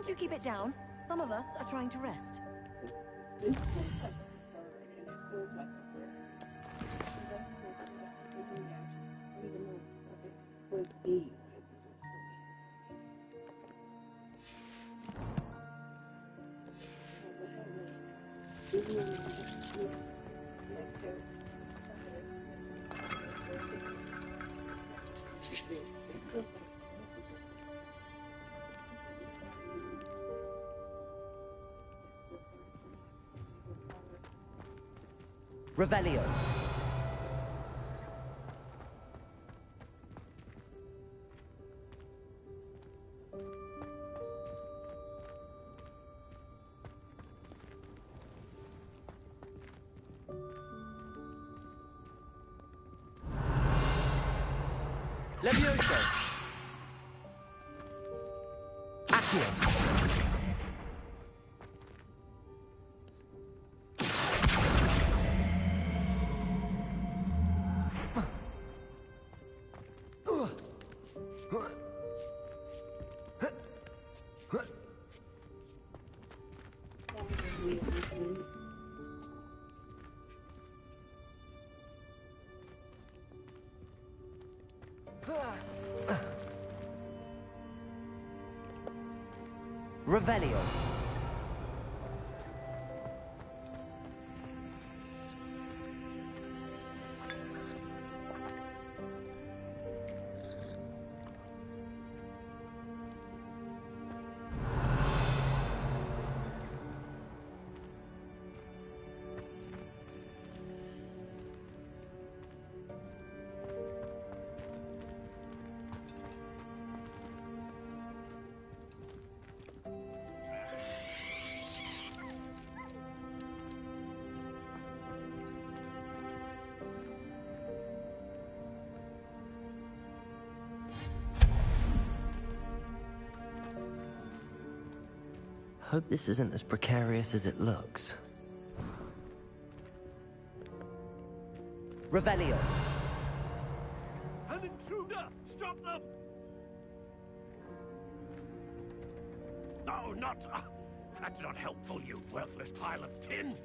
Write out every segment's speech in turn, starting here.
Can't you keep it down? Some of us are trying to rest. This feels like a fur, and it feels like a fur. It doesn't feel like a reaction, even though it could be like it's a Revelio. Levioso. Accio. Revelio. Hope this isn't as precarious as it looks. Revelio. An intruder! Stop them! No, not... that's not helpful, you worthless pile of tin!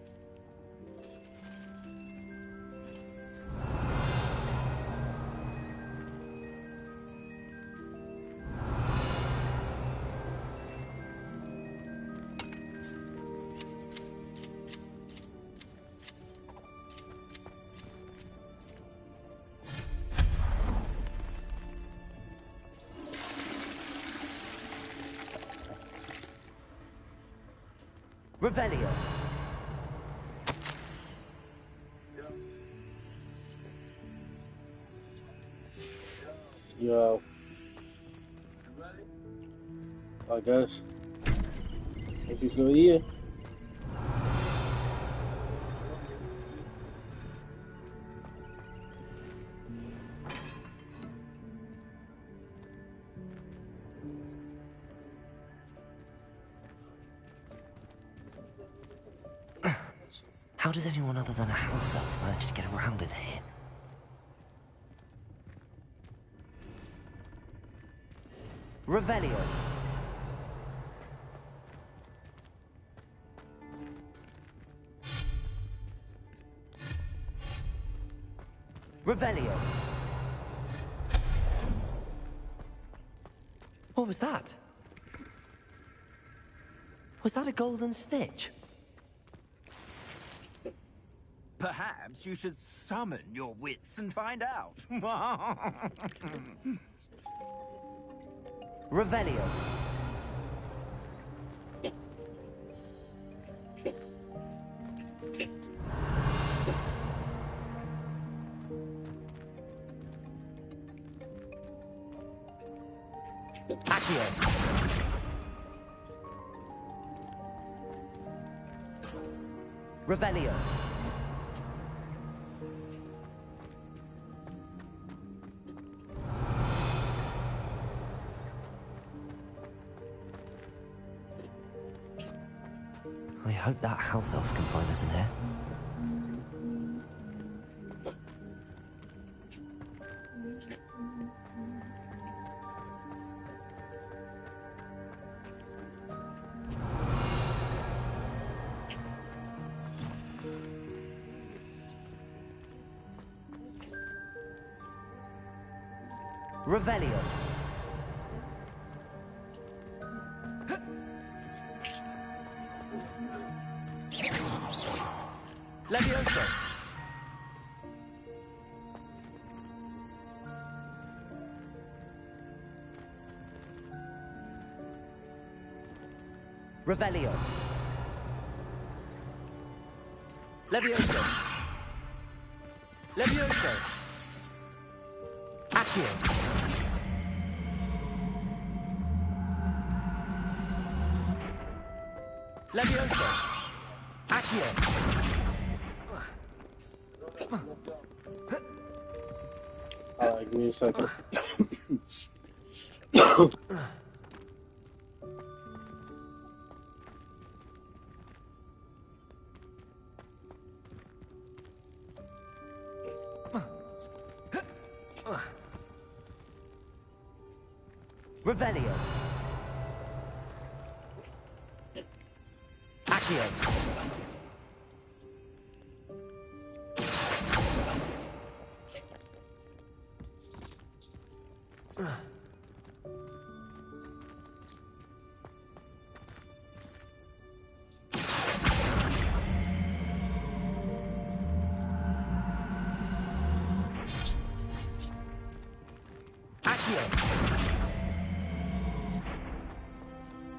Revelio. Yo. I guess. If you still here. How does anyone other than a house elf manage to get around in here? Revelio. Revelio. What was that? Was that a golden snitch? Perhaps you should summon your wits and find out. Revelio. Accio. Revelio. I hope that house elf can find us in here. Revelio. Levioso. Revelio. Levioso. Levioso. Accio. Levioso. Accio. Alright, give me a second. Revelio. Accio.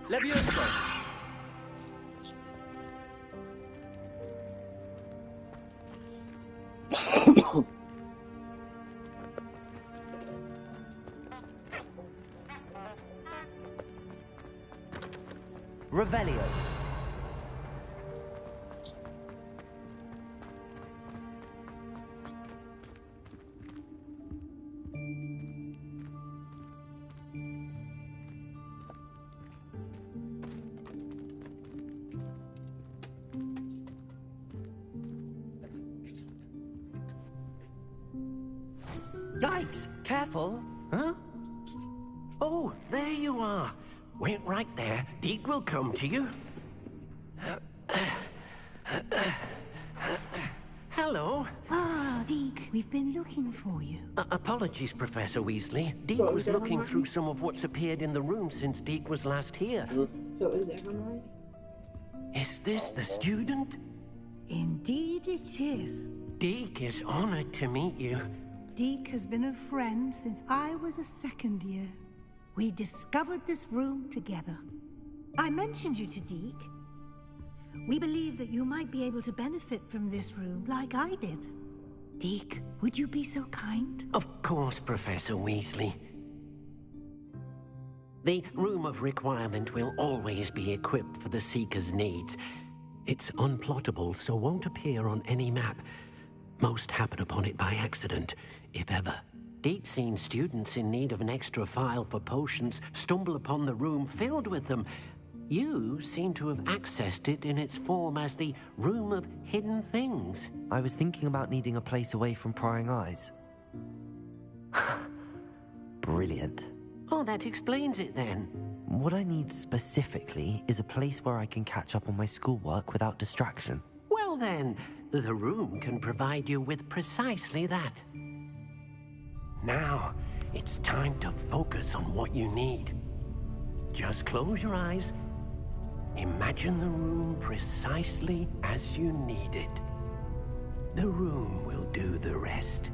Levioso. Revelio. Yikes! Careful! Huh? Oh, there you are. Wait right there. Deke will come to you. Hello. Ah, Deke, we've been looking for you. Apologies, Professor Weasley. Deke was looking through some of what's appeared in the room since Deke was last here. So is everyone? Is this the student? Indeed it is. Deke is honored to meet you. Deke has been a friend since I was a second year. We discovered this room together. I mentioned you to Deke. We believe that you might be able to benefit from this room like I did. Deke, would you be so kind? Of course, Professor Weasley. The Room of Requirement will always be equipped for the Seeker's needs. It's unplottable, so won't appear on any map. Most happen upon it by accident, if ever. Deke's seen students in need of an extra file for potions stumble upon the room filled with them. You seem to have accessed it in its form as the Room of Hidden Things. I was thinking about needing a place away from prying eyes. Brilliant. Oh, that explains it then. What I need specifically is a place where I can catch up on my schoolwork without distraction. Well then, the room can provide you with precisely that. Now, it's time to focus on what you need. Just close your eyes. Imagine the room precisely as you need it. The room will do the rest.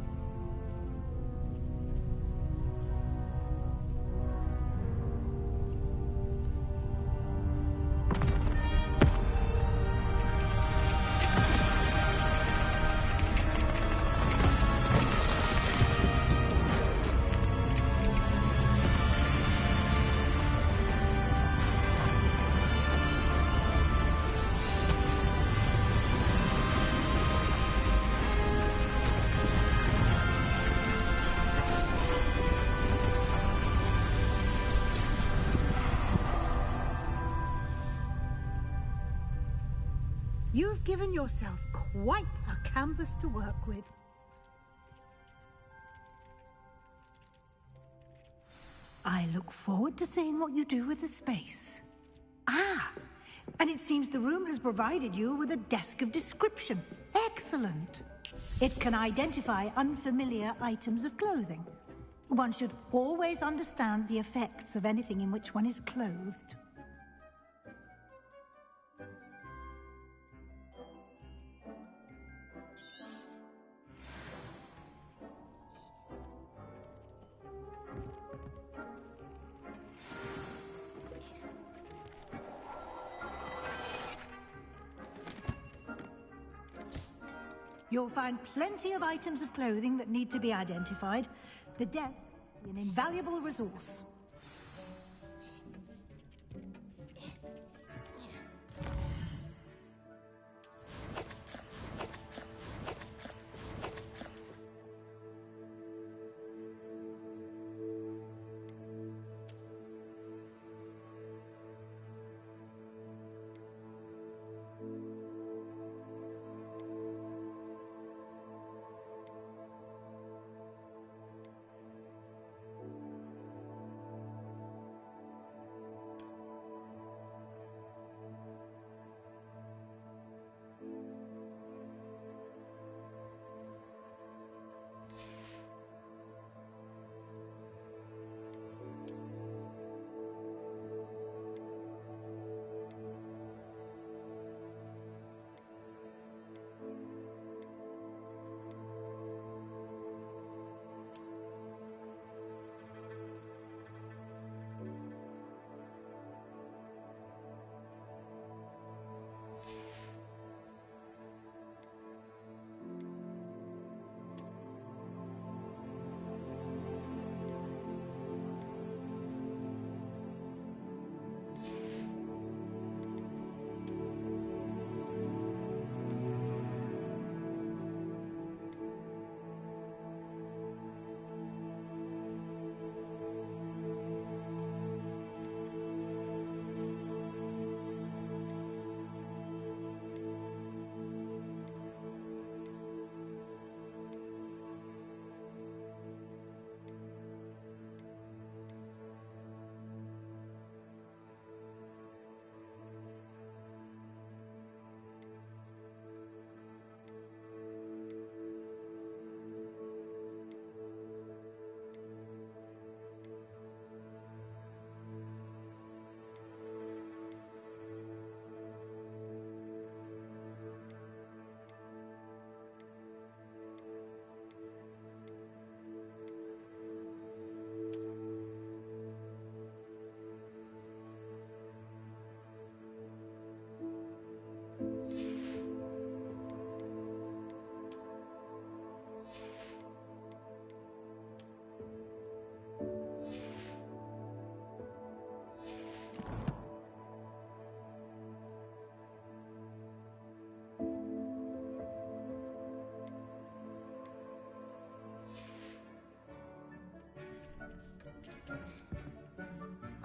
You've given yourself quite a canvas to work with. I look forward to seeing what you do with the space. Ah, and it seems the room has provided you with a desk of description. Excellent. It can identify unfamiliar items of clothing. One should always understand the effects of anything in which one is clothed. You'll find plenty of items of clothing that need to be identified. The desk is an invaluable resource.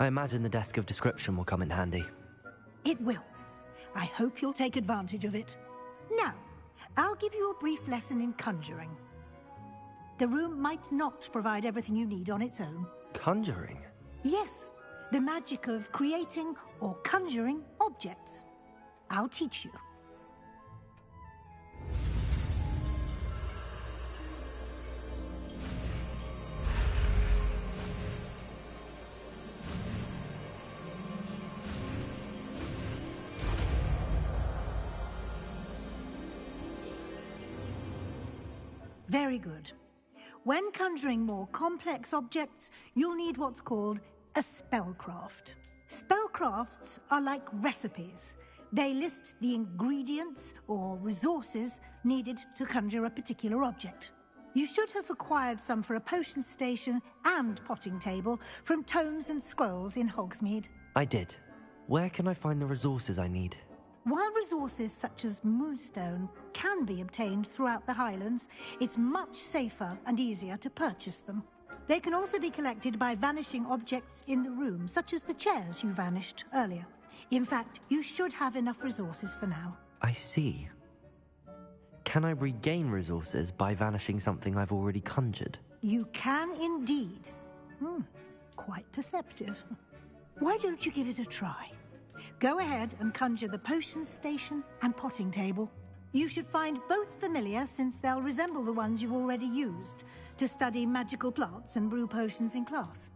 I imagine the desk of description will come in handy. It will. I hope you'll take advantage of it. Now, I'll give you a brief lesson in conjuring. The room might not provide everything you need on its own. Conjuring? Yes, the magic of creating or conjuring objects. I'll teach you. Very good. When conjuring more complex objects, you'll need what's called a spellcraft. Spellcrafts are like recipes. They list the ingredients or resources needed to conjure a particular object. You should have acquired some for a potion station and potting table from tomes and scrolls in Hogsmeade. I did. Where can I find the resources I need? While resources such as moonstone can be obtained throughout the Highlands, it's much safer and easier to purchase them. They can also be collected by vanishing objects in the room, such as the chairs you vanished earlier. In fact, you should have enough resources for now. I see. Can I regain resources by vanishing something I've already conjured? You can indeed. Quite perceptive. Why don't you give it a try? Go ahead and conjure the potion station and potting table. You should find both familiar, since they'll resemble the ones you've already used to study magical plants and brew potions in class.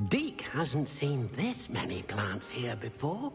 Deke hasn't seen this many plants here before.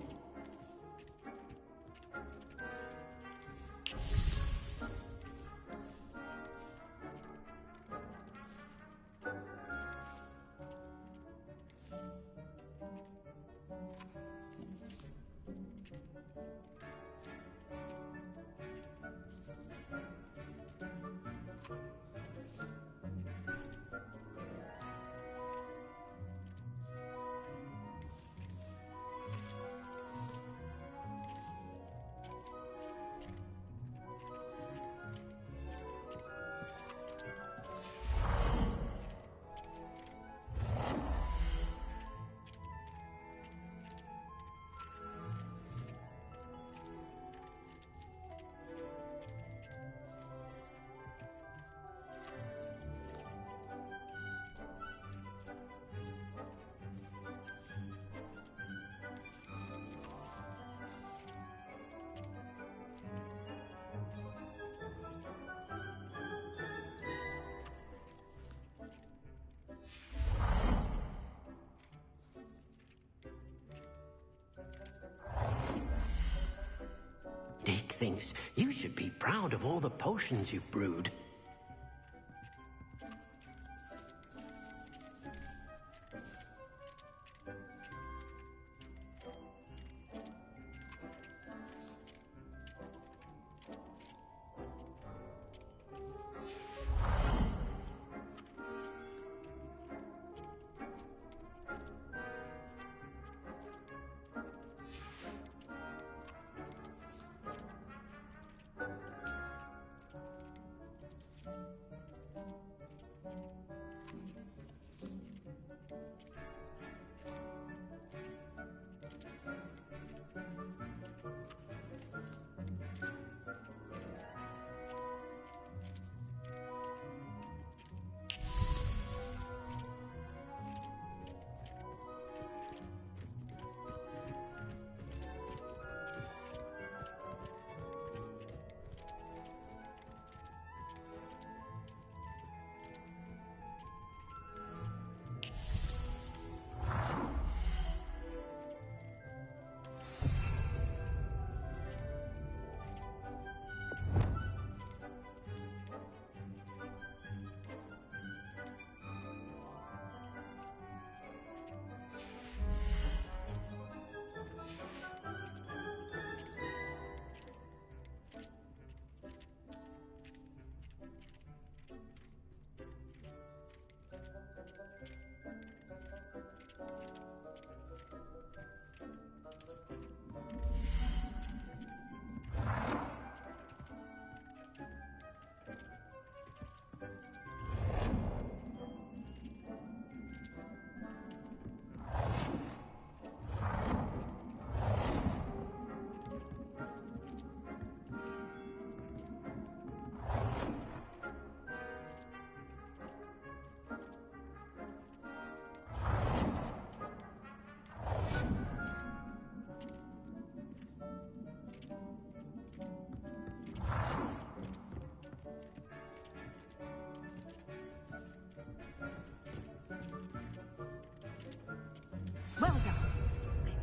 Deke thinks you should be proud of all the potions you've brewed.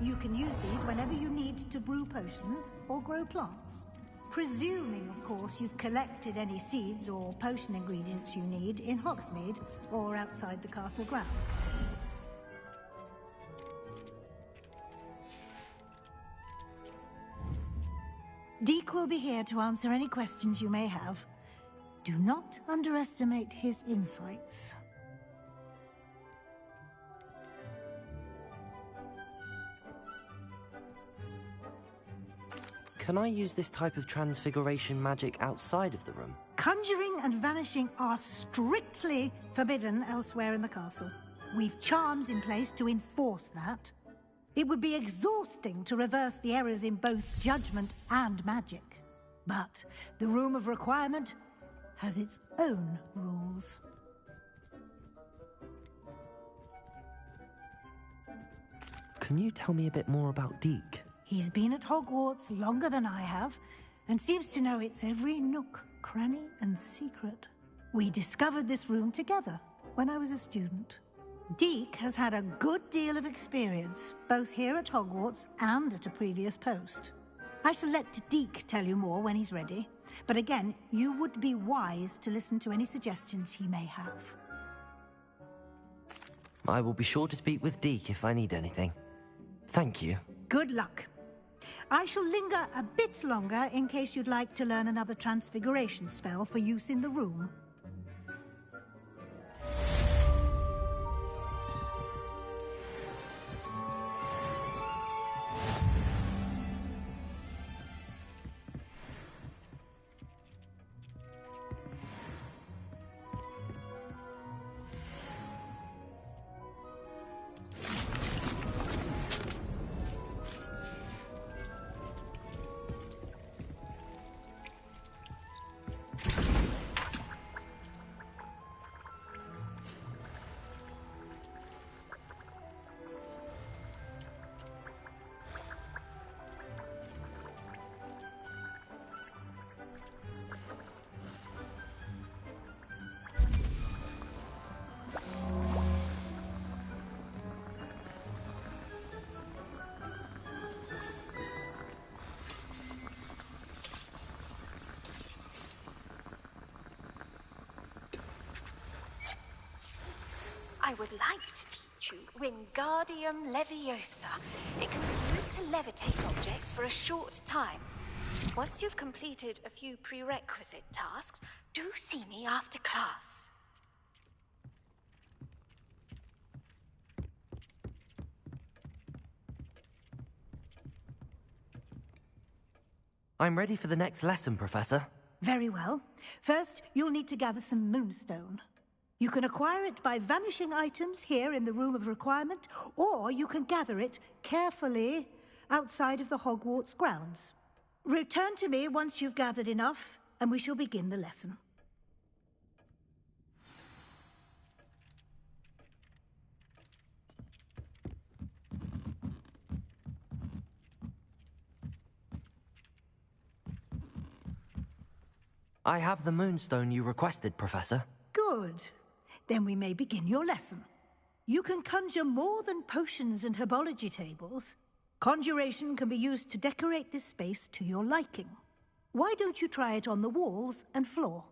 You can use these whenever you need to brew potions or grow plants. Presuming, of course, you've collected any seeds or potion ingredients you need in Hogsmeade or outside the castle grounds. Deek will be here to answer any questions you may have. Do not underestimate his insights. Can I use this type of transfiguration magic outside of the room? Conjuring and vanishing are strictly forbidden elsewhere in the castle. We've charms in place to enforce that. It would be exhausting to reverse the errors in both judgment and magic. But the Room of Requirement has its own rules. Can you tell me a bit more about Deek? He's been at Hogwarts longer than I have, and seems to know its every nook, cranny, and secret. We discovered this room together when I was a student. Deek has had a good deal of experience, both here at Hogwarts and at a previous post. I shall let Deek tell you more when he's ready, but again, you would be wise to listen to any suggestions he may have. I will be sure to speak with Deek if I need anything. Thank you. Good luck. I shall linger a bit longer in case you'd like to learn another transfiguration spell for use in the room. I would like to teach you Wingardium Leviosa. It can be used to levitate objects for a short time. Once you've completed a few prerequisite tasks, do see me after class. I'm ready for the next lesson, Professor. Very well. First, you'll need to gather some moonstone. You can acquire it by vanishing items here in the Room of Requirement, or you can gather it carefully outside of the Hogwarts grounds. Return to me once you've gathered enough, and we shall begin the lesson. I have the moonstone you requested, Professor. Good. Then we may begin your lesson. You can conjure more than potions and herbology tables. Conjuration can be used to decorate this space to your liking. Why don't you try it on the walls and floor?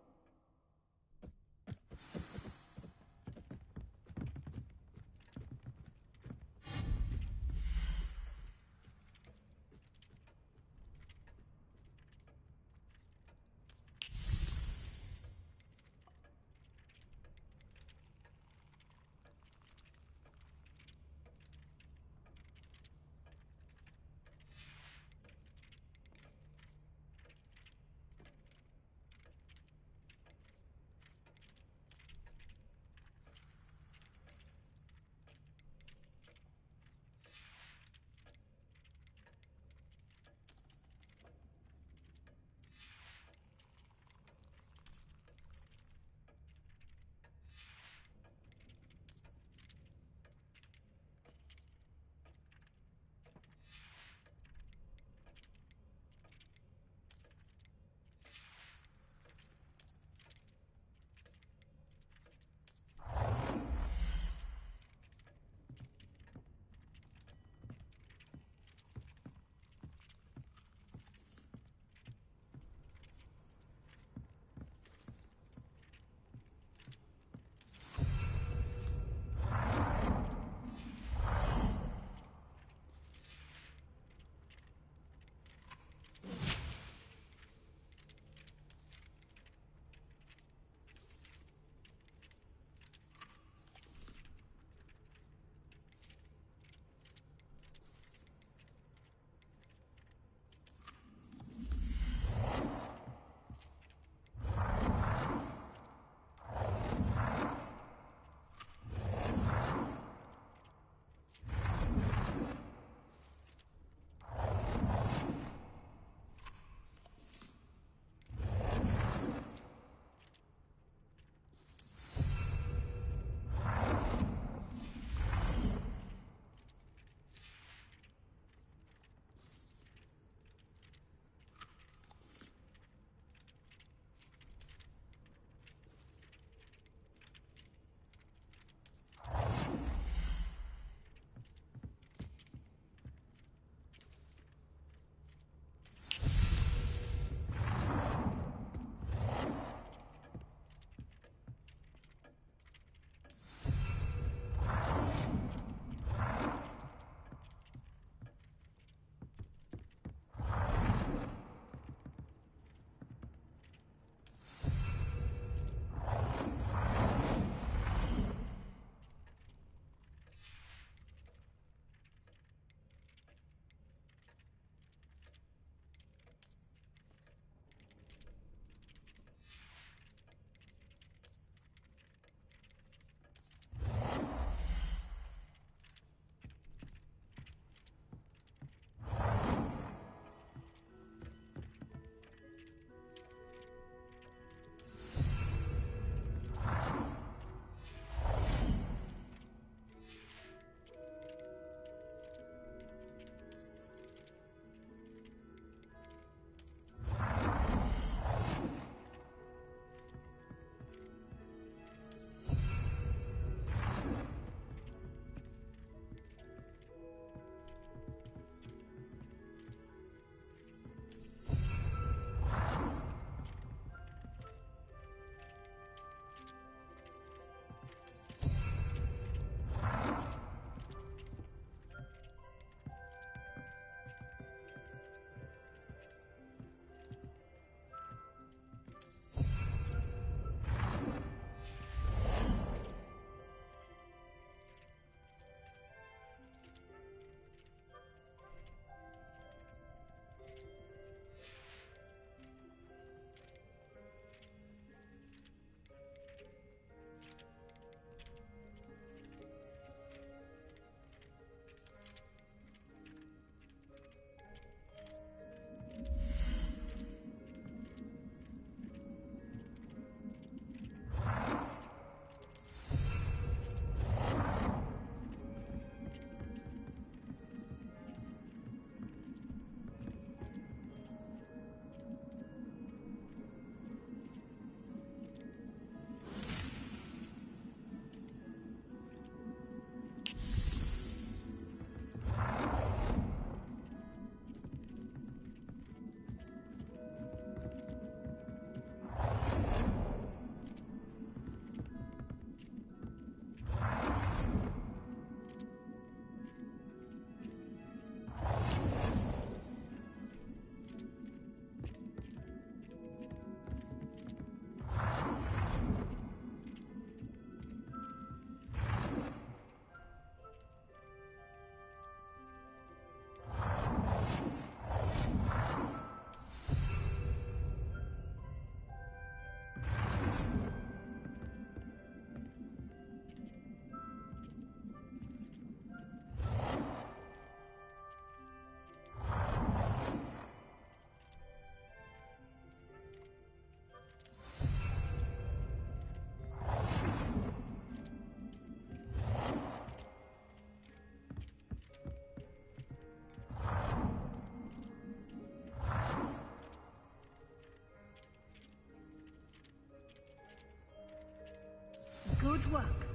Good work.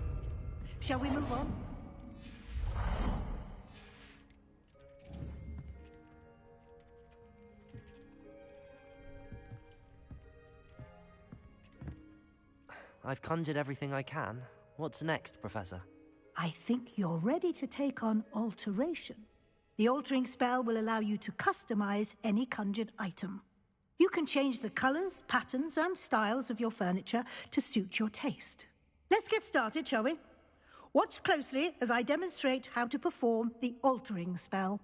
Shall we move on? I've conjured everything I can. What's next, Professor? I think you're ready to take on alteration. The altering spell will allow you to customize any conjured item. You can change the colors, patterns, and styles of your furniture to suit your taste. Let's get started, shall we? Watch closely as I demonstrate how to perform the altering spell.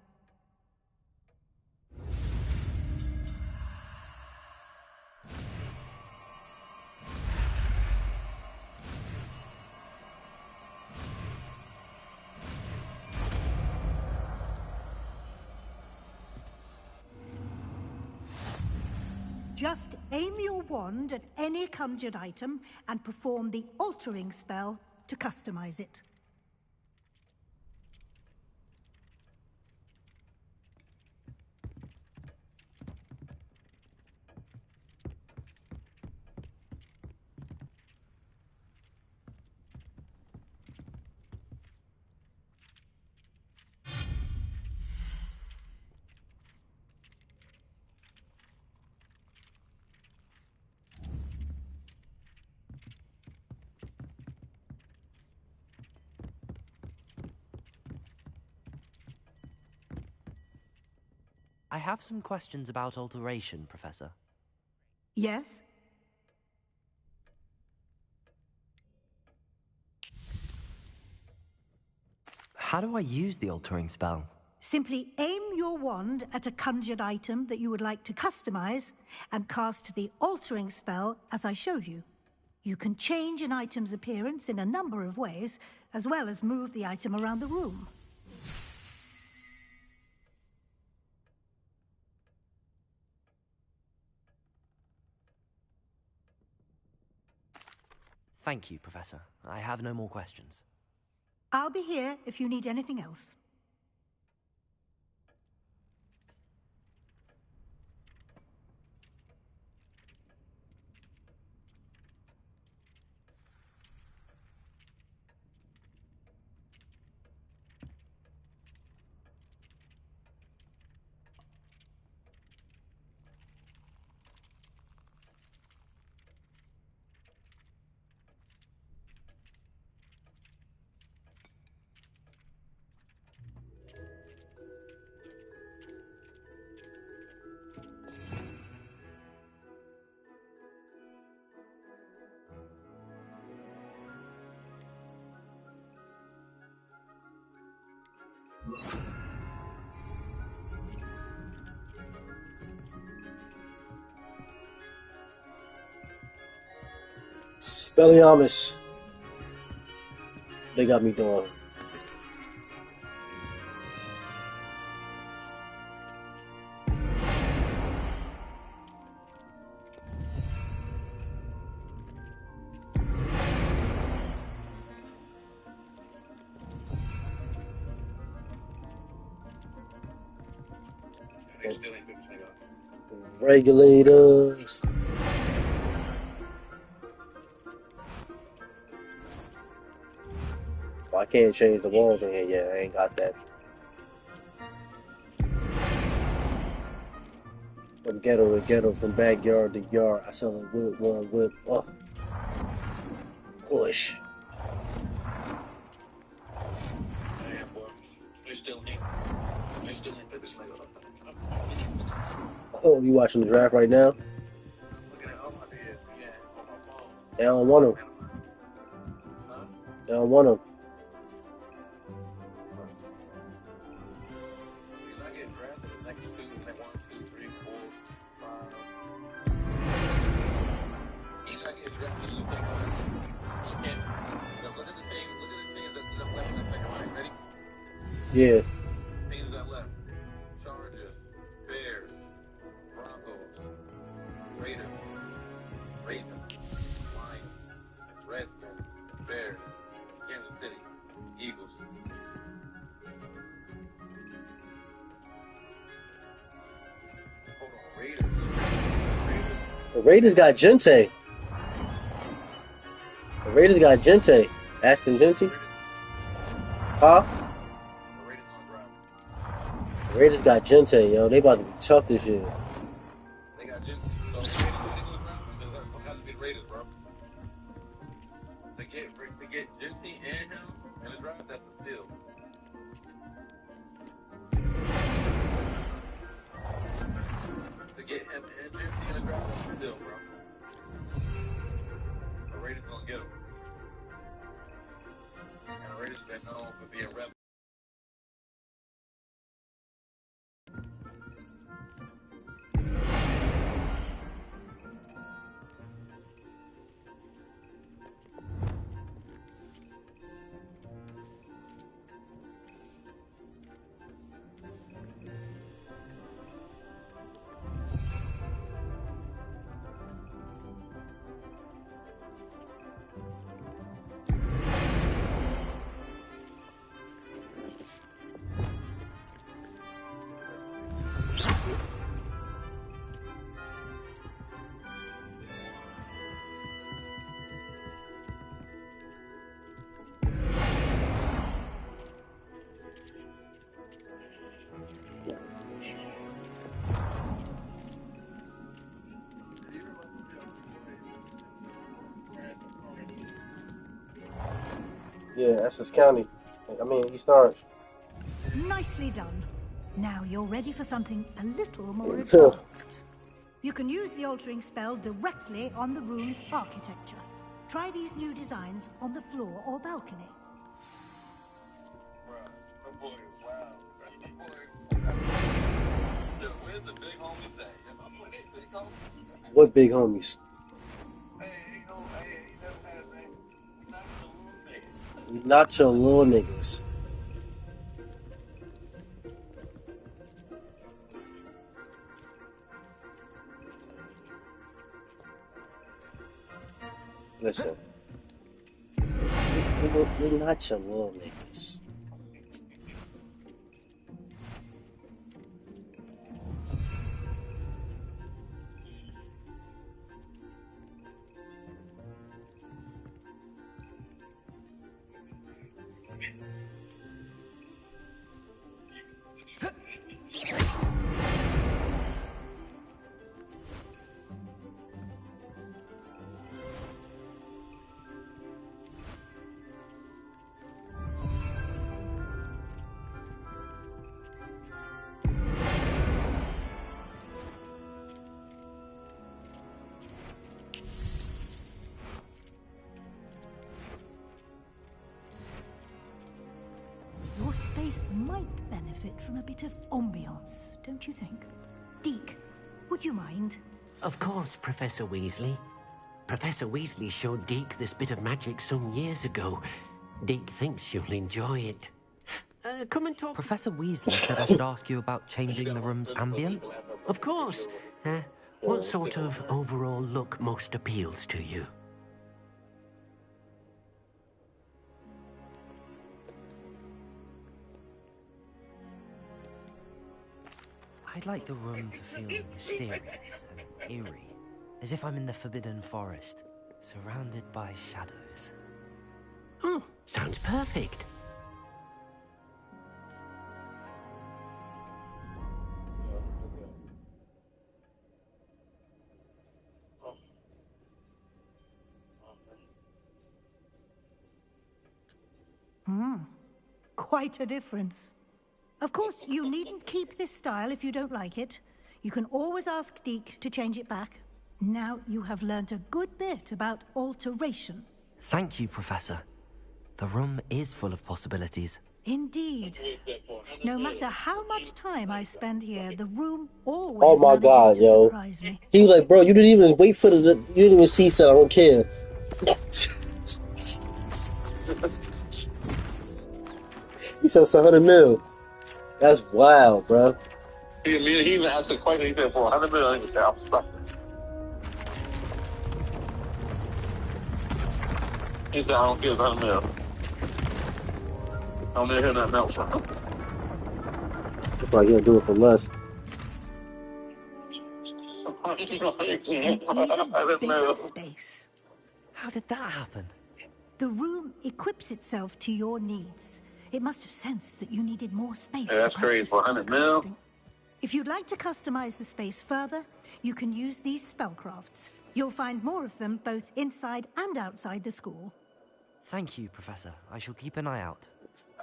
Just aim your wand at any conjured item and perform the altering spell to customize it. I have some questions about alteration, Professor. Yes? How do I use the altering spell? Simply aim your wand at a conjured item that you would like to customize and cast the altering spell as I showed you. You can change an item's appearance in a number of ways, as well as move the item around the room. Thank you, Professor. I have no more questions. I'll be here if you need anything else. Spelliamus. They got me doing. Regulators. Well, I can't change the walls in here yet. I ain't got that. From ghetto to ghetto, from backyard to yard, I sell a whip, one whip. Oh, push. Oh, you watching the draft right now? They don't want him. They don't want him. Yeah. Teams that left: Chargers, Bears, Broncos, Raiders, Ravens, Lions, Redskins, Bears, Kansas City, Eagles. Hold on, Raiders. The Raiders got Gente. The Raiders got Gente. Ashton Gente? Huh? Raiders got Gente, yo. They about to be tough this year. They got Gente. So Raiders have to be the Raiders, bro. To get Gente and him in the draft, that's a steal. To get him and Gente in the draft, that's a steal, bro. The Raiders gonna get him. And the Raiders been known for being rebels. Yeah, Essex County. I mean, East Orange. Nicely done. Now you're ready for something a little more advanced. You can use the altering spell directly on the room's architecture. Try these new designs on the floor or balcony. Where's the big homies at? Big homies? What big homies? Not your little niggas. Listen. We're not your little niggas. Your space might benefit from a bit of ambiance, don't you think? Deke, would you mind? Of course, Professor Weasley. Professor Weasley showed Deke this bit of magic some years ago. Deke thinks you'll enjoy it. Come and talk. Professor Weasley said I should ask you about changing the room's ambience. Of course. What sort of overall look most appeals to you? I'd like the room to feel mysterious and eerie, as if I'm in the Forbidden Forest, surrounded by shadows. Oh, sounds perfect. Quite a difference. Of course, you needn't keep this style if you don't like it. You can always ask Deke to change it back. Now you have learnt a good bit about alteration. Thank you, Professor. The room is full of possibilities. Indeed. No matter how much time I spend here, the room always Oh my God, manages to yo. surprise me. He was like, bro, you didn't even wait for you didn't even see, said, I don't care. He said it's 100 mil. That's wild, bro. He even asked a question. He said, for 100 million, he said, I'm stuck. He said, I don't care, it's 100 mil. I don't hear nothing else from him. He's probably gonna do it for less. An even bigger space. How did that happen? The room equips itself to your needs. It must have sensed that you needed more space. Yeah, that's to crazy. practice 100 mil. spellcasting. If you'd like to customize the space further, you can use these spellcrafts. You'll find more of them both inside and outside the school. Thank you, Professor. I shall keep an eye out.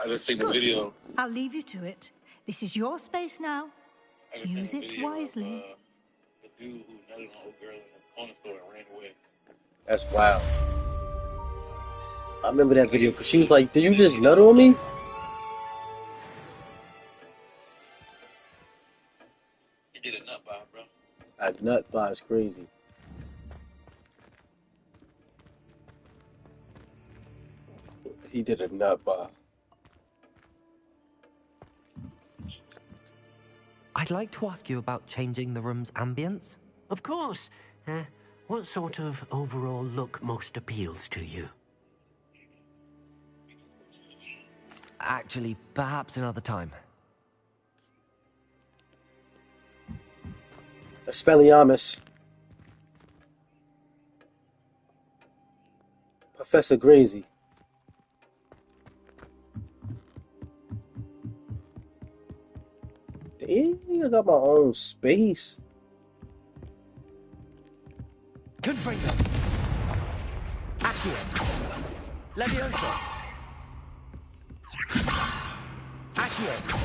I just seen the Good. video. I'll leave you to it. This is your space now. I just seen Use the it video wisely. Of, the dude who nutted on old girl in the corner store and ran away. That's wild. I remember that video because she was like, "Did you just nut on me?" He did a nut by, bro. A nut bar is crazy. He did a nut bar. I'd like to ask you about changing the room's ambience. Of course. What sort of overall look most appeals to you? Actually, perhaps another time. Expelliarmus. Professor Grazy. Dang, I got my own space. Confringo. Accio. Leviosa. Accio.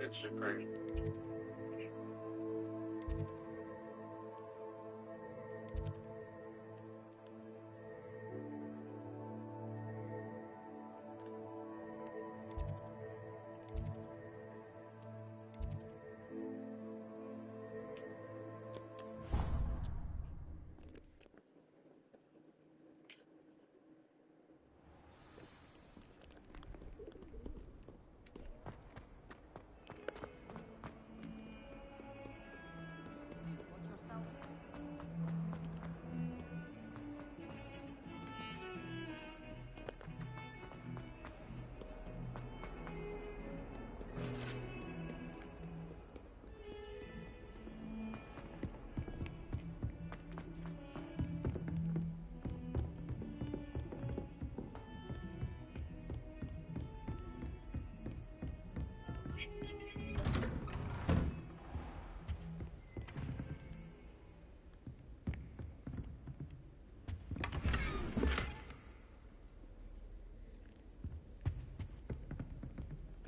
That shit crazy.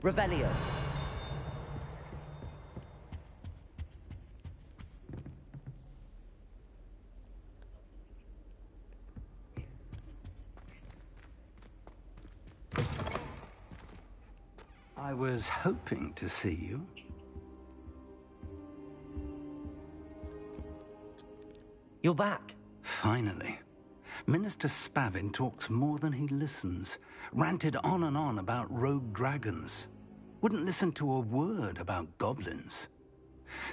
Revelio. I was hoping to see you. You're back. Finally. Minister Spavin talks more than he listens. Ranted on and on about rogue dragons. Wouldn't listen to a word about goblins.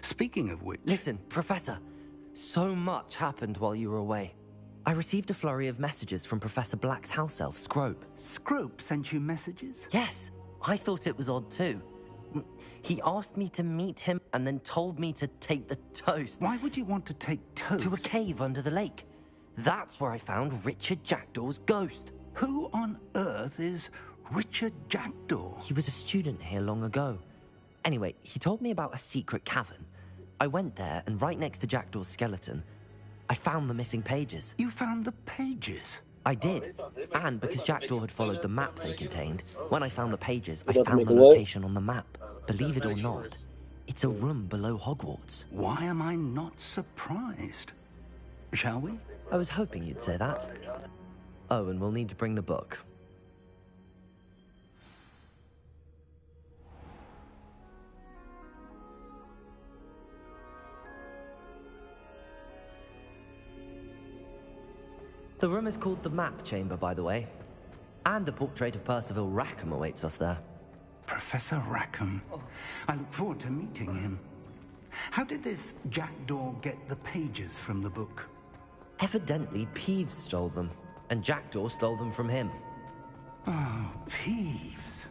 Speaking of which... Listen, Professor. So much happened while you were away. I received a flurry of messages from Professor Black's house elf, Scrope. Scrope sent you messages? Yes. I thought it was odd too. He asked me to meet him and then told me to take the toast. Why would you want to take toast? To a cave under the lake. That's where I found Richard Jackdaw's ghost. Who on earth is Richard Jackdaw? He was a student here long ago. Anyway, he told me about a secret cavern. I went there, and right next to Jackdaw's skeleton, I found the missing pages. You found the pages? I did. And because Jackdaw had followed the map they contained, when I found the pages, I Would that found make the a what? location on the map. Believe it or not, it's a room below Hogwarts. Why am I not surprised? Shall we? I was hoping you'd say that. Oh, and we'll need to bring the book. The room is called the Map Chamber, by the way. And a portrait of Percival Rackham awaits us there. Professor Rackham. I look forward to meeting him. How did this Jackdaw get the pages from the book? Evidently, Peeves stole them, and Jackdaw stole them from him. Oh, Peeves.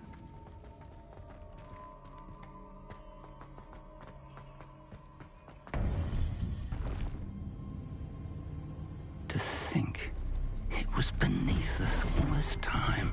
To think it was beneath us all this time.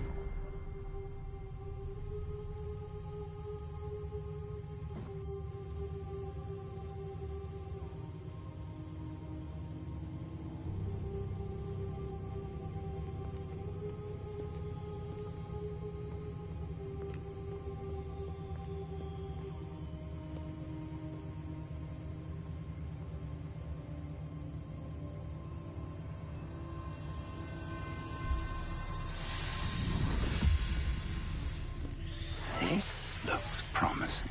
This looks promising.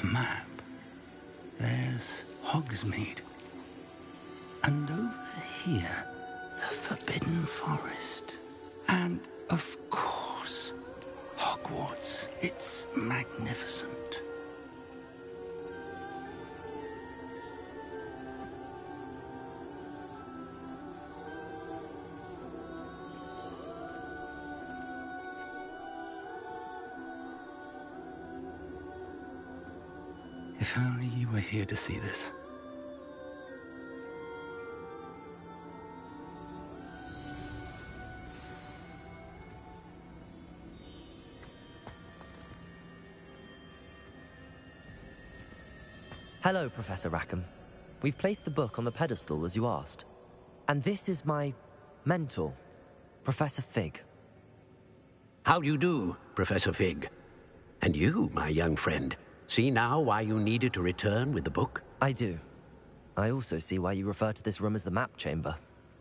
Map. There's Hogsmeade. And over here, the Forbidden Forest. And, of course, Hogwarts. It's magnificent. If only you were here to see this. Hello, Professor Rackham. We've placed the book on the pedestal as you asked. And this is my mentor, Professor Fig. How do you do, Professor Fig? And you, my young friend, see now why you needed to return with the book? I do. I also see why you refer to this room as the map chamber.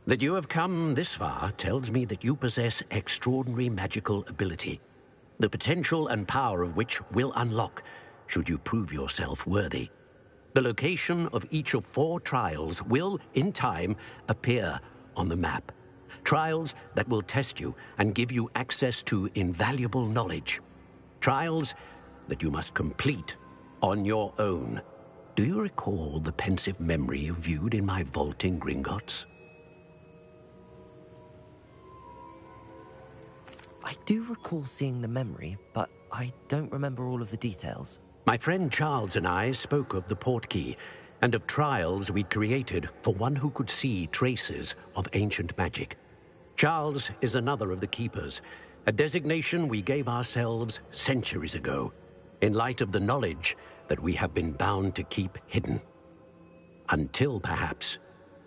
That you have come this far tells me that you possess extraordinary magical ability, the potential and power of which will unlock should you prove yourself worthy. The location of each of 4 trials will, in time, appear on the map. Trials that will test you and give you access to invaluable knowledge. Trials that you must complete on your own. Do you recall the pensive memory you viewed in my vault in Gringotts? I do recall seeing the memory, but I don't remember all of the details. My friend Charles and I spoke of the portkey and of trials we'd created for one who could see traces of ancient magic. Charles is another of the keepers, a designation we gave ourselves centuries ago, in light of the knowledge that we have been bound to keep hidden. Until, perhaps,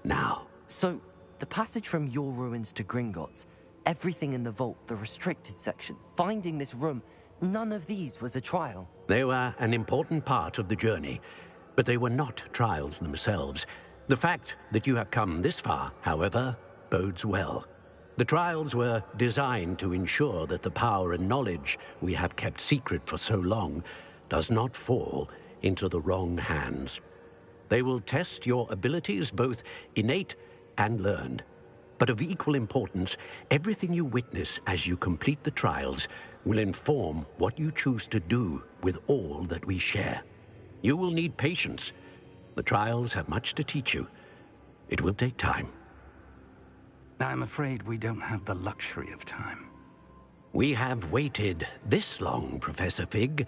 now. So, the passage from your ruins to Gringotts, everything in the vault, the restricted section, finding this room, none of these was a trial. They were an important part of the journey, but they were not trials themselves. The fact that you have come this far, however, bodes well. The trials were designed to ensure that the power and knowledge we have kept secret for so long does not fall into the wrong hands. They will test your abilities, both innate and learned. But of equal importance, everything you witness as you complete the trials will inform what you choose to do with all that we share. You will need patience. The trials have much to teach you. It will take time. I'm afraid we don't have the luxury of time. We have waited this long, Professor Fig.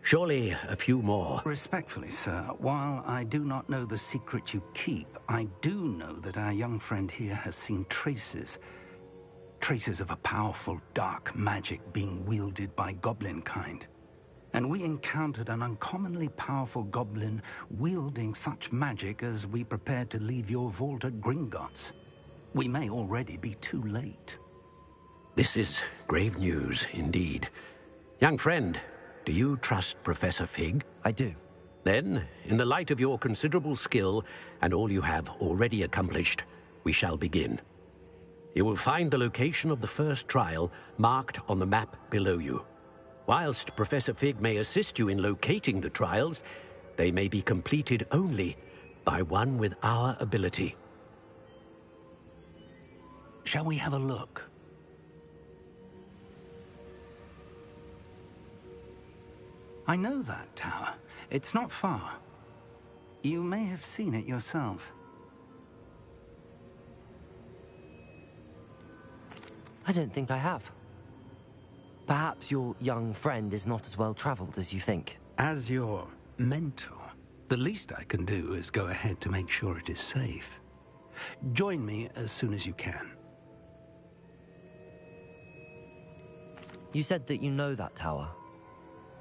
Surely a few more. Respectfully, sir, while I do not know the secret you keep, I do know that our young friend here has seen traces of a powerful dark magic being wielded by goblin kind. And we encountered an uncommonly powerful goblin wielding such magic as we prepared to leave your vault at Gringotts. We may already be too late. This is grave news indeed. Young friend, do you trust Professor Fig? I do. Then, in the light of your considerable skill and all you have already accomplished, we shall begin. You will find the location of the first trial marked on the map below you. Whilst Professor Fig may assist you in locating the trials, they may be completed only by one with our ability. Shall we have a look? I know that tower. It's not far. You may have seen it yourself. I don't think I have. Perhaps your young friend is not as well traveled as you think. As your mentor, the least I can do is go ahead to make sure it is safe. Join me as soon as you can. You said that you know that tower.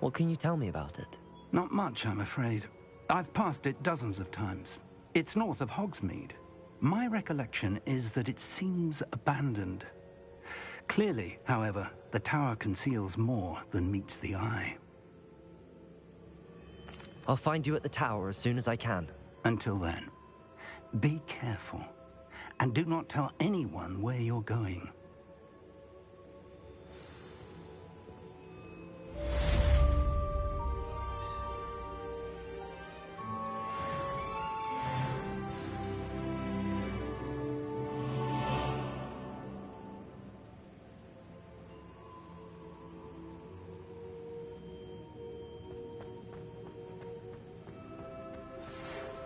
What can you tell me about it? Not much, I'm afraid. I've passed it dozens of times. It's north of Hogsmeade. My recollection is that it seems abandoned. Clearly, however, the tower conceals more than meets the eye. I'll find you at the tower as soon as I can. Until then, be careful, and do not tell anyone where you're going.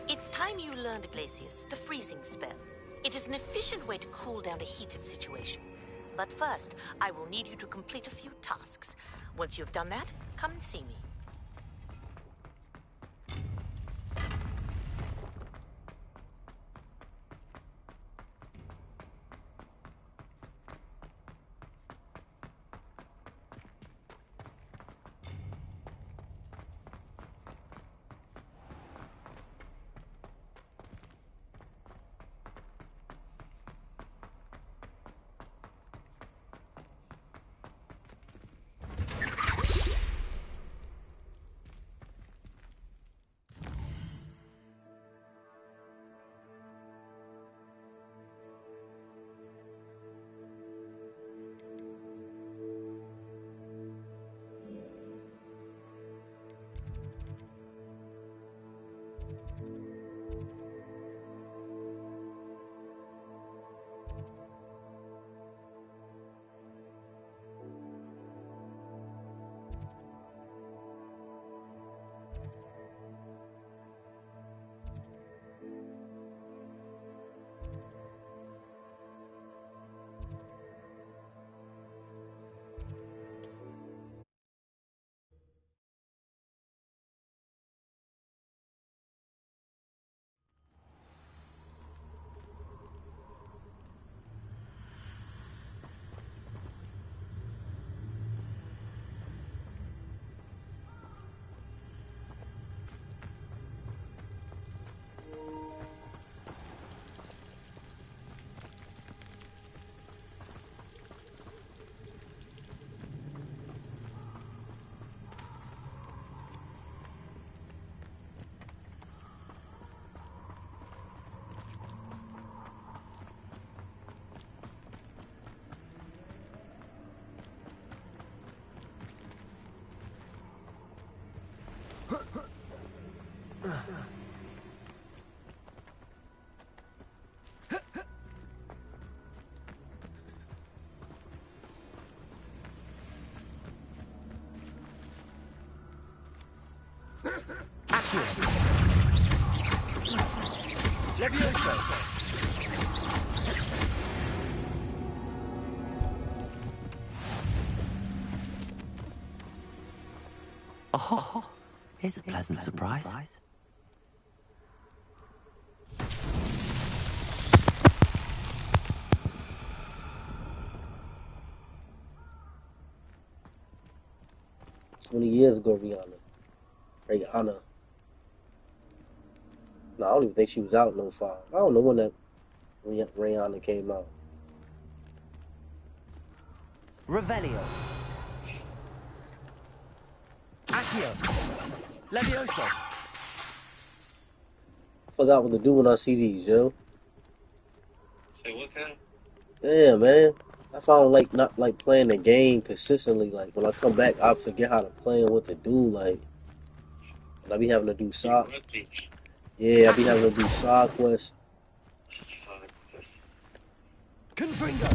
It's time you learned, Glacius, the freezing spell. It is an efficient way to cool down a heated situation. But first, I will need you to complete a few tasks. Once you have done that, come and see me. Oh, here's a pleasant surprise. Years ago, Rihanna. No, I don't even think she was out in 05. I don't know when Rihanna came out. Revelio. Accio. Levioso. I forgot what to do when I see these, yo. Say what kind? Yeah, man. I found not like playing the game consistently. Like when I come back, I forget how to play and what to do. Like, and I be having to do side. Yeah, I be having to do side quests. Confringo.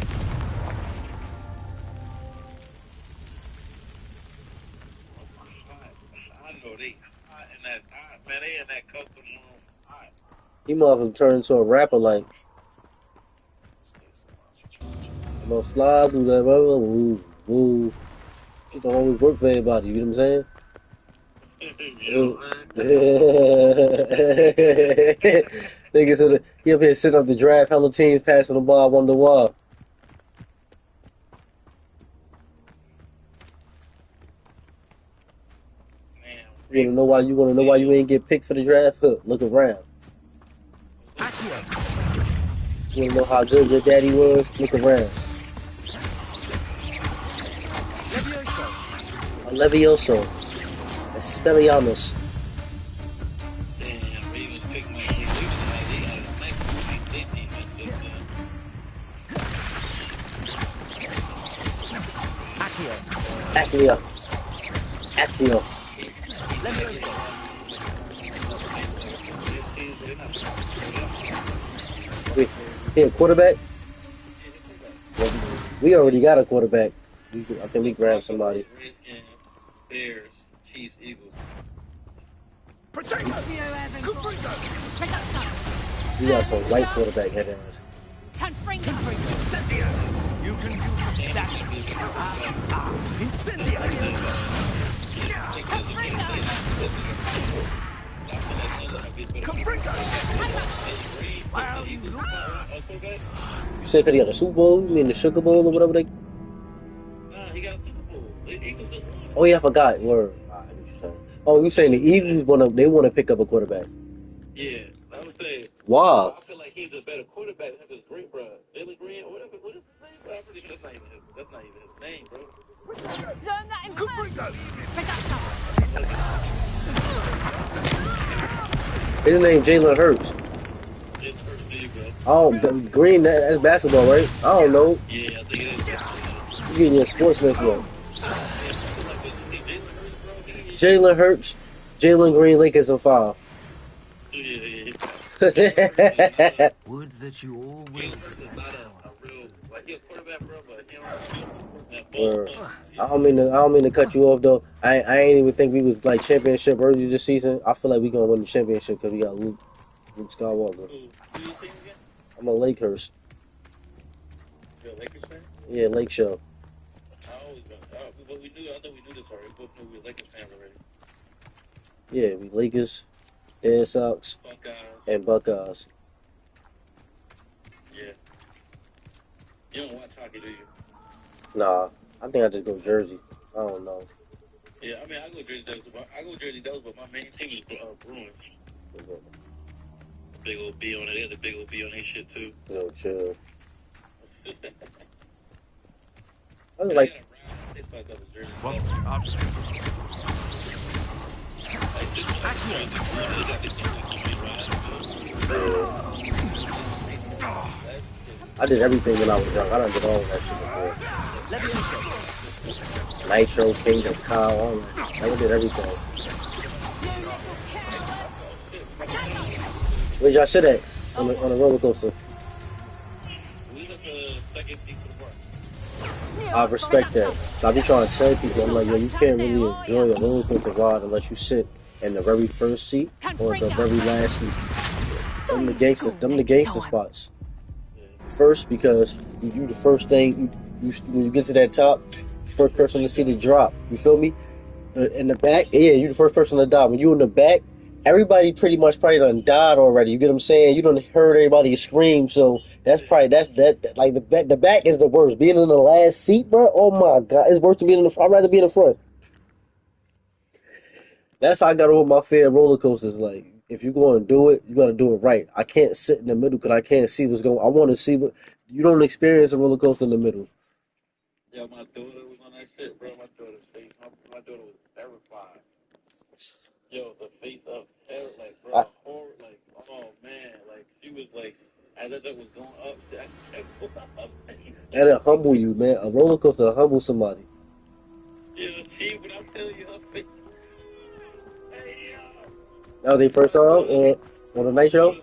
I know they hot in that man. They in that custom room hot. He motherfucker turned into a rapper like. I'm gonna fly through that river, woo, woo. Shit don't always work for everybody, you know what I'm saying? Nigga, so he up here sitting up the draft, hella teams passing the ball, I wonder why. You wanna know why you ain't get picked for the draft? Huh, look around. You wanna know how good your daddy was? Look around. Levioso. Expelliarmus. Accio. Wait, here, quarterback? Well, we already got a quarterback. I think we grabbed somebody. Bears, Chiefs, Eagles. We got some white quarterback head ass. You can do that. You said that he got a Super Bowl? You mean the Sugar Bowl or whatever they? Nah, he got a Super Bowl. The Eagles just won. Oh yeah, I forgot. Word. Oh, you saying the Eagles want to pick up a quarterback? Yeah, I would say. Wow. I feel like he's a better quarterback than his Green, bro. Jalen Green or whatever. What is his name, bro? I'm pretty sure that's not even his name, bro. Learn that in class. His name Jalen Hurts. Oh, Green, that's basketball, right? I don't know. Yeah, I think it is. You getting your sportsman for Jalen Hurts, Jalen Green, Lakers in 5. Would that you all will. I don't mean to cut you off though. I ain't even think we was like championship early this season. I feel like we gonna win the championship because we got Luke Skywalker. I'm a Lakers. You're a Lakers fan? Yeah, Lake Show. I thought we knew this already. We both knew we were Lakers fans already. Yeah, we Lakers, Red Sox, and Buckeyes. Yeah. You don't watch hockey, do you? Nah, I think I just go Jersey. I don't know. Yeah, I mean, I go Jersey Devils, but my main team is Bruins. Big old B on it. They had the big old B on their shit, too. Yo, chill. I was like... I did everything when I was young. I done did all that shit before. Nitro, Kingdom, Kyle, all that. I did everything. Where'd y'all sit at on the roller coaster? We took the second seat to the front. I respect that. I be trying to tell people, I'm like, yo, you can't really enjoy a roller coaster ride unless you sit in the very first seat or the very last seat. Them the gangster spots. First, because you the first thing when you get to that top, first person to see the drop. You feel me? In the back, yeah, you the first person to die. When you in the back, everybody pretty much probably done died already. You get what I'm saying? You done heard everybody scream, so that's probably that like the back is the worst. Being in the last seat, bro. Oh my god, it's worse than being in the. I'd rather be in the front. That's how I got over my fear of roller coasters. Like, if you're going to do it, you got to do it right. I can't sit in the middle because I can't see what's going. I want to see what you don't experience a roller coaster in the middle. Yo, my daughter was on that shit, bro. My daughter's face. My daughter was terrified. Yo, the face of terror, like, bro, horror, like, oh man, like, she was like, as that was going up, That'll humble you, man. A roller coaster will humble somebody. Yeah, but I'm telling you, her face. Hey, yo. That was their first time on the Nitro?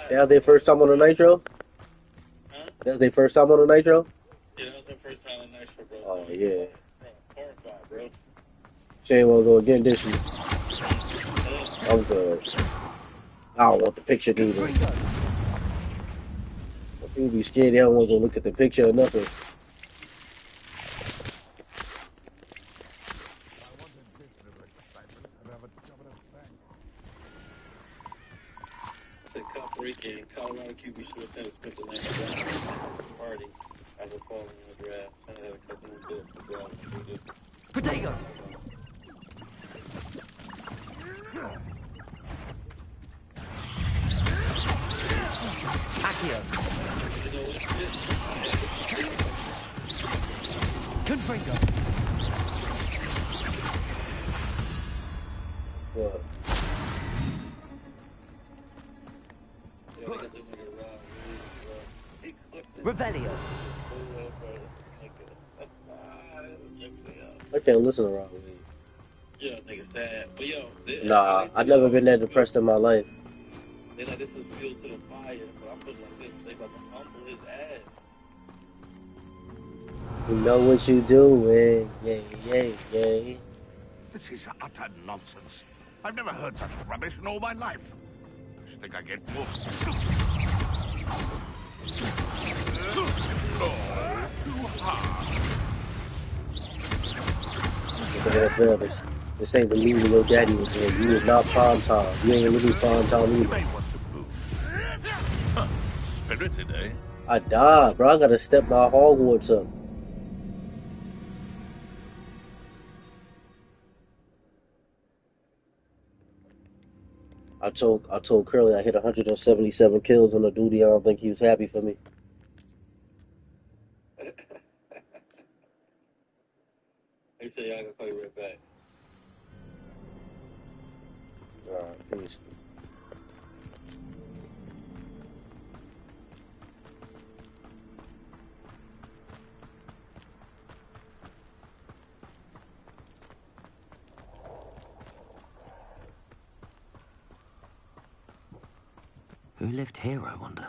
That was their first time on the Nitro? Huh? That was their first time on the Nitro? Yeah, that was her first time on Nitro, bro. Oh, yeah. Bro, horrified, bro. She ain't want to go again, did she? I'm good. I don't want the picture either. When people be scared, they don't want to go look at the picture or nothing. In Colorado QB should have spent the last party as a falling in the draft. I had a couple of tips to go. Potato! Accio! Confringo! What? Revelio. I can't listen to Rob Lee. Yeah, nigga sad. But yo, nah, I've never been that depressed in my life. They like this is fuel to the fire, but I put like this. They about to humble his ass. You know what you doing? Yay, yay, yay. This is utter nonsense. I've never heard such rubbish in all my life. I should think I get more stupid. Too hard. This ain't the movie your daddy was in. You was not prime time. You ain't really prime time either. Spirited, eh? I died, bro. I gotta step my Hogwarts up. I told Curly I hit 177 kills on the duty. I don't think he was happy for me. He said, "Y'all gonna call you right back." Alright, peace. Who lived here, I wonder?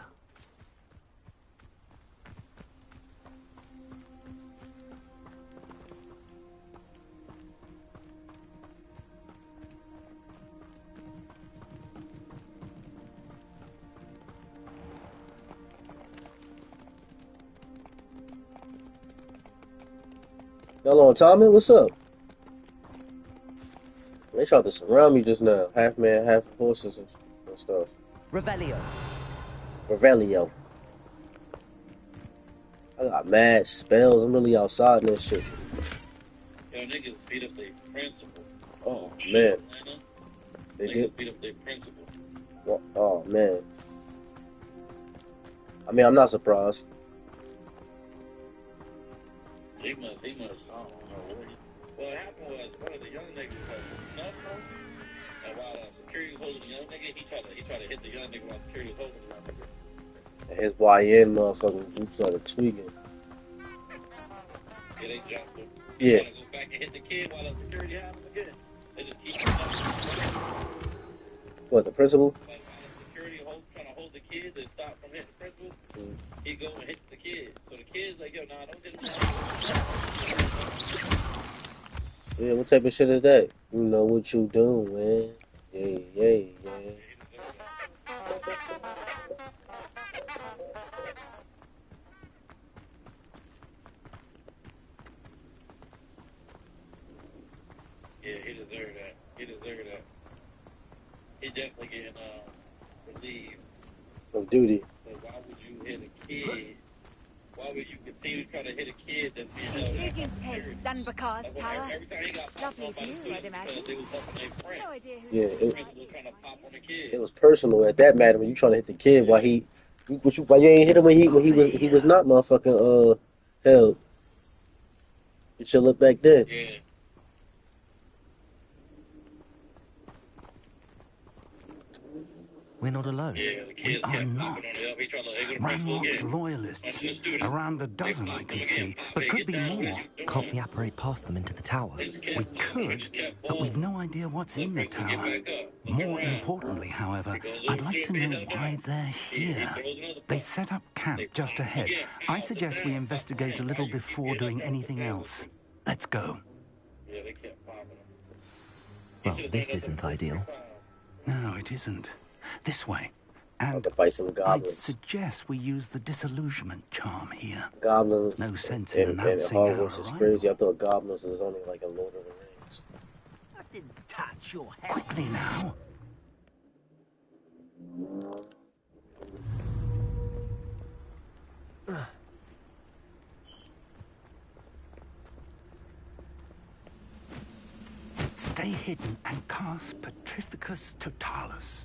Hello, Tommy, what's up? They tried to surround me just now. Half man, half horses and stuff. Revelio. Revelio. I got mad spells. I'm really outside in this shit. Yo, niggas beat up their principal. Oh, man. They Niggas did? beat up their principal. Well, oh, man. I mean, I'm not surprised. He must, I don't know what what happened was, one of the young niggas was nothing, and while security was holding the young nigga, he tried to hit the young nigga while security was holding the young nigga. And his YN motherfucking group started tweaking. Yeah, they jumped him. Yeah. They go back and hit the kid while the security had him again. They just keep him up. What, the principal? Like security trying to hold the kids and stop from hitting the principal. He go and hit the kids. So the kids like, yo, nah, don't hit him. Yeah, what type of shit is that? You know what you doing, man. Yeah, yeah, yeah. Yeah, he deserved that. He deserved that. He definitely getting relieved. Of duty. So why would you hit a kid? Why would you continue to try to hit a kid that's being held? Digging pace, Sanbakar's tower. Every time he got Lovely popped on by the view, I'd students imagine. because they was helping their friend. No idea who Yeah, The principal trying to pop on the kid. it was personal at that matter when you trying to hit the kid. Why you ain't hit him when he was not motherfucking held. You should look back then. Yeah. We're not alone. Yeah, the We kids are kept not. popping on it up. He trying to exit the principal Ranrock's again. loyalists, Bunch of students. around a dozen I can see, but could be more. Can't we apparate past them into the tower? We could, but we've no idea what's in the tower. More importantly, however, I'd like to know why they're here. They've set up camp just ahead. I suggest we investigate a little before doing anything else. Let's go. Yeah, they kept popping him. Well, this isn't ideal. No, it isn't. This way. And To fight some I'd goblins. suggest we use the disillusionment charm here. Goblins. No sense in and announcing our Hogwarts is arrival. crazy. I thought goblins was only like a Lord of the Rings. I didn't touch your head. Quickly now. Stay hidden and cast Petrificus Totalis.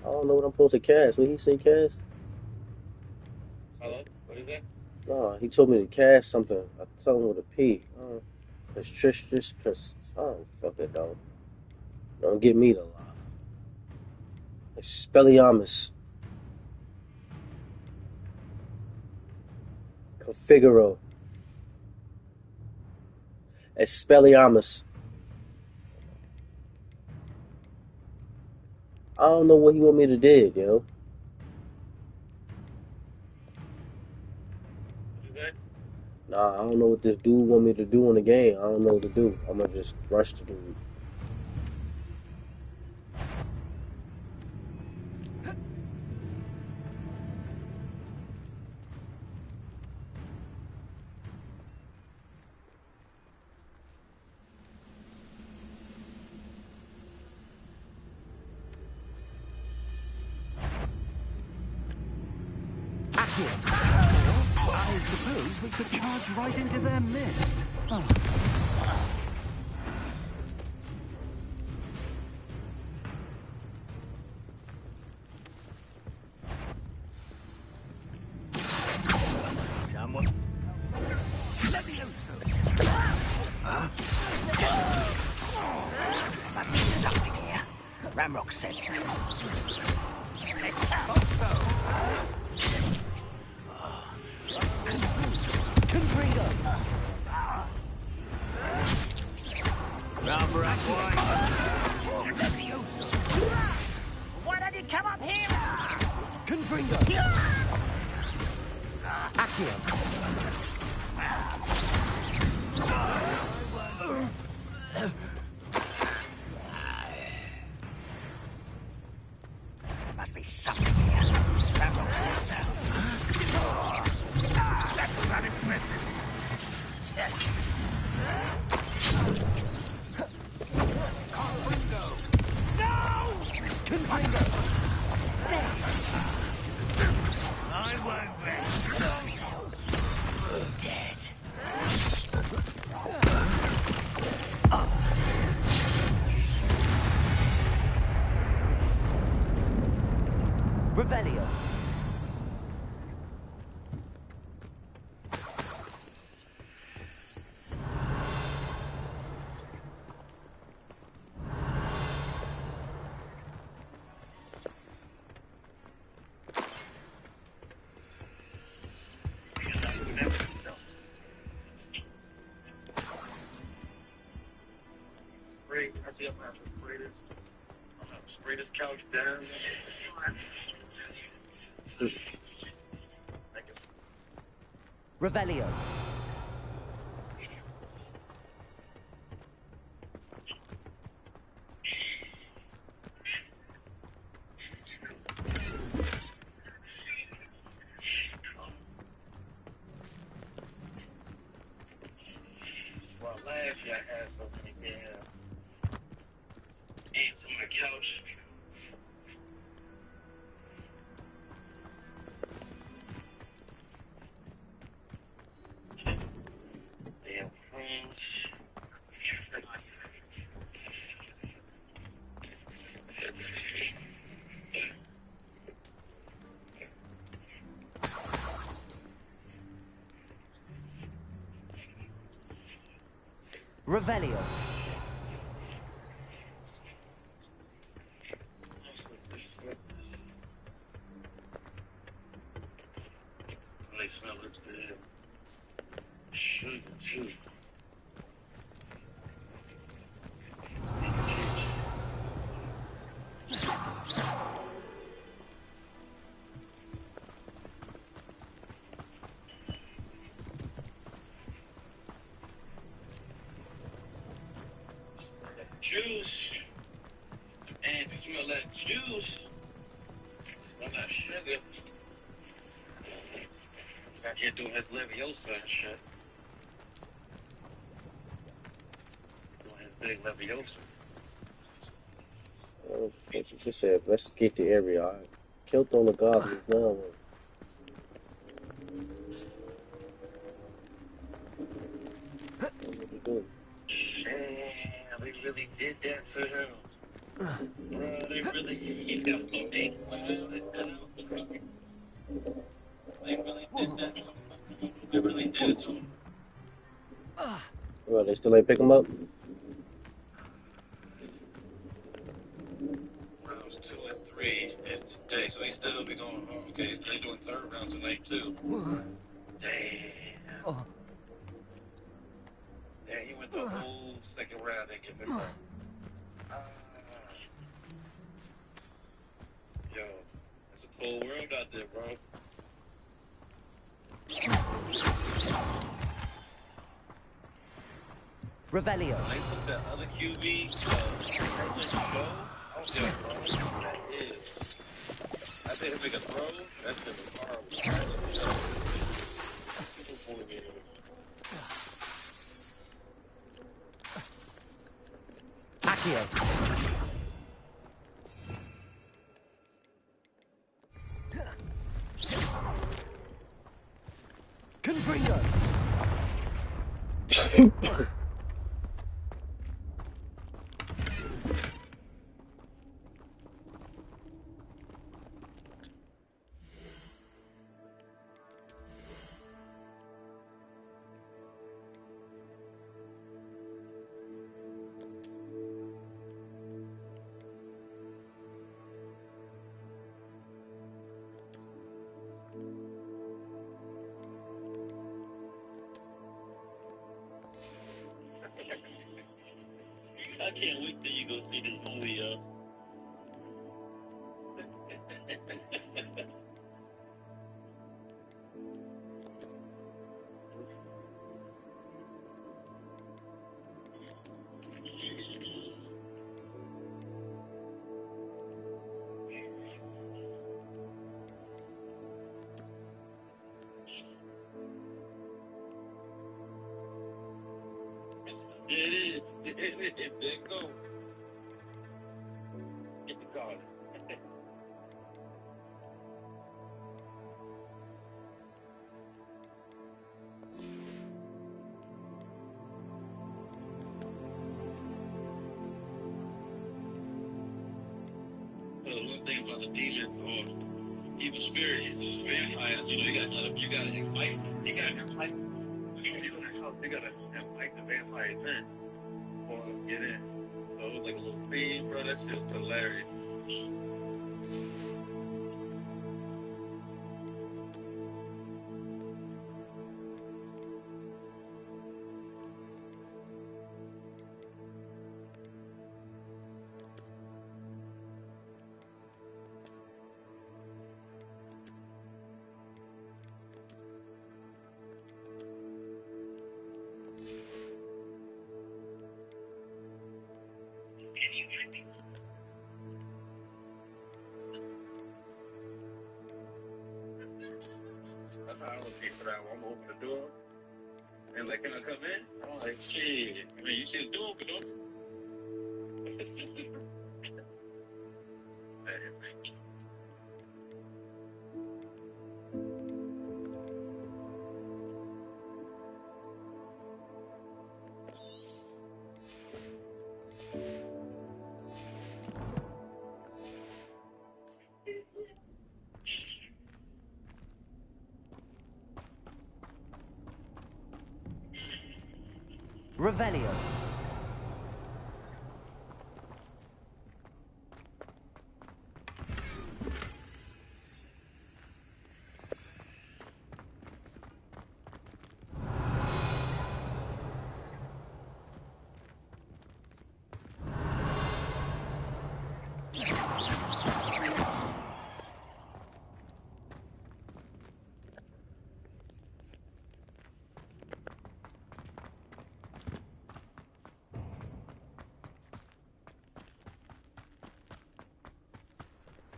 I don't know what I'm supposed to cast. What he say cast? Hello? What is that? No, he told me to cast something. I told him with a P. It's Trish. I don't fuck it, dog. Don't get me to lie. It's Spelliamus. Configuro. Expelliarmus. I don't know what he want me to do, yo. Nah, I don't know what this dude want me to do in the game. I don't know what to do. I'm gonna just rush the dude. I suppose we could charge right into their midst. Oh. Someone. Must be something here. Ramrock said so. Why don't you come up here? Confringo! Accio! There must be something here. Ramrock said so. That was unimpressive. Yes. I won't rest. Dead. Spray this couch down. Revelio. Well, last year I had something there. Ants on my couch. Damn prunes. Revelio. They smell it good. Sugar too. Juice. And to smell that juice. Smell that sugar. Back here doing his Leviosa and shit. Doing his big Leviosa. What you just said, investigate the area. I killed on the goblins now. What you doing? Damn, they really did that to him. Bro, they really did that to him. They really did that to him. They really did it to him. Well, they still ain't pick him up? Rounds 2 and 3 is today, so he still be going home. Okay, so they doing third round tonight too. Damn. Yeah, he went the whole second round and get picked up. Yo, it's a cold world out there, bro. Revelio. When they took that other QB, that was go. I don't care, bro. That is. I think if they could throw, that's gonna be horrible. Accio. Confringo. I can't wait till you go see this movie, yo. It is. There you go. Get the card. One thing about the demons or evil spirits, vampires, you gotta invite, you gotta invite the vampires in for them to get in. So it was like a little scene, bro. That shit's hilarious. I was here for that one. I'm gonna open the door. And like, can I come in? I'm like, shit. I mean, you see the door open, though? Revelio.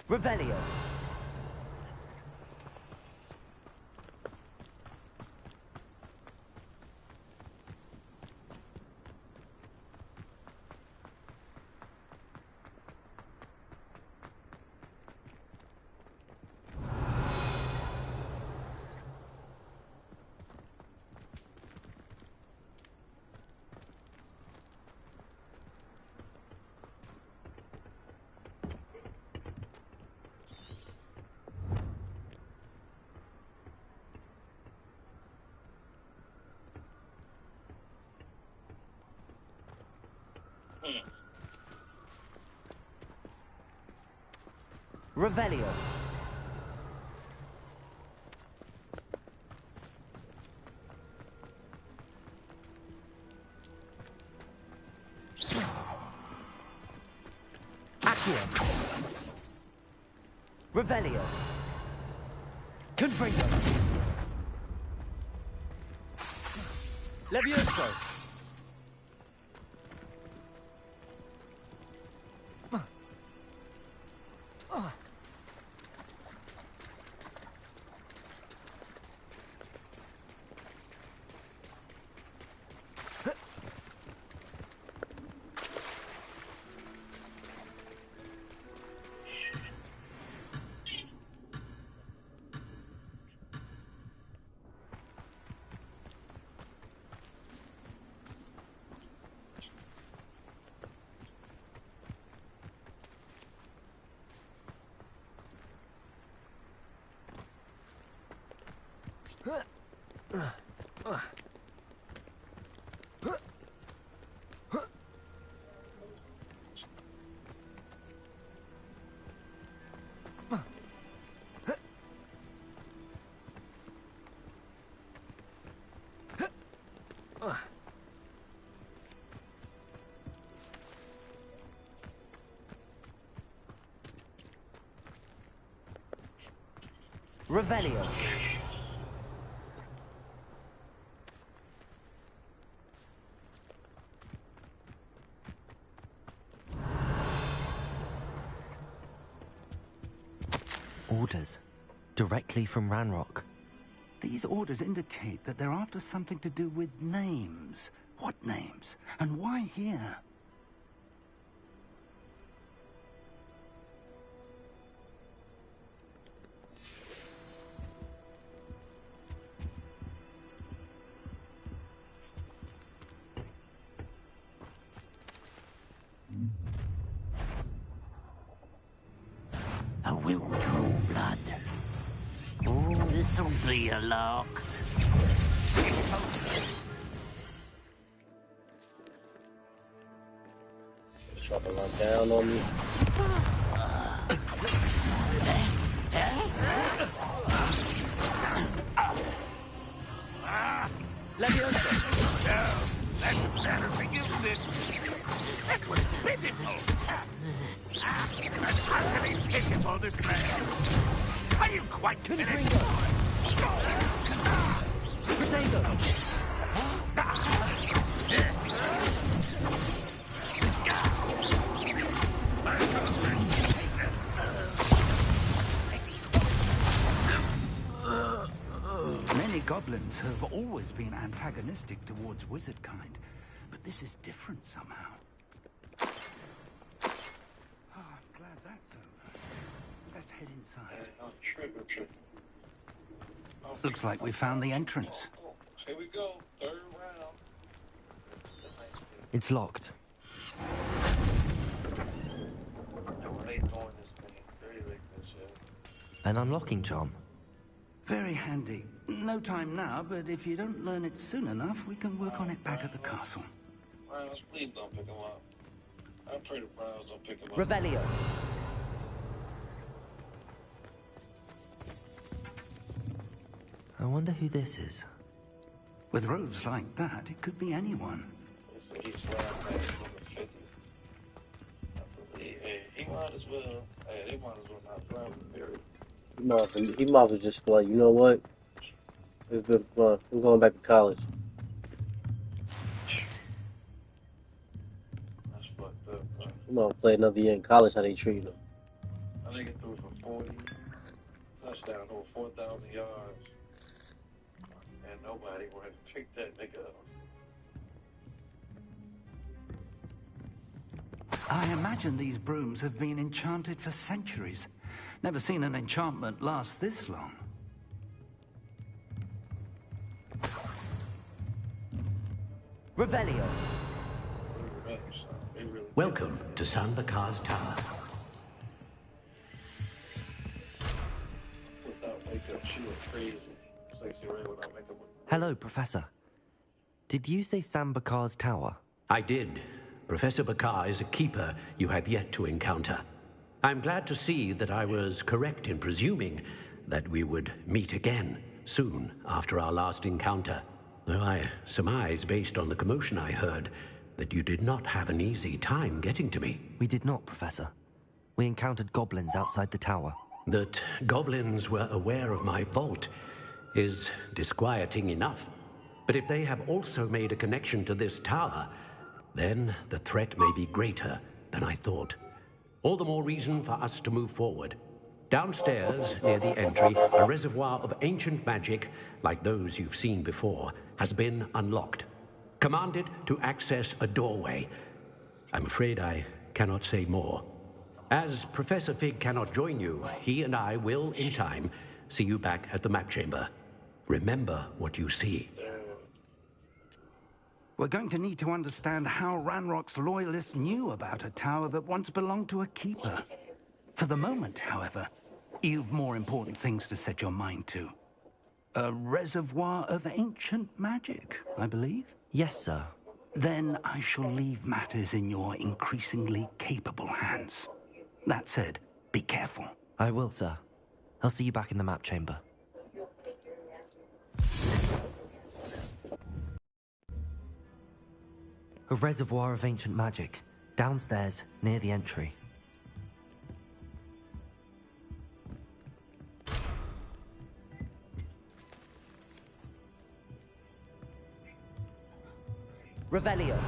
Revelio. Revelio. Accio. Revelio. Confringo. Levioso. Revelio. Orders. Directly from Ranrock. These orders indicate that they're after something to do with names. What names? And why here? A will draw blood. Oh, this'll be a lark. Trying to run down on me. Levioso. No, that's embarrassing, isn't it? That was pitiful. An utterly pitiful display. Are you quite finished? Potato. Slytherins have always been antagonistic towards wizard kind, but this is different somehow. Oh, I'm glad that's over. Let's head inside. Looks like we found the entrance. Here we go, third round. It's locked. An unlocking charm. Very handy. No time now, but if you don't learn it soon enough, we can work on it back at the castle. Browns, please don't pick them up. I pray the Browns don't pick them up. Revelio. I wonder who this is. With robes like that, it could be anyone. It's a East Line match number 50. I believe. Hey, he might as well. Hey, they might as well not grab him, period. He might have just like, you know what? It's been fun. I'm going back to college. That's fucked up, bro. I'm gonna play another year in college. How they treat him? I think it threw for 40 touchdown, over 4,000 yards, and nobody wanted to pick that nigga up. I imagine these brooms have been enchanted for centuries. Never seen an enchantment last this long. Revelio. Welcome to San Bakar's Tower. Without makeup, she was crazy. Sexy Ray without makeup. Hello, Professor. Did you say Sam Bakar's tower? I did. Professor Bakar is a keeper you have yet to encounter. I'm glad to see that I was correct in presuming that we would meet again soon after our last encounter. Though I surmise, based on the commotion I heard, that you did not have an easy time getting to me. We did not, Professor. We encountered goblins outside the tower. That goblins were aware of my vault is disquieting enough. But if they have also made a connection to this tower, then the threat may be greater than I thought. All the more reason for us to move forward. Downstairs, near the entry, a reservoir of ancient magic, like those you've seen before, has been unlocked. Commanded to access a doorway. I'm afraid I cannot say more. As Professor Fig cannot join you, he and I will, in time, see you back at the map chamber. Remember what you see. We're going to need to understand how Ranrock's loyalists knew about a tower that once belonged to a keeper. For the moment, however, you've more important things to set your mind to. A reservoir of ancient magic, I believe? Yes, sir. Then I shall leave matters in your increasingly capable hands. That said, be careful. I will, sir. I'll see you back in the map chamber. A reservoir of ancient magic, downstairs, near the entry. Revelio.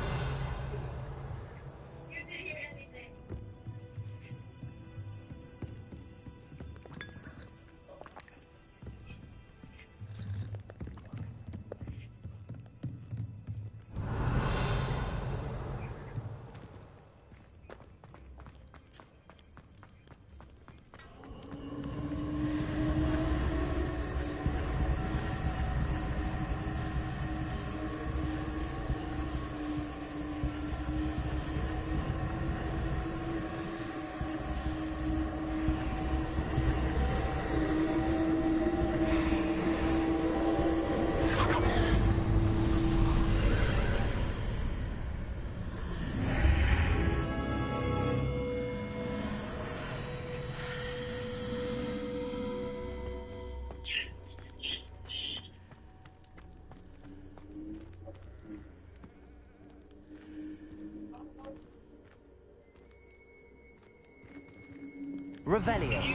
Revelio.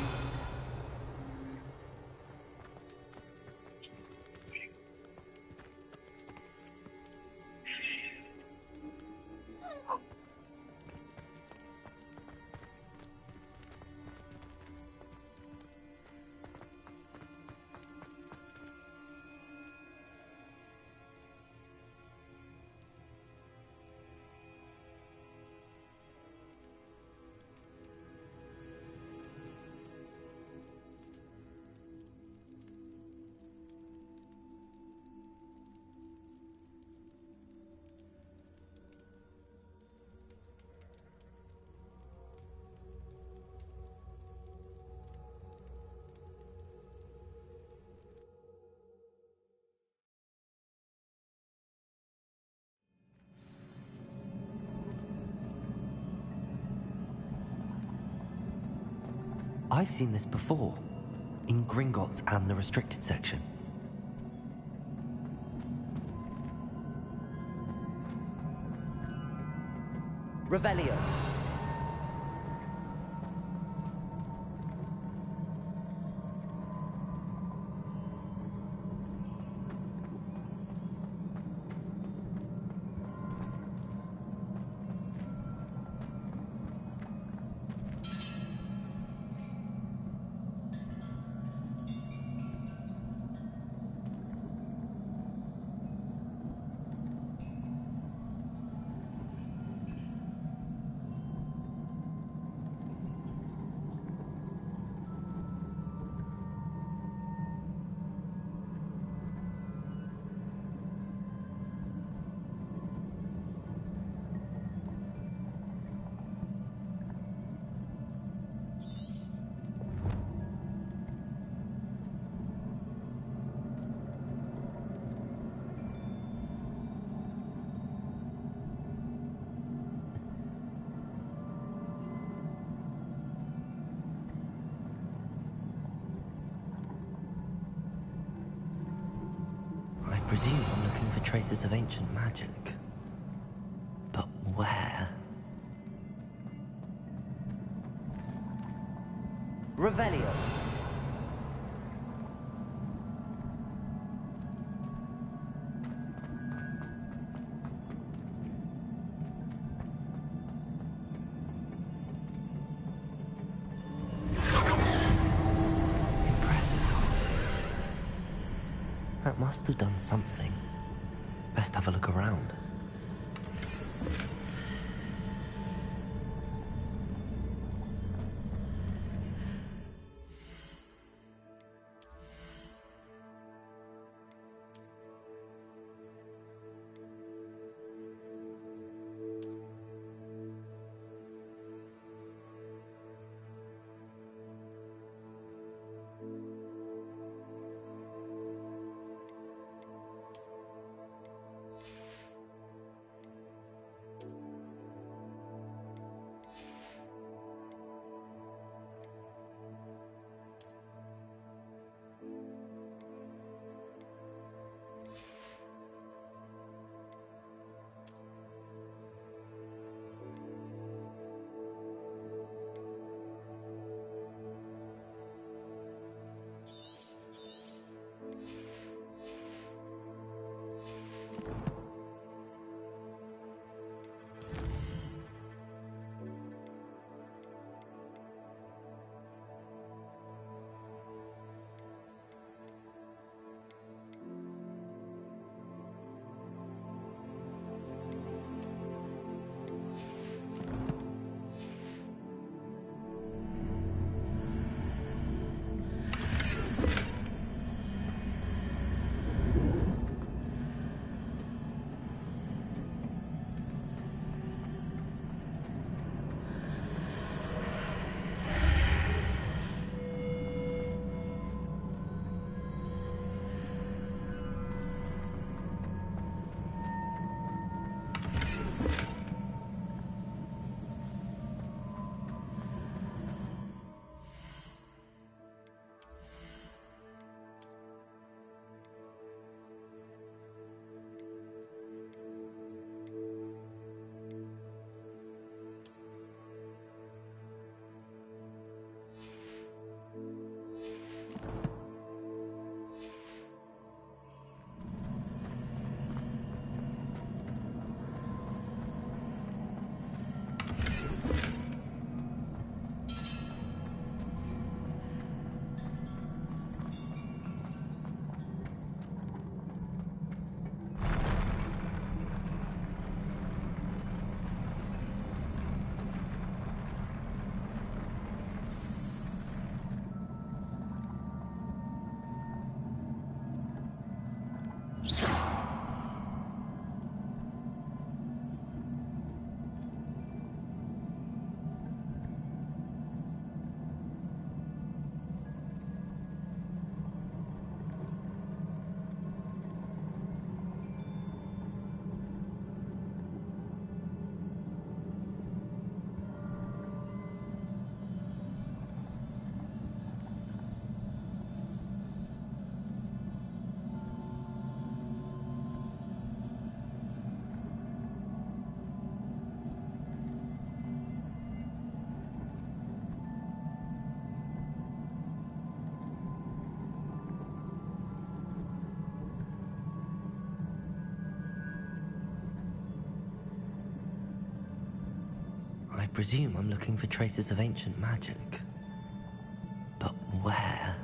I've seen this before, in Gringotts and the restricted section. Revelio. I presume I'm looking for traces of ancient magic. But where? Revelio. That must have done something. Best have a look around. I presume I'm looking for traces of ancient magic. But where?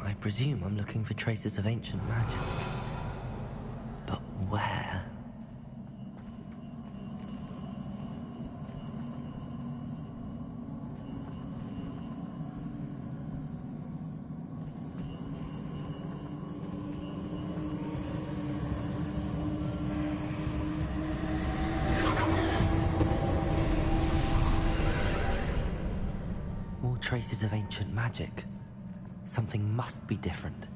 I presume I'm looking for traces of ancient magic. But where? More traces of ancient magic. Something must be different.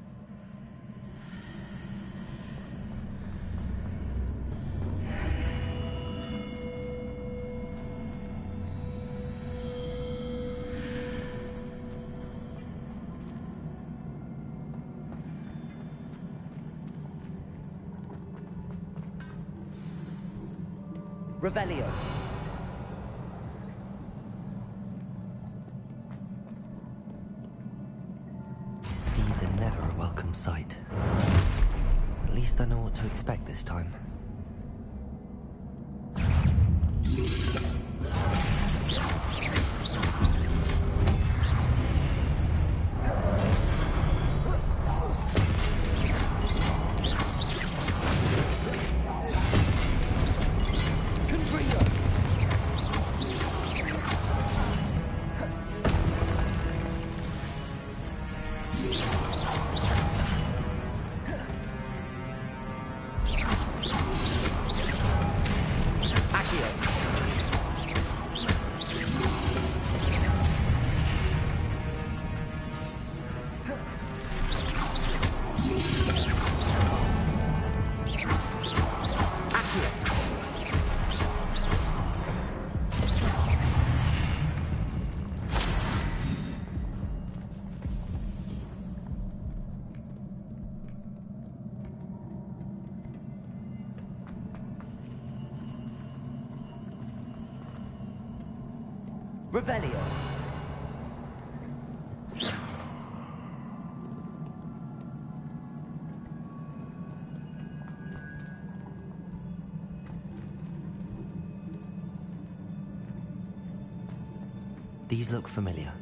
Revelio. These are never a welcome sight. At least I know what to expect this time. Revelio. These look familiar.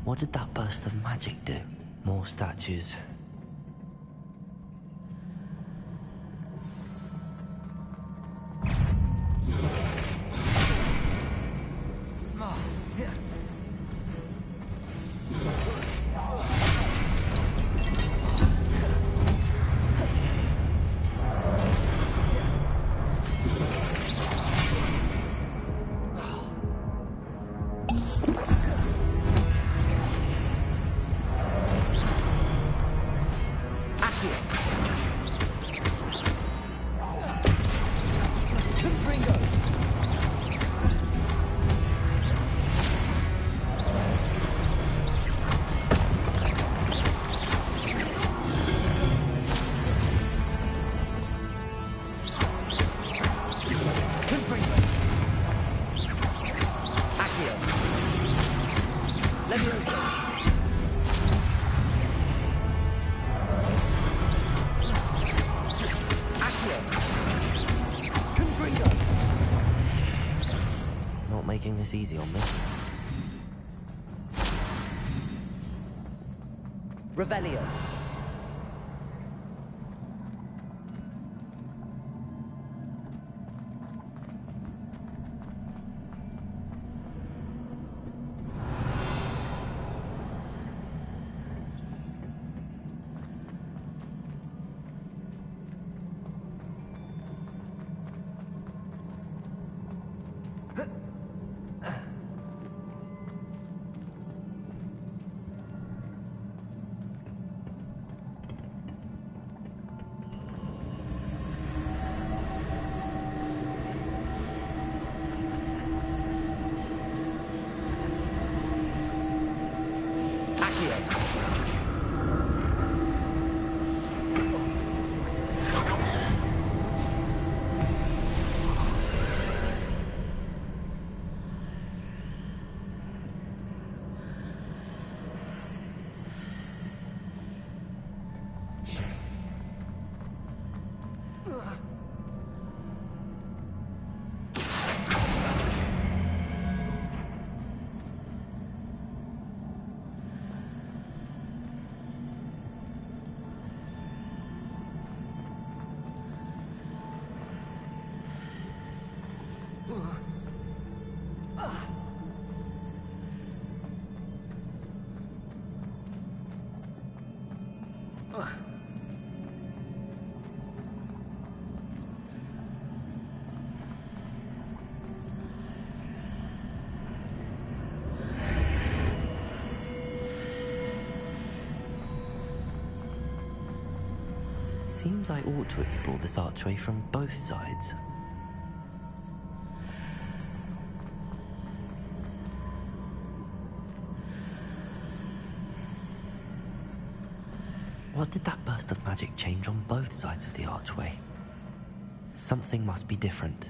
What did that burst of magic do? More statues. Making this easy on me. Revelio. Seems I ought to explore this archway from both sides. What did that burst of magic change on both sides of the archway? Something must be different.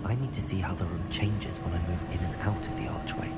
I need to see how the room changes when I move in and out of the archway.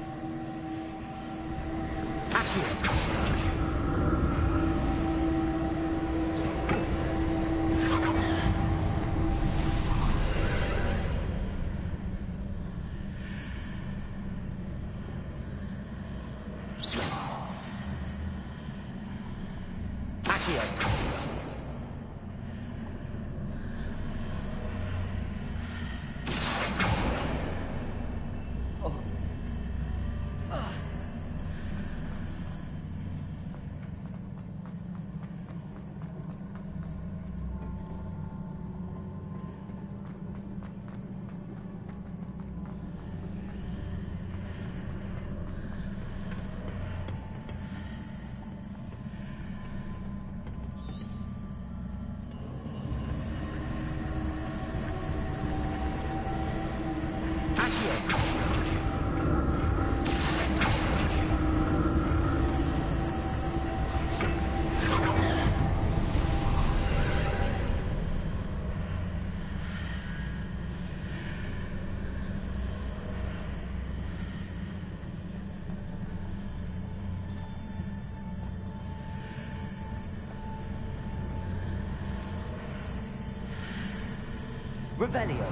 Revelio.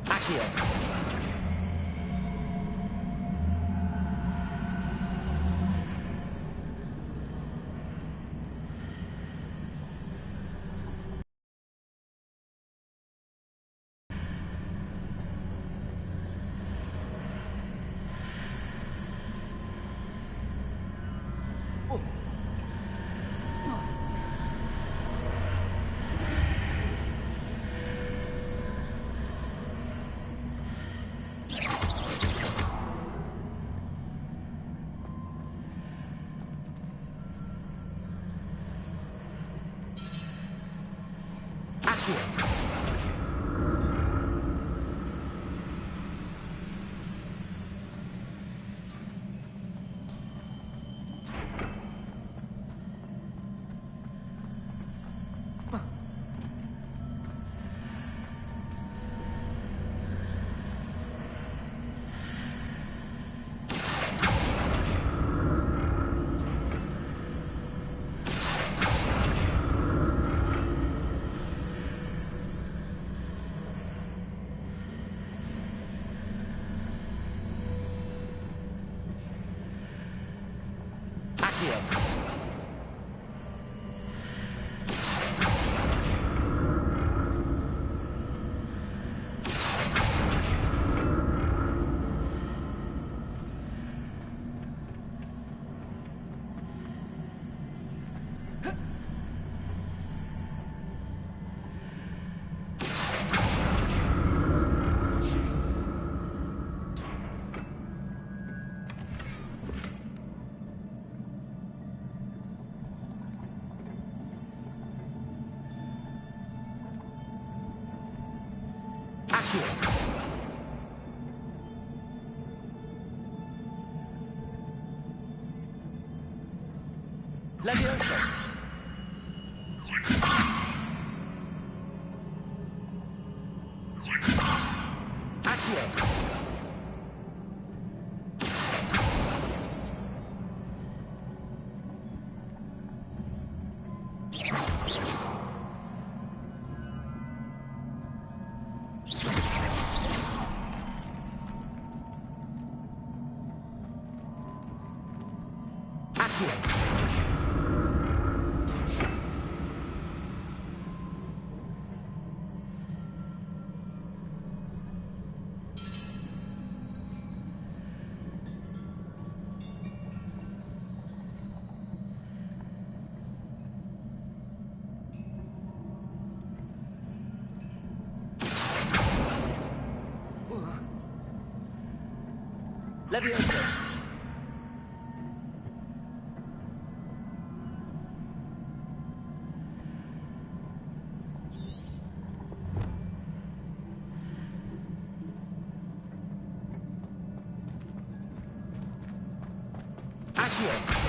Accio. Levioso. Accio. Levioso. Accio.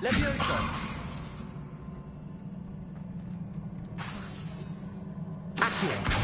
Levioso. Accio.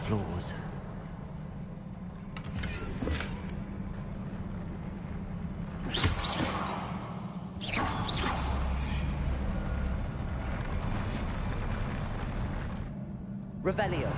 floors. Revelio.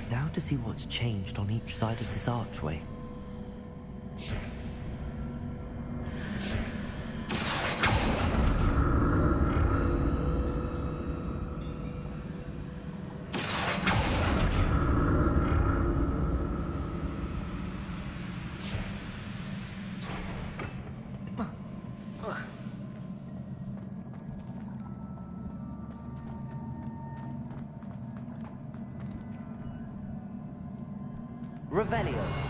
Now to see what's changed on each side of this archway. Revelio.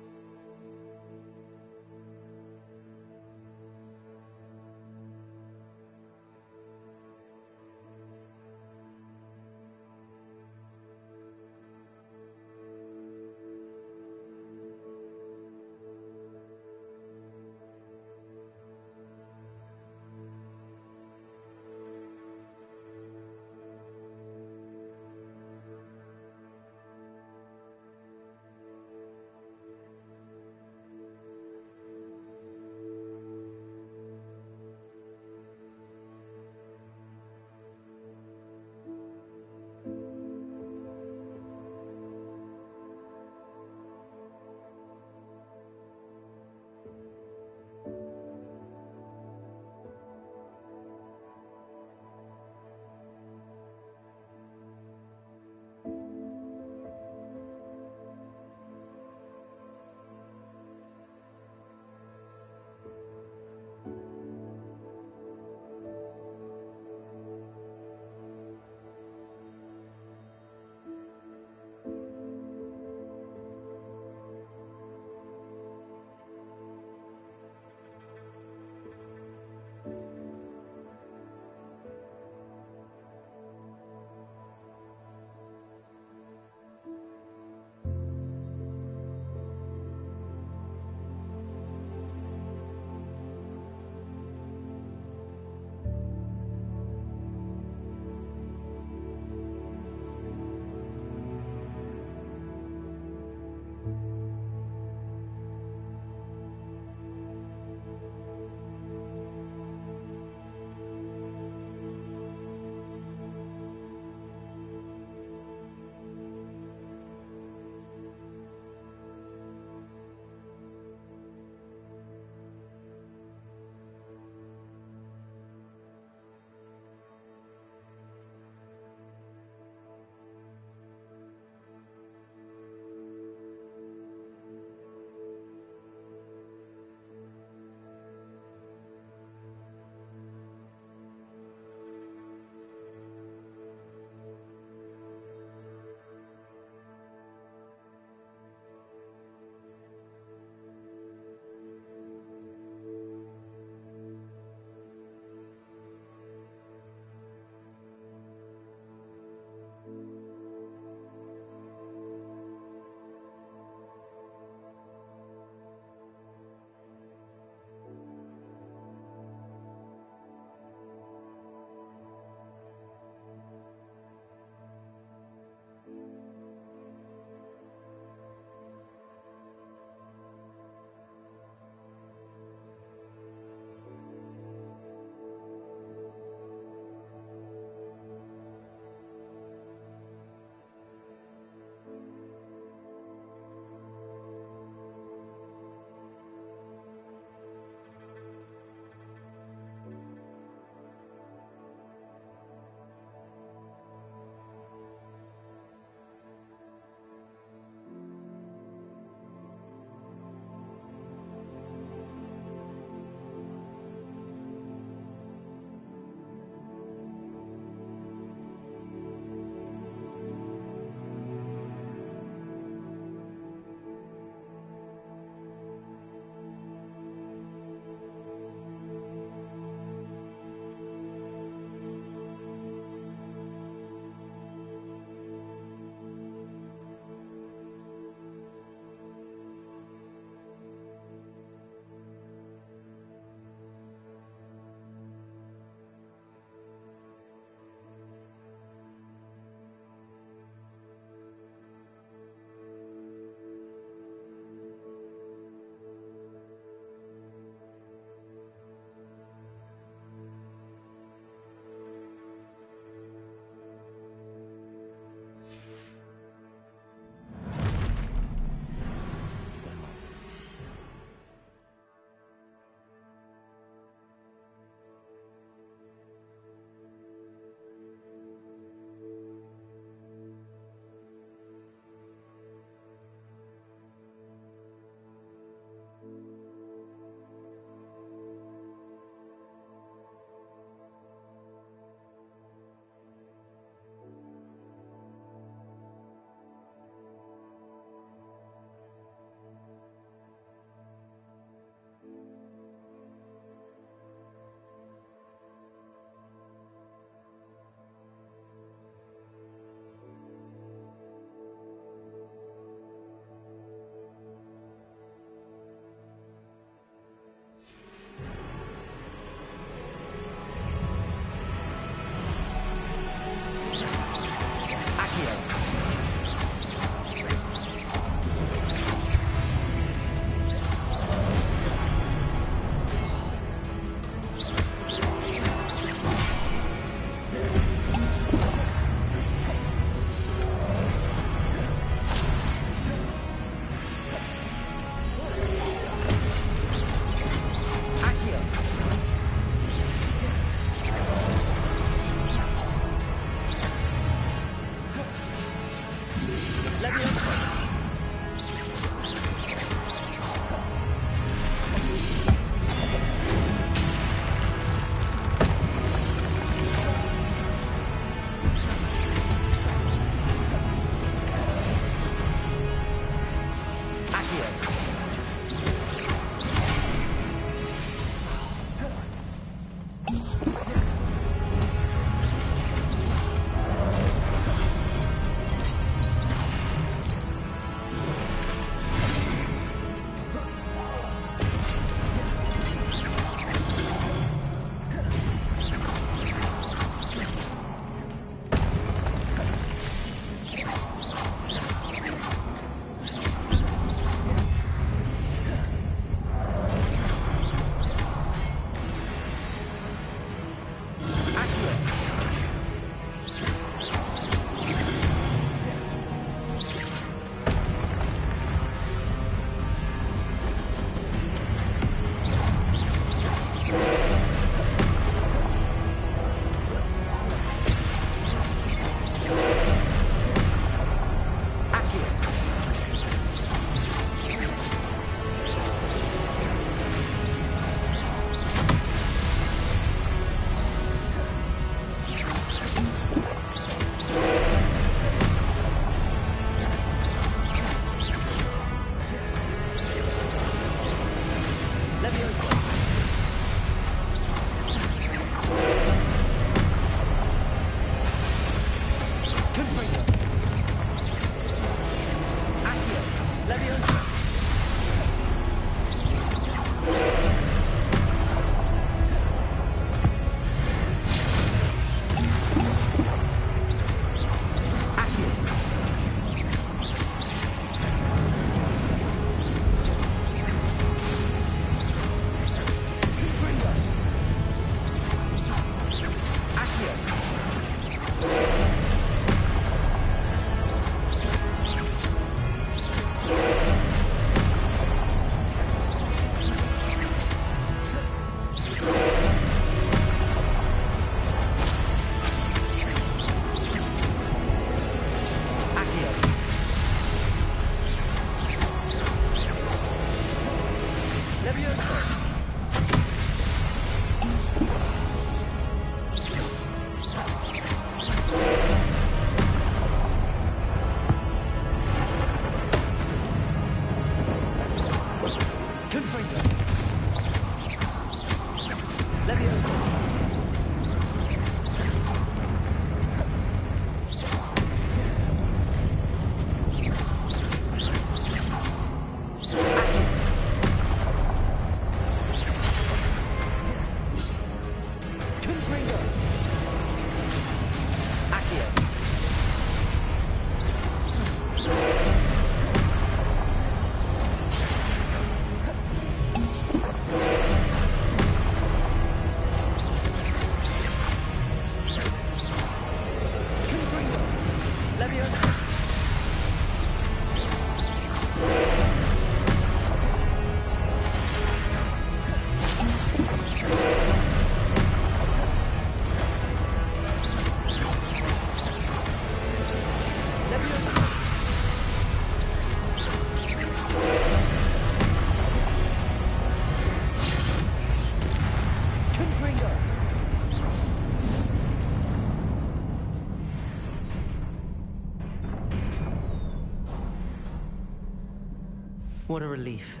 What a relief.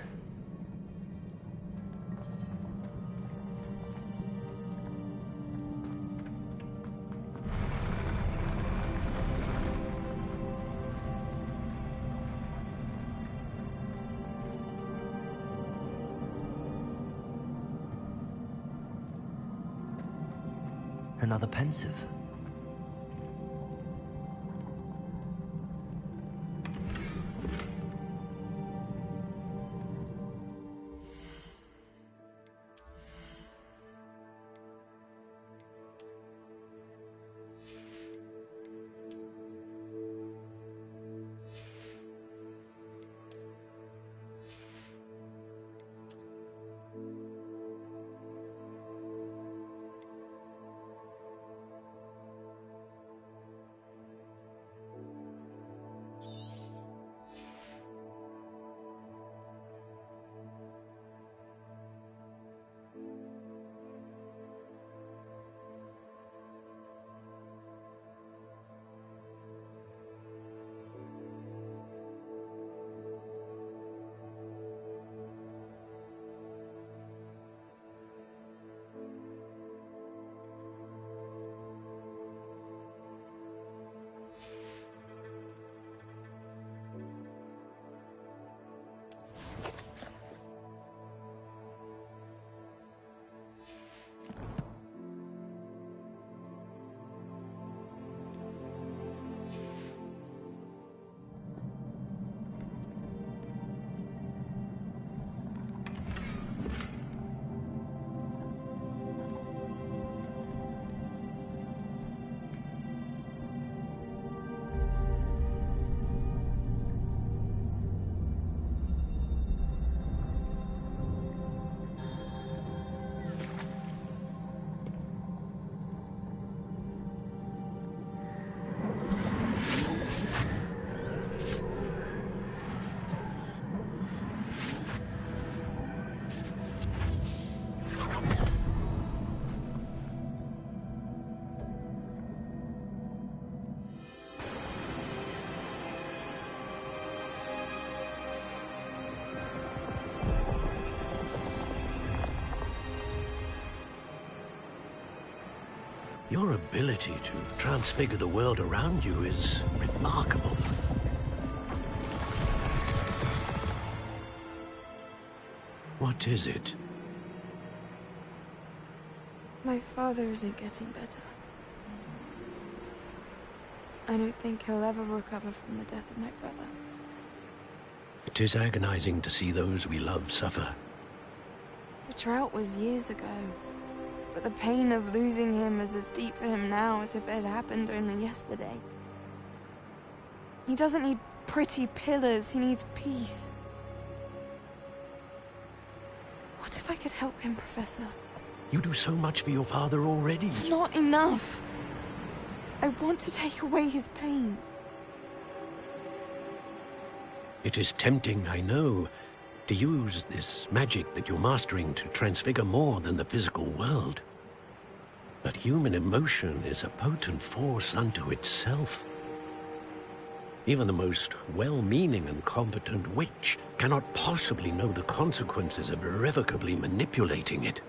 Another pensive. Your ability to transfigure the world around you is remarkable. What is it? My father isn't getting better. I don't think he'll ever recover from the death of my brother. It is agonizing to see those we love suffer. The drought was years ago, but the pain of losing him is as deep for him now as if it had happened only yesterday. He doesn't need pretty pillars, he needs peace. What if I could help him, Professor? You do so much for your father already. It's not enough. I want to take away his pain. It is tempting, I know, to use this magic that you're mastering to transfigure more than the physical world. But human emotion is a potent force unto itself. Even the most well-meaning and competent witch cannot possibly know the consequences of irrevocably manipulating it.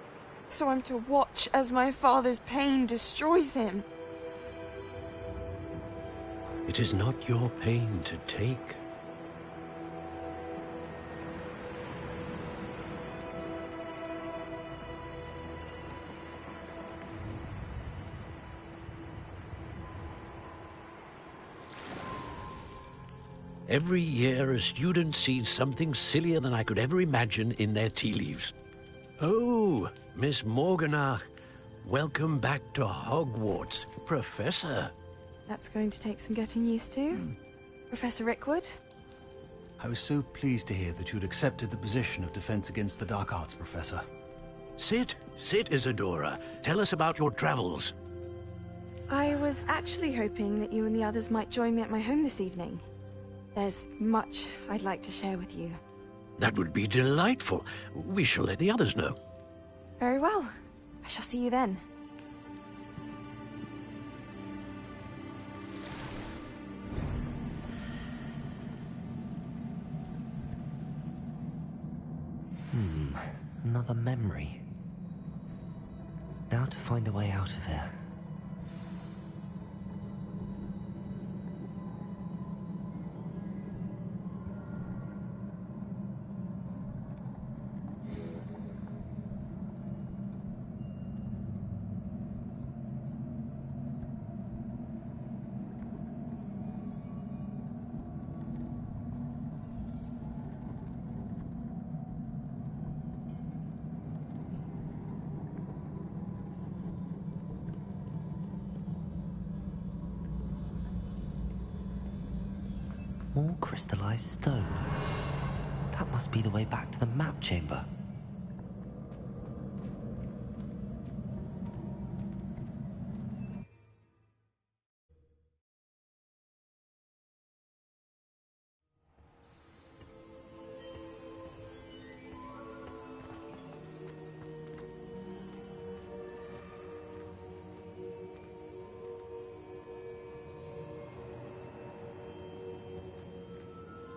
So I'm to watch as my father's pain destroys him. It is not your pain to take. Every year, a student sees something sillier than I could ever imagine in their tea leaves. Oh, Miss Morganach, welcome back to Hogwarts, Professor. That's going to take some getting used to. Professor Rickwood? I was so pleased to hear that you'd accepted the position of Defense Against the Dark Arts, Professor. Sit, Isadora. Tell us about your travels. I was actually hoping that you and the others might join me at my home this evening. There's much I'd like to share with you. That would be delightful. We shall let the others know. Very well. I shall see you then. Another memory. Now to find a way out of here. More crystallized stone. That must be the way back to the map chamber.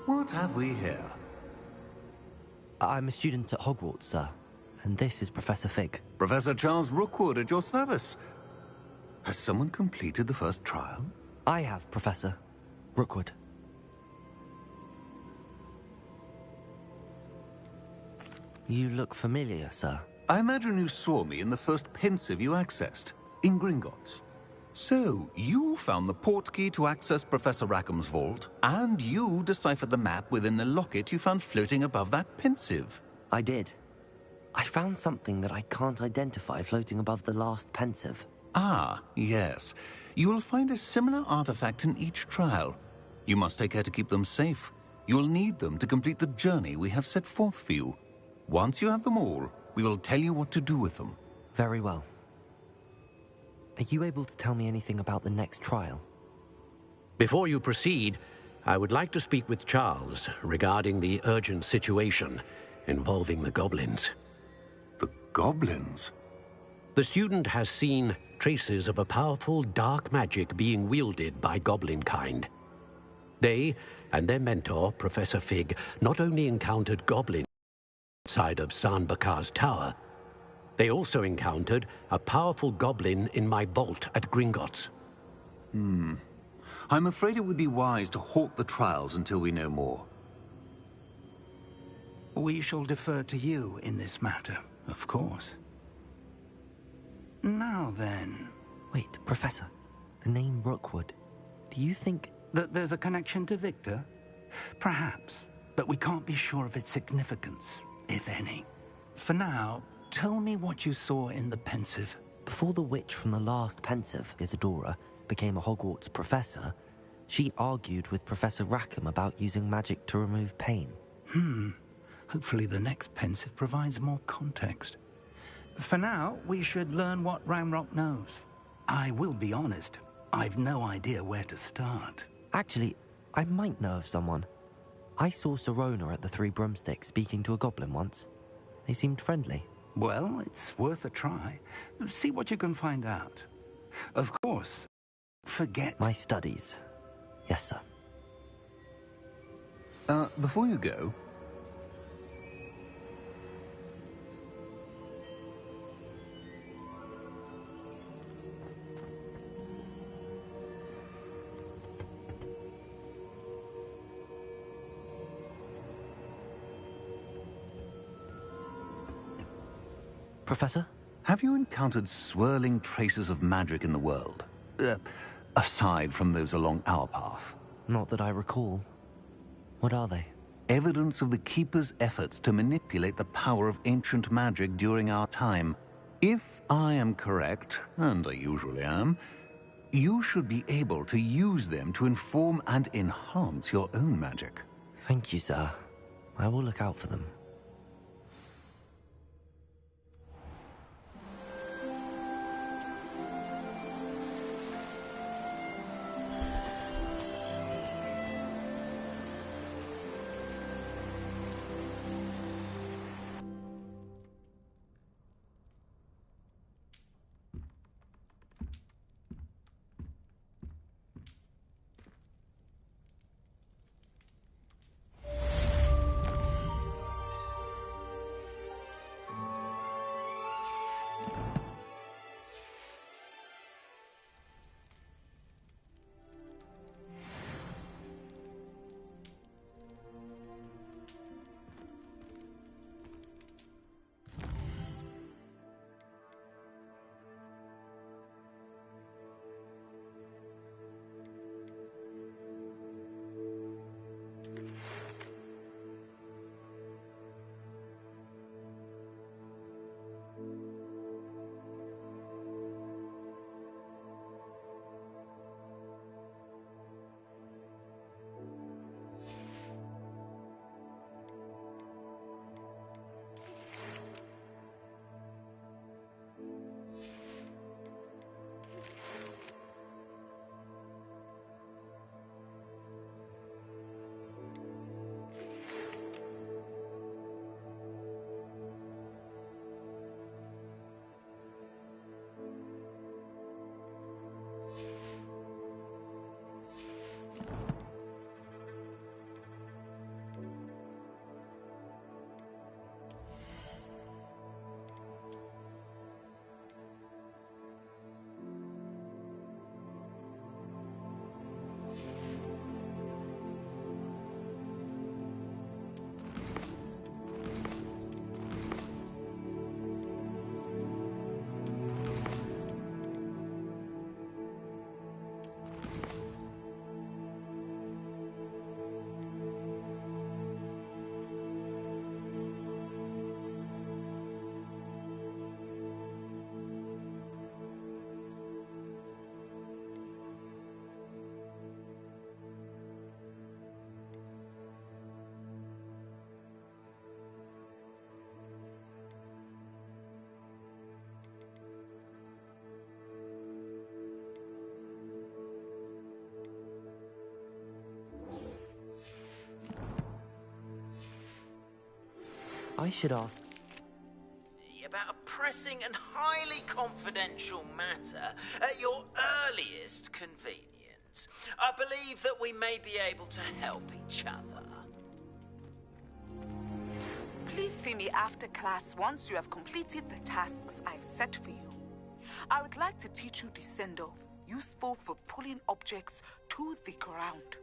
What have we here? I'm a student at Hogwarts, sir. And this is Professor Fig. Professor Charles Rookwood at your service. Has someone completed the first trial? I have, Professor Rookwood. You look familiar, sir. I imagine you saw me in the first pensive you accessed, in Gringotts. So, you found the portkey to access Professor Rackham's vault, and you deciphered the map within the locket you found floating above that pensive. I did. I found something that I can't identify floating above the last pensive. Ah, yes. You will find a similar artifact in each trial. You must take care to keep them safe. You will need them to complete the journey we have set forth for you. Once you have them all, we will tell you what to do with them. Very well. Are you able to tell me anything about the next trial? Before you proceed, I would like to speak with Charles regarding the urgent situation involving the goblins. The goblins? The student has seen traces of a powerful dark magic being wielded by goblin kind. They and their mentor, Professor Fig, not only encountered goblins outside of San Bakar's tower, they also encountered a powerful goblin in my vault at Gringotts. I'm afraid it would be wise to halt the trials until we know more. We shall defer to you in this matter, of course. Now then... Wait, Professor. The name Rookwood. Do you think... that there's a connection to Victor? Perhaps, but we can't be sure of its significance, if any. For now, tell me what you saw in the Pensive. Before the witch from the last Pensive, Isadora, became a Hogwarts professor, she argued with Professor Rackham about using magic to remove pain. Hopefully the next Pensive provides more context. For now, we should learn what Ramrock knows. I will be honest, I've no idea where to start. Actually, I might know of someone. I saw Sirona at the Three Broomsticks speaking to a goblin once. They seemed friendly. Well, it's worth a try. See what you can find out. Of course, forget... My studies. Yes, sir. Before you go... Professor? Have you encountered swirling traces of magic in the world? Aside from those along our path? Not that I recall. What are they? Evidence of the Keeper's efforts to manipulate the power of ancient magic during our time. If I am correct, and I usually am, you should be able to use them to inform and enhance your own magic. Thank you, sir. I will look out for them. I should ask... about a pressing and highly confidential matter at your earliest convenience. I believe that we may be able to help each other. Please see me after class once you have completed the tasks I've set for you. I would like to teach you Descendo, useful for pulling objects to the ground.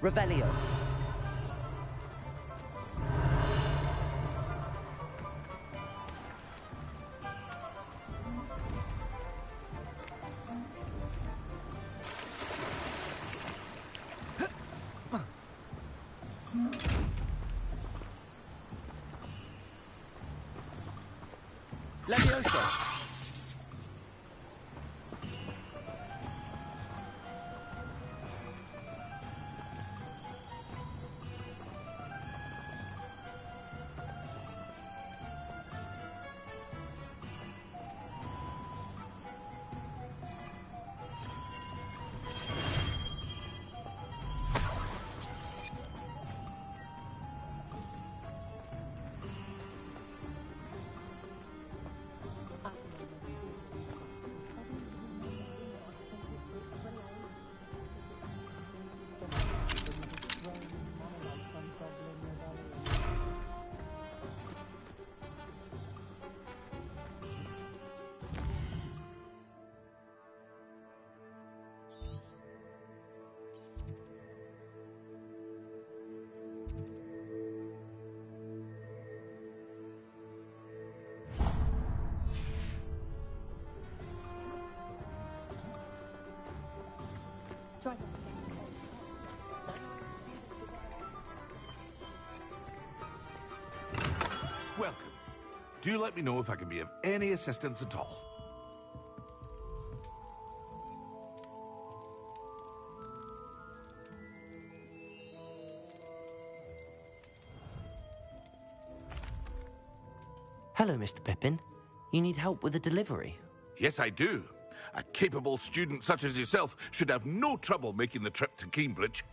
Revelio. Leviosa. Welcome. Do let me know if I can be of any assistance at all. Hello, Mr. Pippin. You need help with a delivery? Yes, I do. A capable student such as yourself should have no trouble making the trip to Cambridge.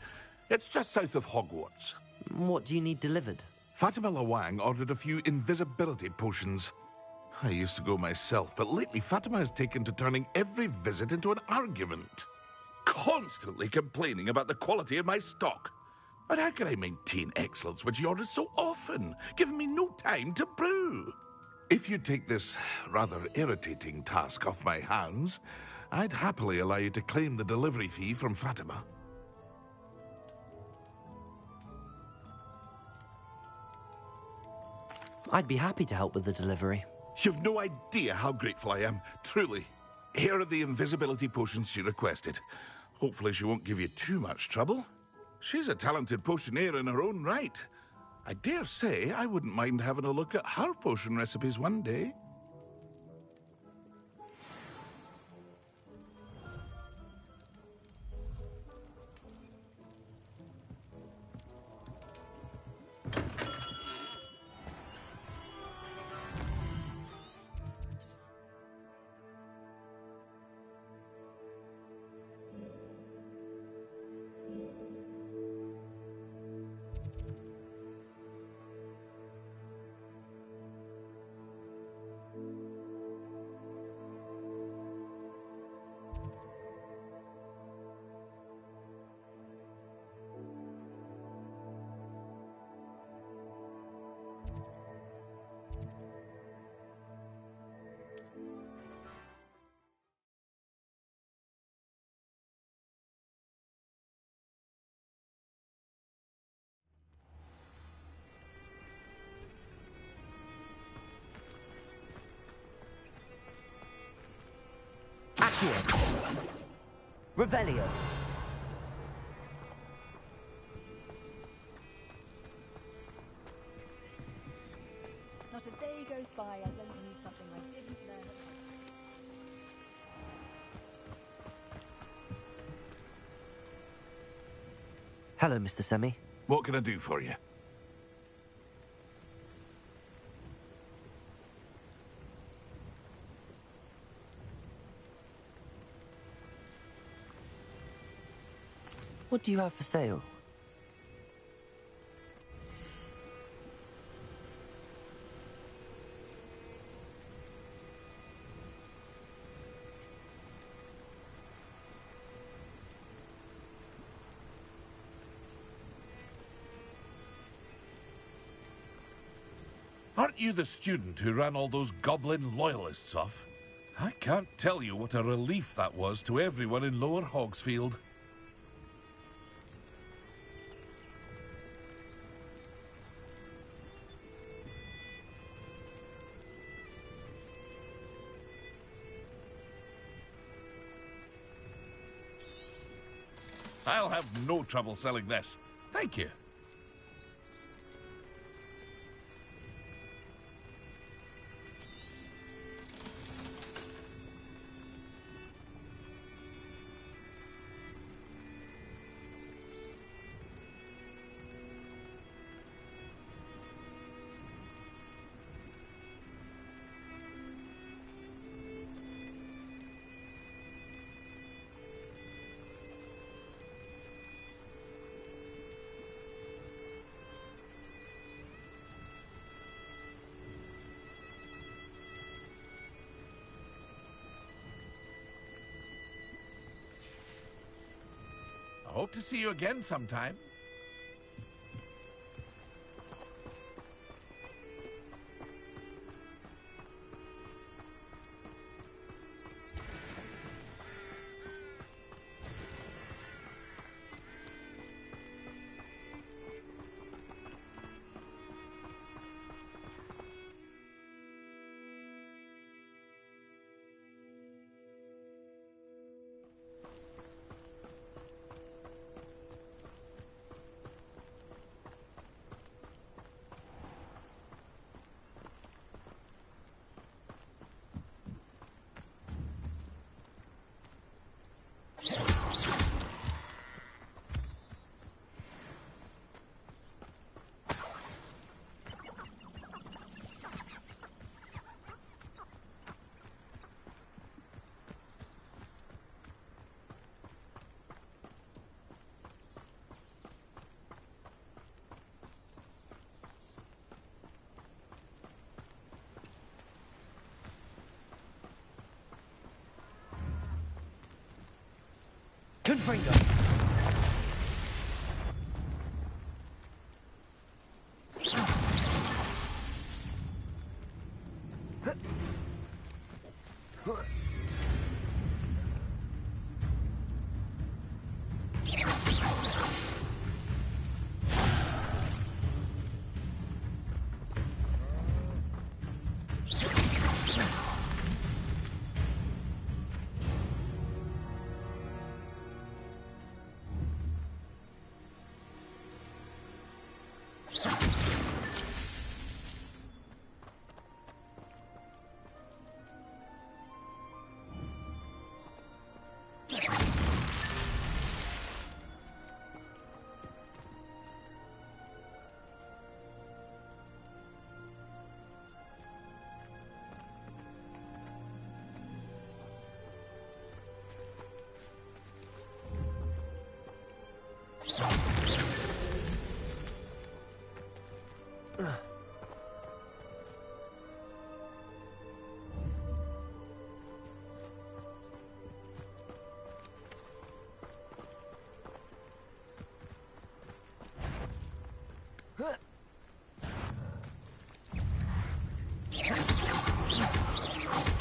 It's just south of Hogwarts. What do you need delivered? Fatima Lawang ordered a few invisibility potions. I used to go myself, but lately Fatima has taken to turning every visit into an argument. Constantly complaining about the quality of my stock. But how can I maintain excellence when she orders so often, giving me no time to brew? If you take this rather irritating task off my hands, I'd happily allow you to claim the delivery fee from Fatima. I'd be happy to help with the delivery. You've no idea how grateful I am, truly. Here are the invisibility potions she requested. Hopefully she won't give you too much trouble. She's a talented potioneer in her own right. I dare say I wouldn't mind having a look at her potion recipes one day. Accio. Revelio. Not a day goes by I don't use something I didn't learn at home. Hello, Mr. Semi. What can I do for you? What do you have for sale? Aren't you the student who ran all those goblin loyalists off? I can't tell you what a relief that was to everyone in Lower Hogsfield. I'll have no trouble selling this. Thank you. I hope to see you again sometime. Confringo.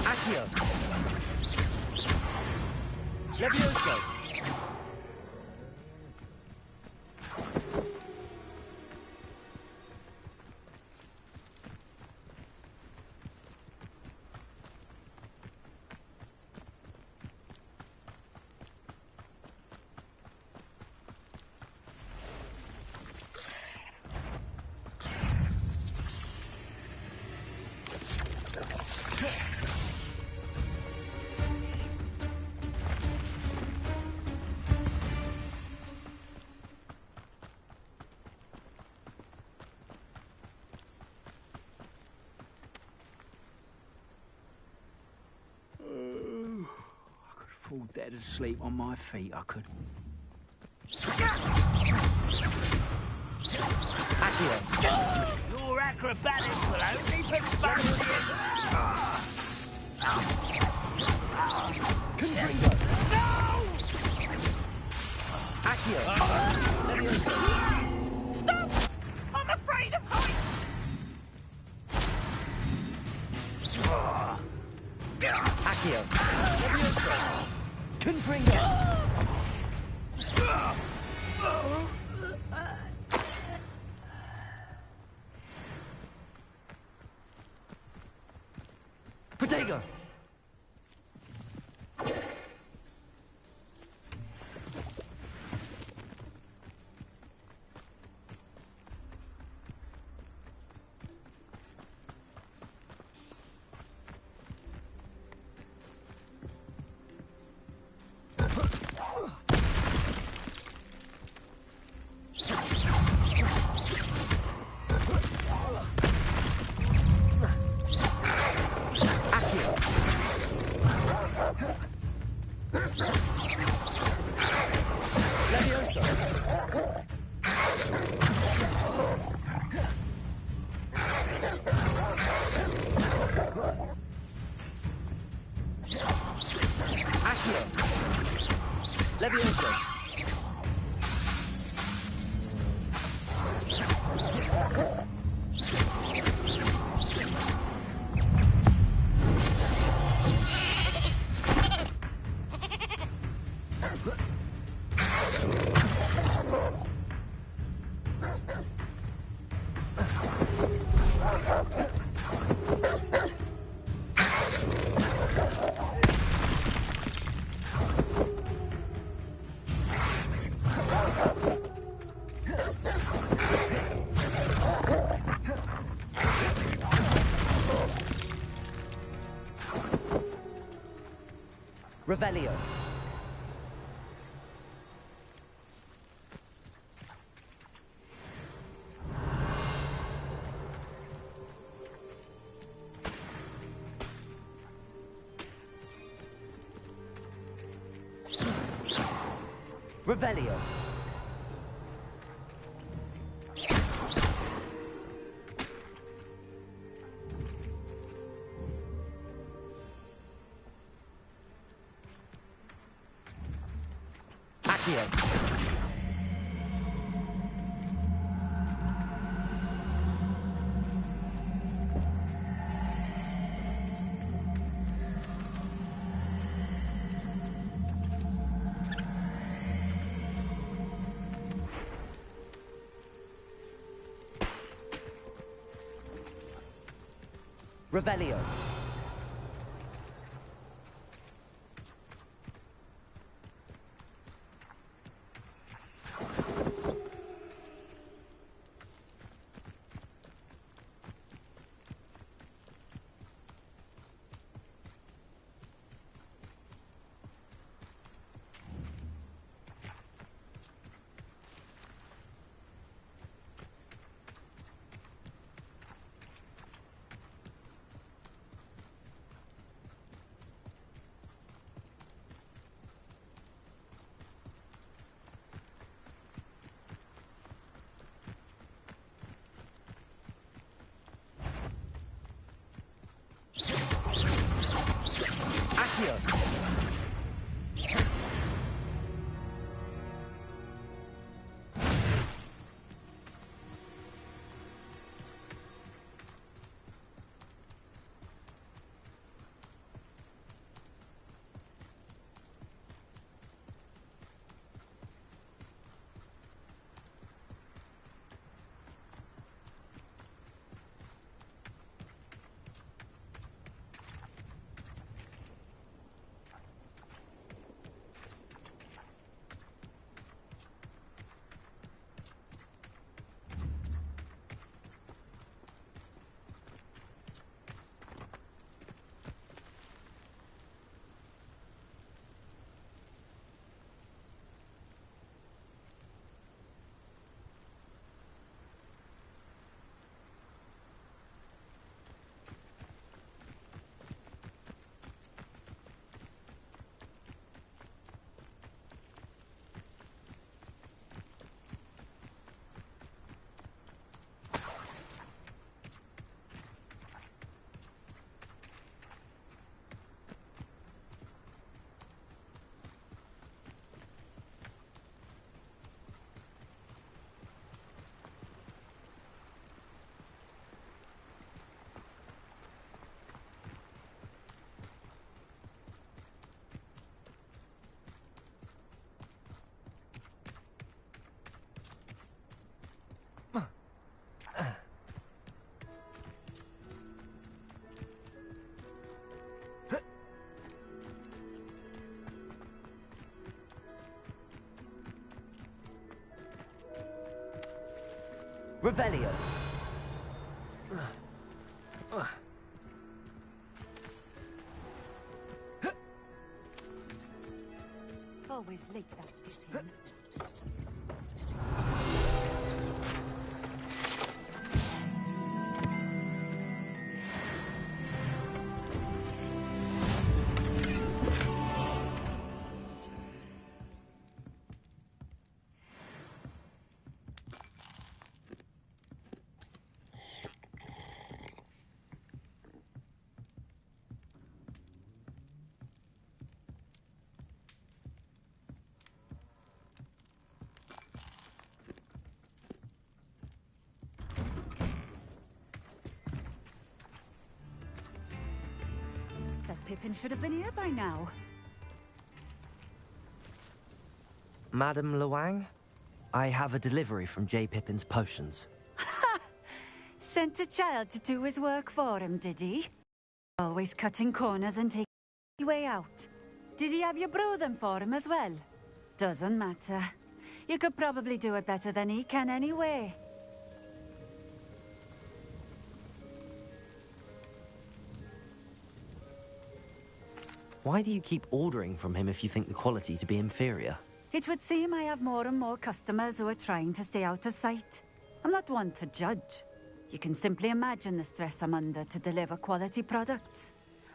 Accio. Levioso. fall dead asleep on my feet, I could. Accio. Your acrobatics will only perspire Confringo. No! Accio. Stop! I'm afraid of heights! Accio. Levioso. Confringo. Protego. Levioso. Revelio. Revelio. Accio. Revelio. Revelio. Always late, that Pippin. That Pippin should have been here by now. Madam Luang, I have a delivery from J. Pippin's potions. Sent a child to do his work for him, did he? Always cutting corners and taking the way out. Did he have you brew them for him as well? Doesn't matter. You could probably do it better than he can anyway. Why do you keep ordering from him if you think the quality to be inferior? It would seem I have more and more customers who are trying to stay out of sight. I'm not one to judge. You can simply imagine the stress I'm under to deliver quality products.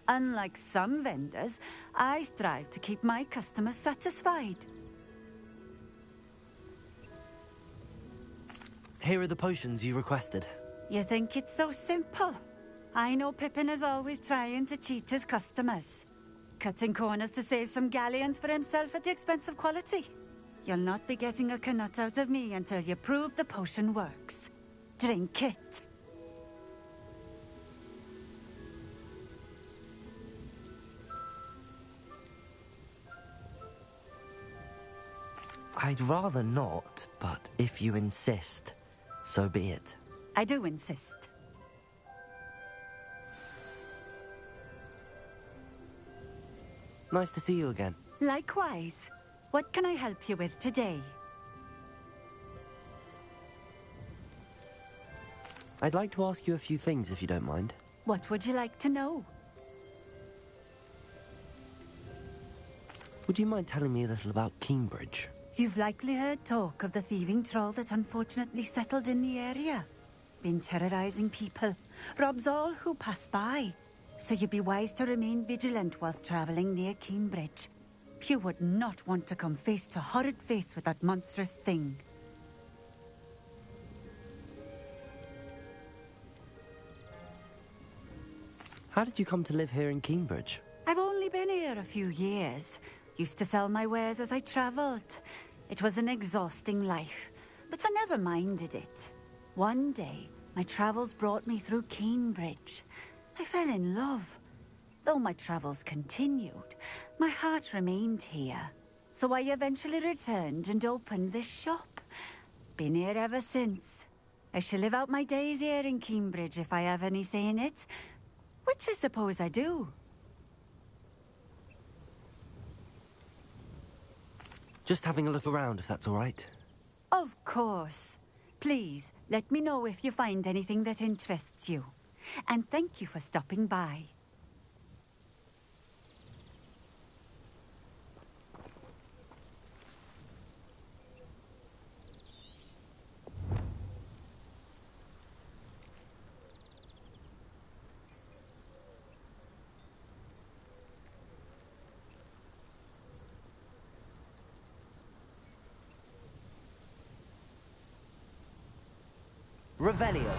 Unlike some vendors, I strive to keep my customers satisfied. Here are the potions you requested. You think it's so simple? I know Pippin is always trying to cheat his customers. Cutting corners to save some galleons for himself at the expense of quality. You'll not be getting a canut out of me until you prove the potion works. Drink it. I'd rather not, but if you insist, so be it. I do insist. Nice to see you again. Likewise. What can I help you with today? I'd like to ask you a few things if you don't mind. What would you like to know? Would you mind telling me a little about Cambridge? You've likely heard talk of the thieving troll that unfortunately settled in the area. Been terrorizing people, robs all who pass by. So you'd be wise to remain vigilant whilst traveling near Cambridge. You would not want to come face to horrid face with that monstrous thing. How did you come to live here in Cambridge? I've only been here a few years. Used to sell my wares as I traveled. It was an exhausting life, but I never minded it. One day, my travels brought me through Cambridge. I fell in love. Though my travels continued, my heart remained here. So I eventually returned and opened this shop. Been here ever since. I shall live out my days here in Cambridge if I have any say in it, which I suppose I do. Just having a look around, if that's all right. Of course. Please, let me know if you find anything that interests you. And thank you for stopping by. Revelio.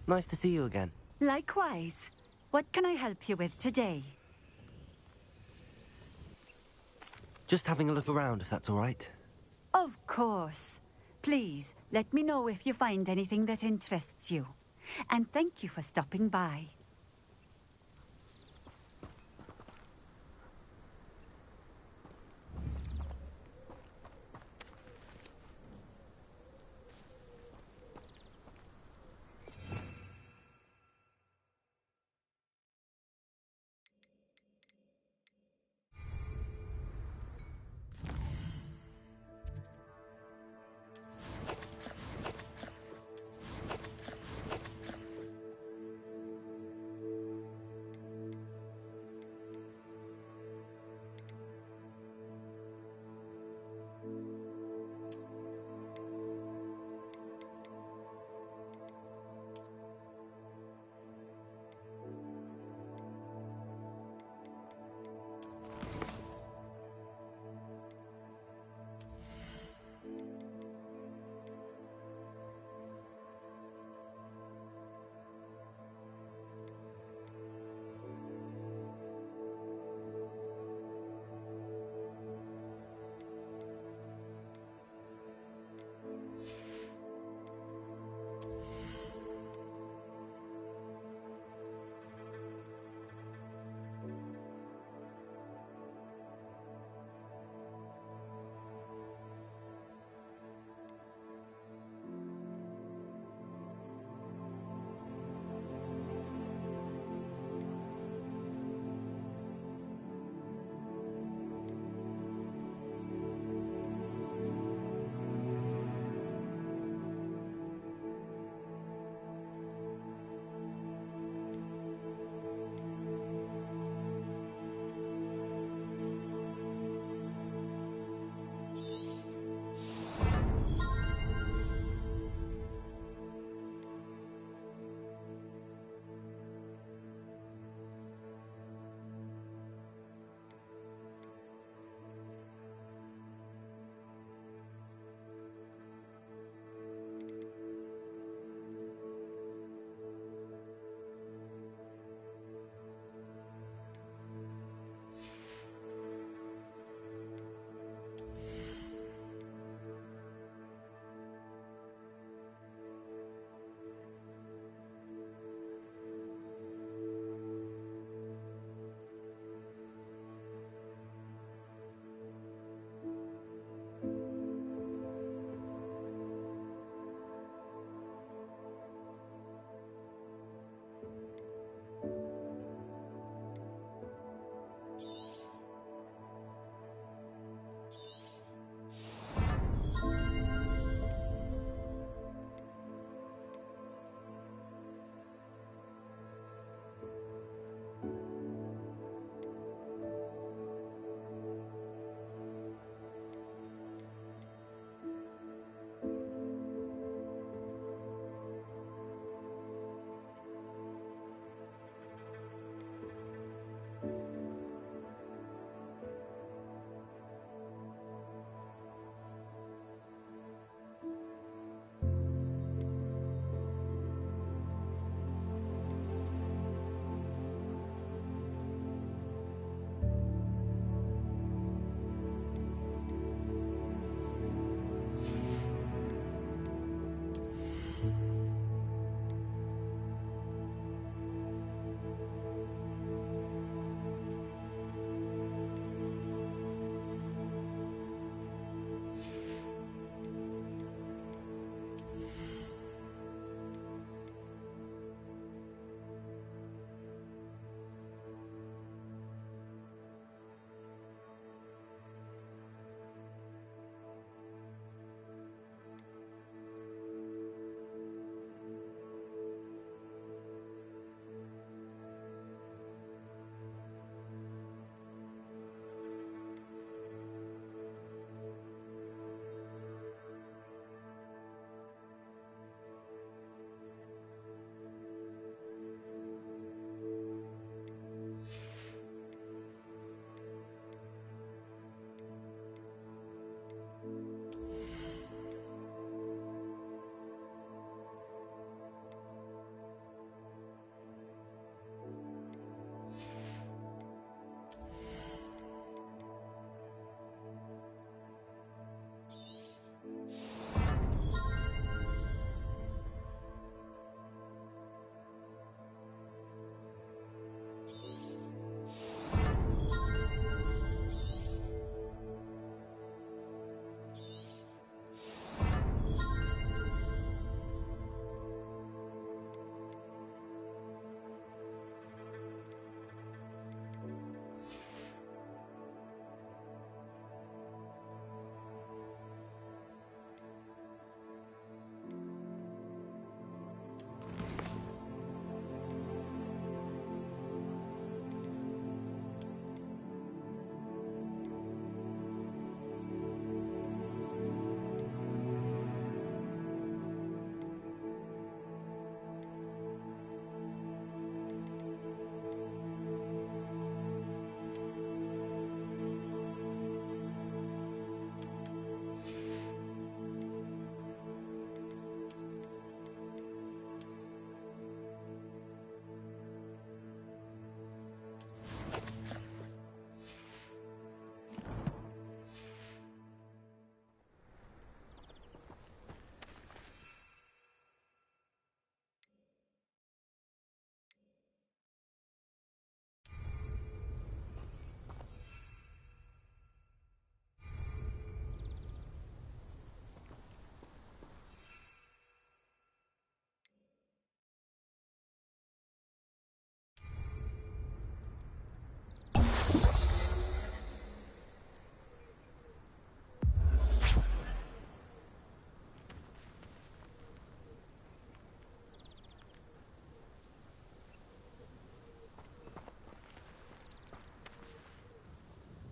Nice to see you again. Likewise. What can I help you with today? Just having a look around, if that's all right. Of course. Please, let me know if you find anything that interests you. And thank you for stopping by.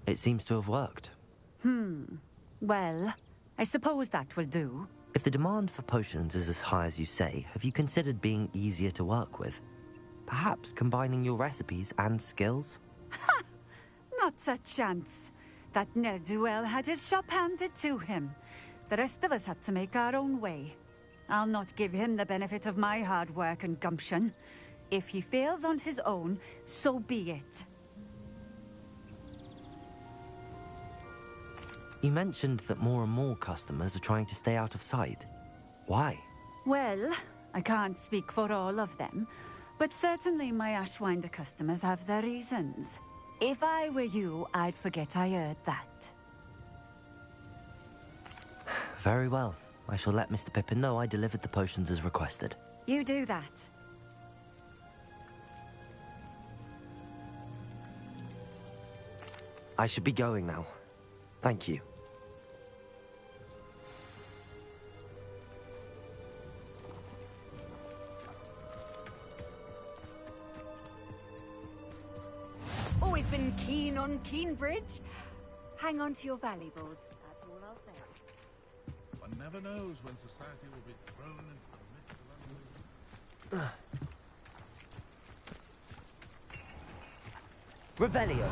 It seems to have worked. Well, I suppose that will do. If the demand for potions is as high as you say, have you considered being easier to work with? Perhaps combining your recipes and skills? Not a chance. That ne'er-do-well had his shop handed to him. The rest of us had to make our own way. I'll not give him the benefit of my hard work and gumption. If he fails on his own, so be it. You mentioned that more and more customers are trying to stay out of sight. Why? Well, I can't speak for all of them, but certainly my Ashwinder customers have their reasons. If I were you, I'd forget I heard that. Very well. I shall let Mr. Pippin know I delivered the potions as requested. You do that. I should be going now. Thank you. Always been keen on Keenbridge. Hang on to your valuables. That's all I'll say. One never knows when society will be thrown into the midst of Revelio.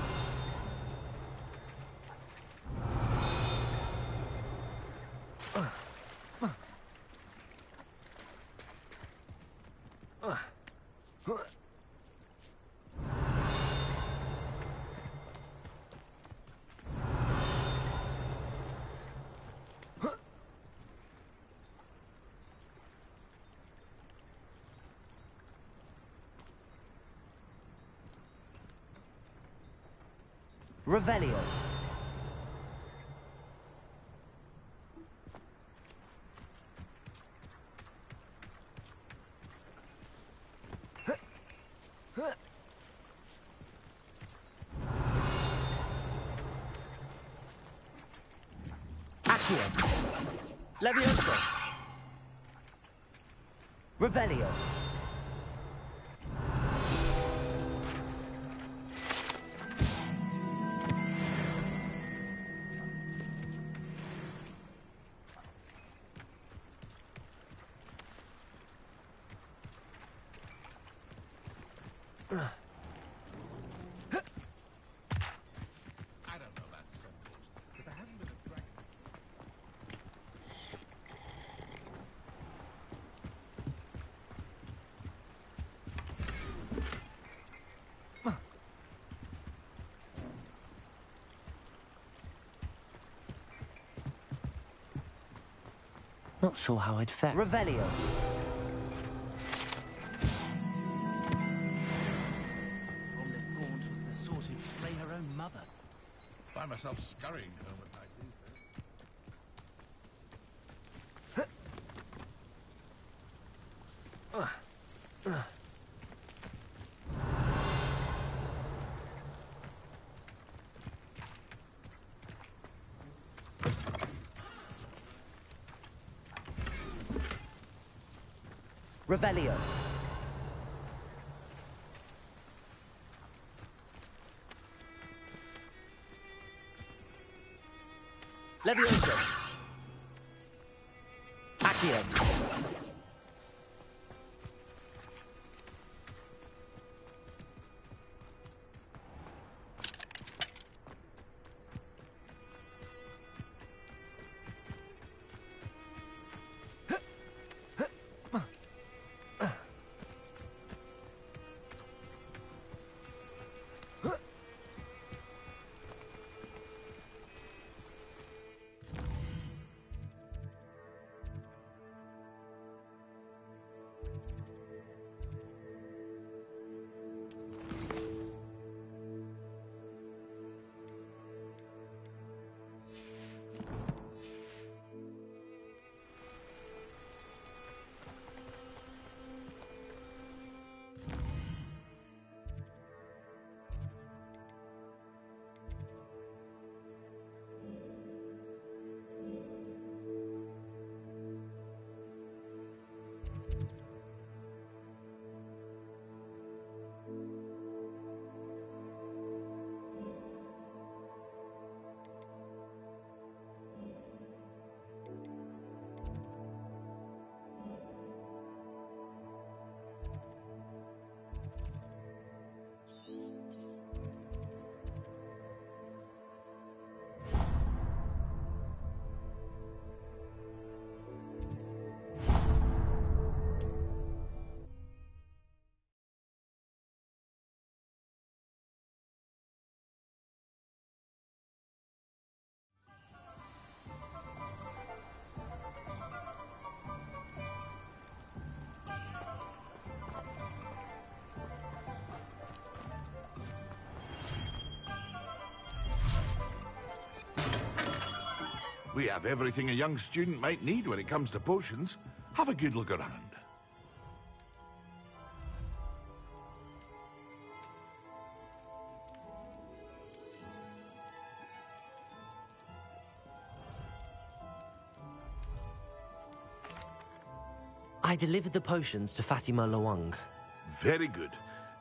Revelio. Accio. Levioso. Revelio. Not sure how I'd fare. Revelio. Olive Gaunt was the sort who'd slay her own mother. find myself scurrying home at night these days. Revelio. Levioso. Accio. We have everything a young student might need when it comes to potions. Have a good look around. I delivered the potions to Fatima Lawang. Very good.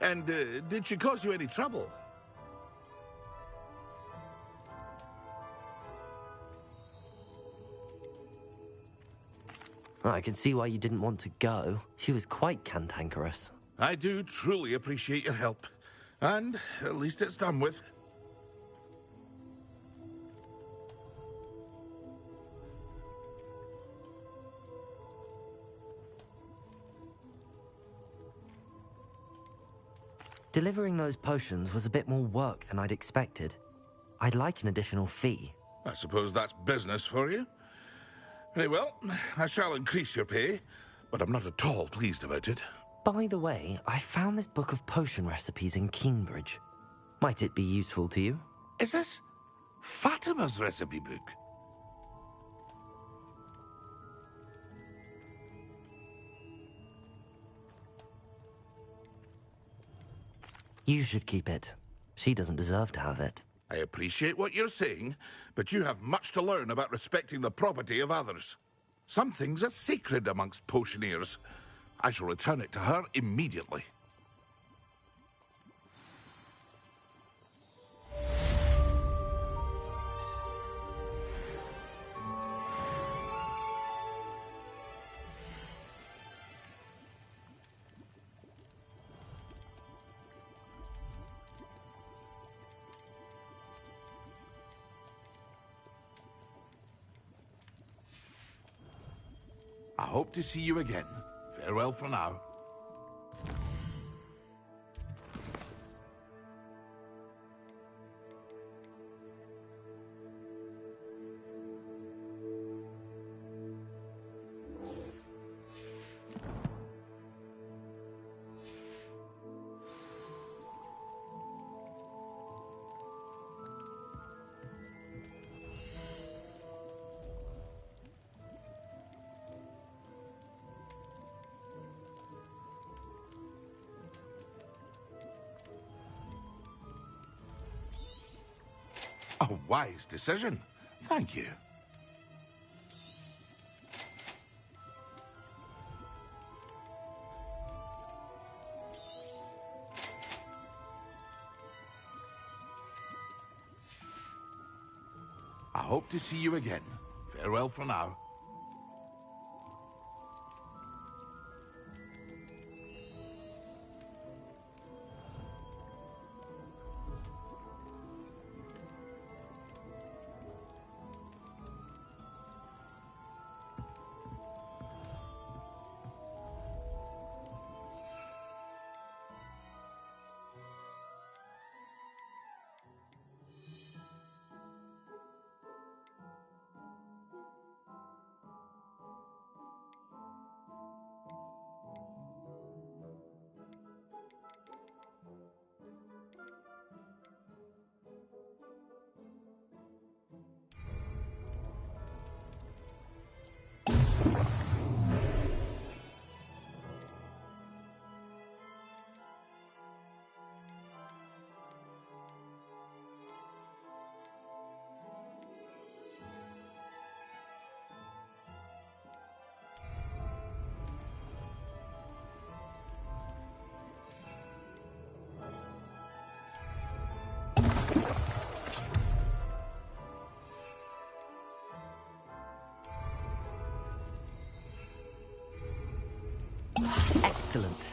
And did she cause you any trouble? I can see why you didn't want to go. She was quite cantankerous. I do truly appreciate your help. And at least it's done with. Delivering those potions was a bit more work than I'd expected. I'd like an additional fee. I suppose that's business for you. Very well, I shall increase your pay, but I'm not at all pleased about it. By the way, I found this book of potion recipes in Cambridge. Might it be useful to you? Is this Fatima's recipe book? You should keep it. She doesn't deserve to have it. I appreciate what you're saying, but you have much to learn about respecting the property of others. Some things are sacred amongst potioneers. I shall return it to her immediately. I hope to see you again. Farewell for now. A wise decision. Thank you. I hope to see you again. Farewell for now. Excellent.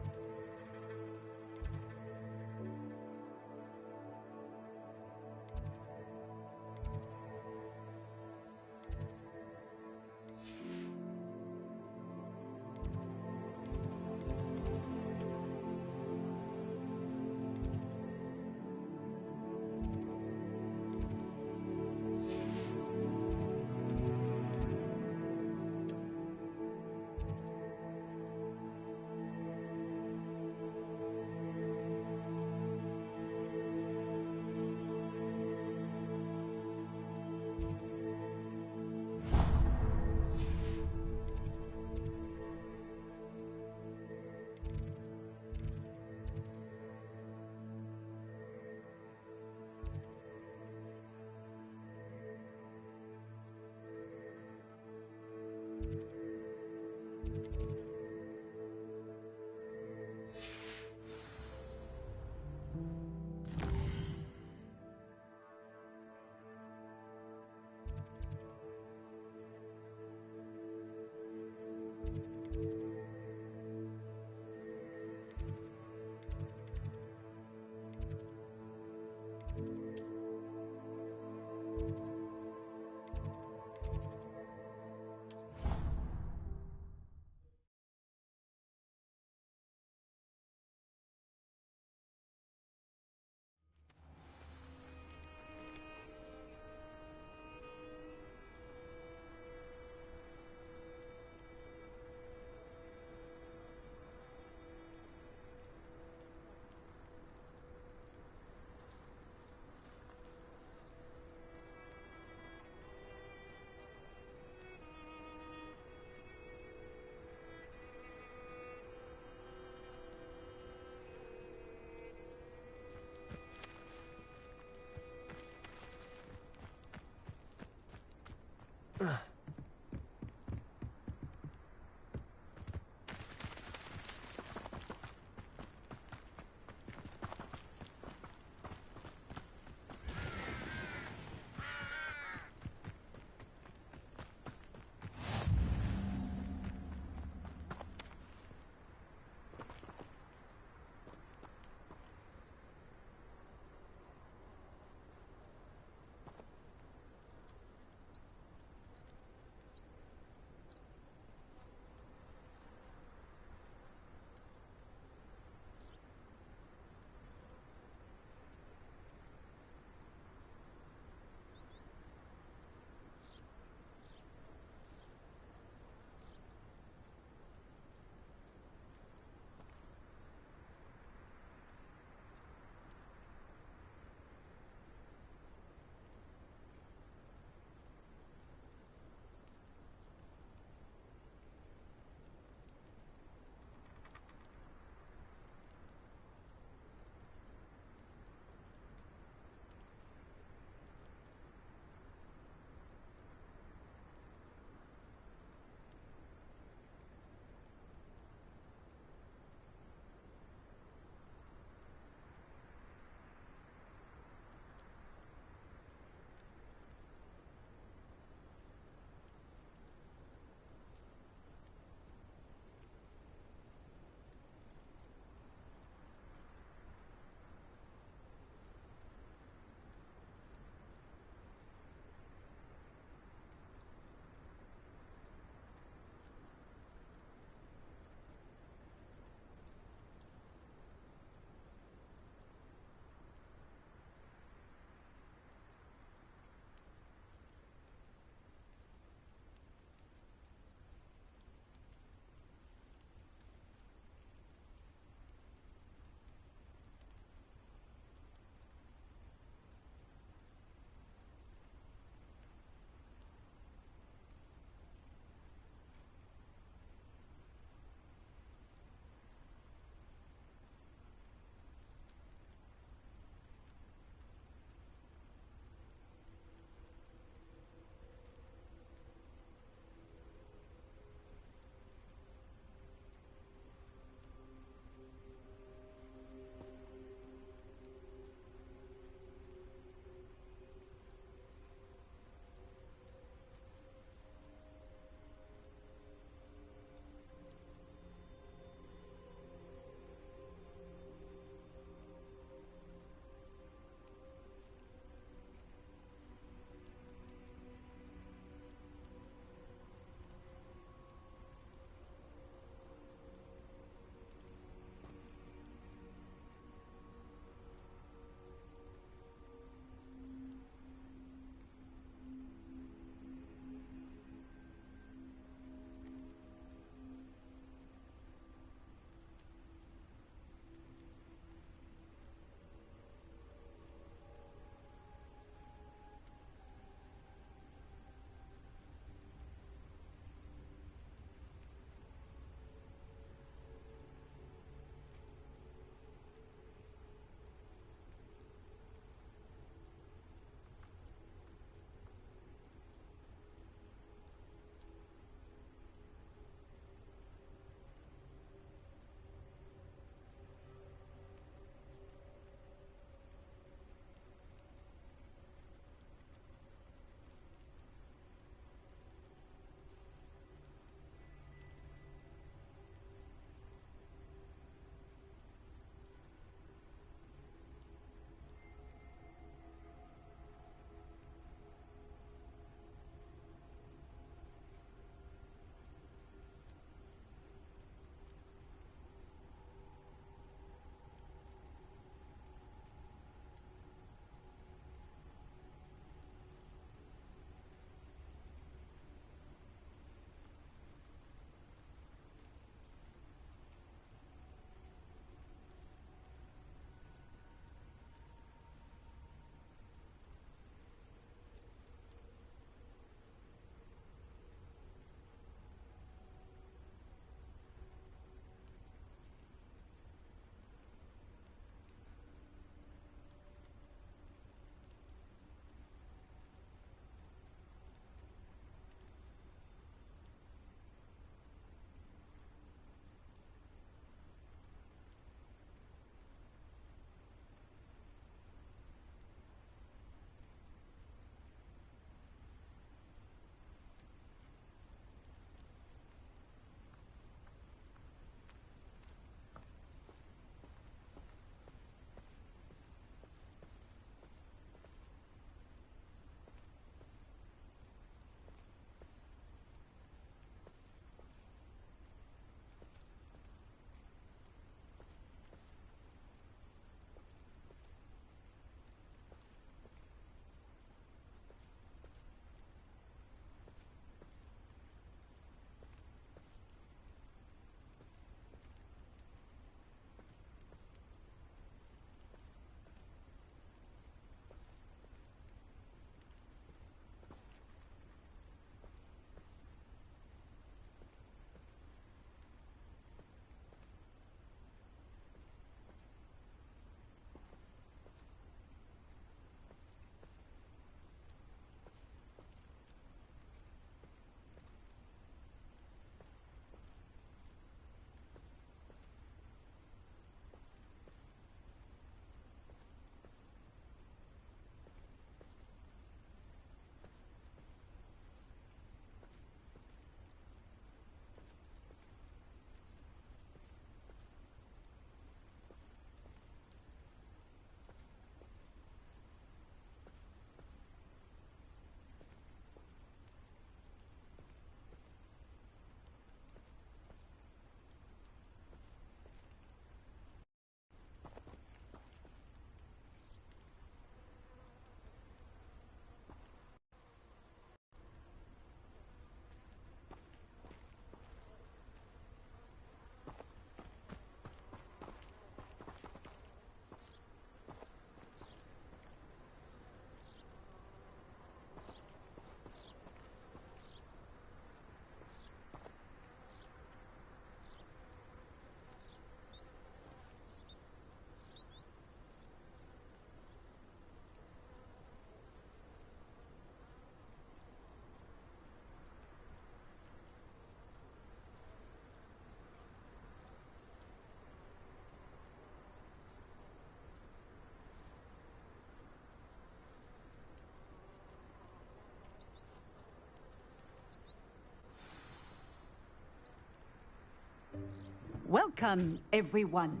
Welcome, everyone.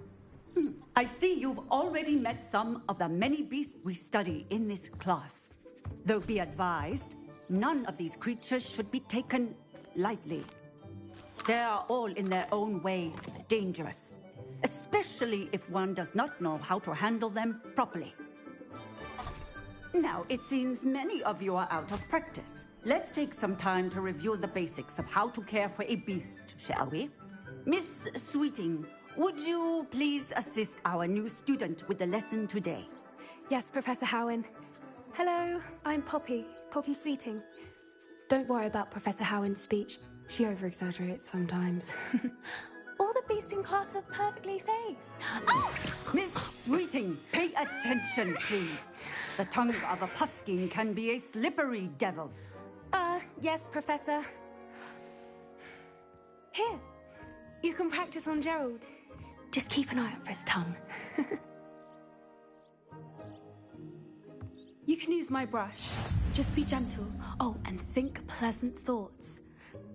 I see you've already met some of the many beasts we study in this class. Though be advised, none of these creatures should be taken lightly. They are all in their own way dangerous, especially if one does not know how to handle them properly. Now, it seems many of you are out of practice. Let's take some time to review the basics of how to care for a beast, shall we? Miss Sweeting, would you please assist our new student with the lesson today? Yes, Professor Howen. Hello, I'm Poppy Sweeting. Don't worry about Professor Howen's speech. She over-exaggerates sometimes. All the beasts in class are perfectly safe. Oh! Miss Sweeting, pay attention, please. The tongue of a puffskein can be a slippery devil. Yes, Professor. Here, you can practice on Gerald. Just keep an eye out for his tongue. You can use my brush. Just be gentle. Oh, and think pleasant thoughts.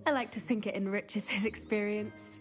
I like to think it enriches his experience.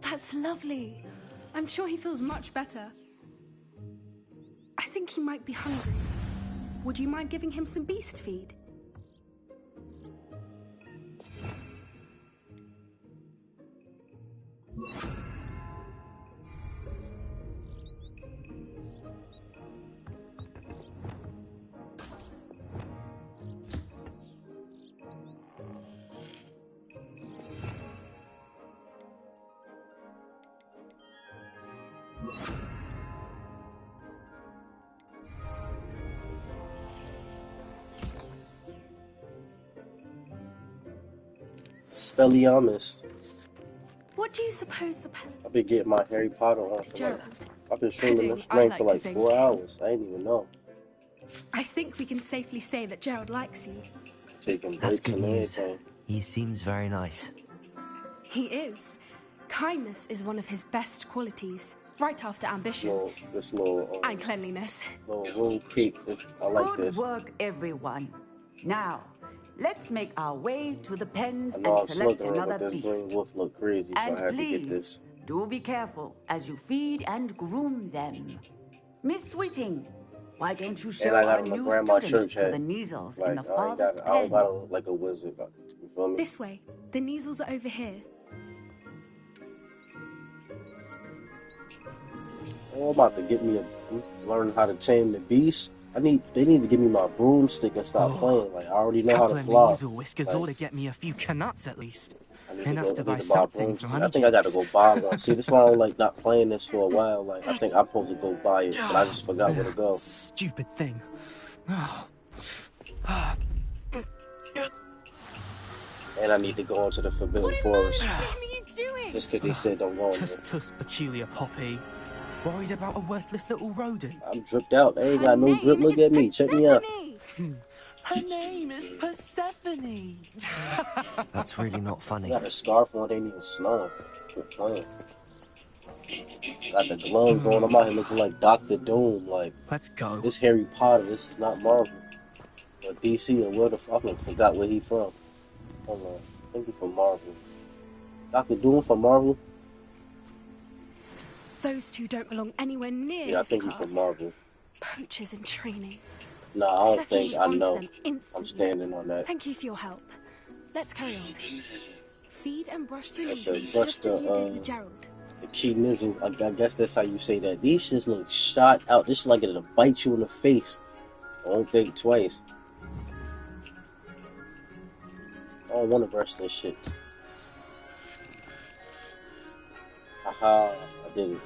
That's lovely. I'm sure he feels much better. I think he might be hungry. Would you mind giving him some beast feed? Spelliamus. What do you suppose the pellet? I've been getting my Harry Potter on for like, I've been streaming this I stream like for to like think. 4 hours. I didn't even know. I think we can safely say that Gerald likes you. Taking That's breaks good and news. everything. He seems very nice. He is. Kindness is one of his best qualities, right after ambition This little and cleanliness. little room cake. I like Good this. work, everyone. Now, let's make our way to the pens I know I'm and select Slytherin, another but this beast. green wolf look crazy, so And I had to please, get this. do be careful as you feed and groom them. Miss Sweeting, why don't you show And I got our on my new grandma student church to hat. the measles Like, in the I don't farthest pen? gotta look like a wizard. You feel me? This way. The Neasels are over here. Oh, I'm about to get me learn how to tame the beast. They need to give me my broomstick and stop playing. Like I already know how to Couple of fly. Weasel Whiskers ought to get me a few canuts at least. I need Enough to buy buy something from broomstick. I think I gotta Honeyjack's. go buy one. See, this is why I don't like not playing this for a while. Like I think I'm supposed to go buy it, but I just forgot where to go. Stupid thing. And I need to go into the Forbidden Forest. What are you doing? Just because they said don't go in Tuss, there. tuss, peculiar Poppy. Worried about a worthless little rodent. I'm dripped out. They ain't got no drip. Look at me. Check me out. Her name is Persephone. That's really not I funny. got a scarf on. They ain't even snowing. Good playing. Got the gloves on. I'm out here looking like Dr. Doom. Like, let's go. This Harry Potter. This is not Marvel or DC or where the fuck. I forgot where he from. Hold on. I think he from Marvel. Dr. Doom from Marvel. Those two don't belong anywhere near Yeah, I this think he's class. from Marvel. Poachers in training. Nah, I don't Stephanie think was I onto know. them instantly. I'm standing on that. Thank you for your help. Let's carry on. Feed and brush the I said newsies, brush just as you did with Gerald. the key nizzle. I guess that's how you say that. These shits look shot out. This shit like it'll bite you in the face. I don't think twice. I don't want to brush this shit. Aha, I did it.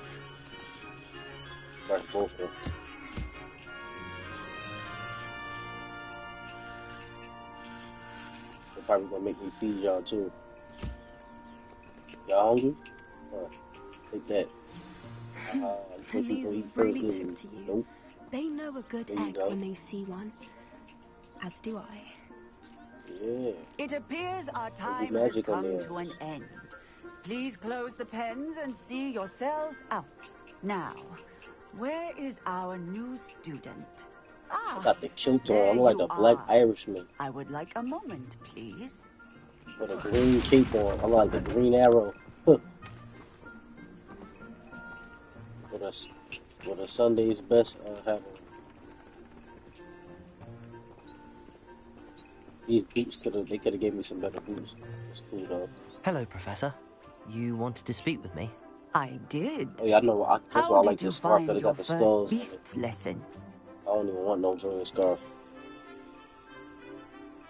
Brush both of them. They're probably gonna make me feed y'all too. Y'all hungry? Take that. The measles really took to you. Nope. They know a good egg when they see one. As do I. Yeah. It appears our time has come to an end. Please close the pens and see yourselves out. Now, where is our new student? I got the kilt on. I'm like a black Irishman. I would like a moment, please. With a green cape on. I'm like the Green Arrow. With a Sunday's best hat on. These boots could have gave me some better boots. It's cool though. Hello, Professor. You wanted to speak with me? I did. Oh yeah, I know. That's why I like this scarf that it got the skulls. Beasts lesson. I don't even want no green scarf.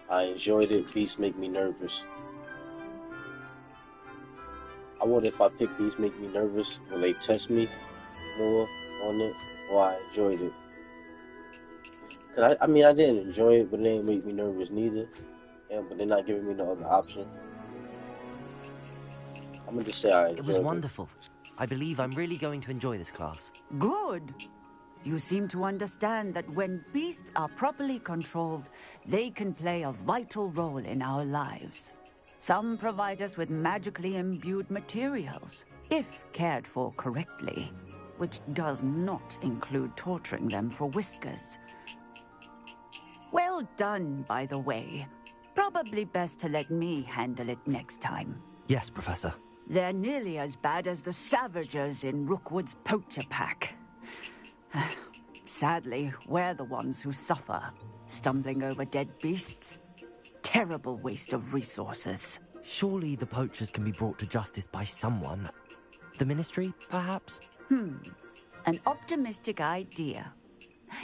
I enjoyed it. Beasts make me nervous. I wonder if I pick Beasts make me nervous, will they test me more on it, or I enjoyed it? Cause I mean, I didn't enjoy it, but it didn't make me nervous neither. Yeah, but they're not giving me no other option. I'm gonna just say I enjoyed it. It was wonderful. I believe I'm really going to enjoy this class. Good. You seem to understand that when beasts are properly controlled, they can play a vital role in our lives. Some provide us with magically imbued materials, if cared for correctly, which does not include torturing them for whiskers. Well done, by the way. Probably best to let me handle it next time. Yes, Professor. They're nearly as bad as the Savagers in Rookwood's poacher pack. Sadly, we're the ones who suffer, stumbling over dead beasts. Terrible waste of resources. Surely the poachers can be brought to justice by someone. The Ministry, perhaps? An optimistic idea.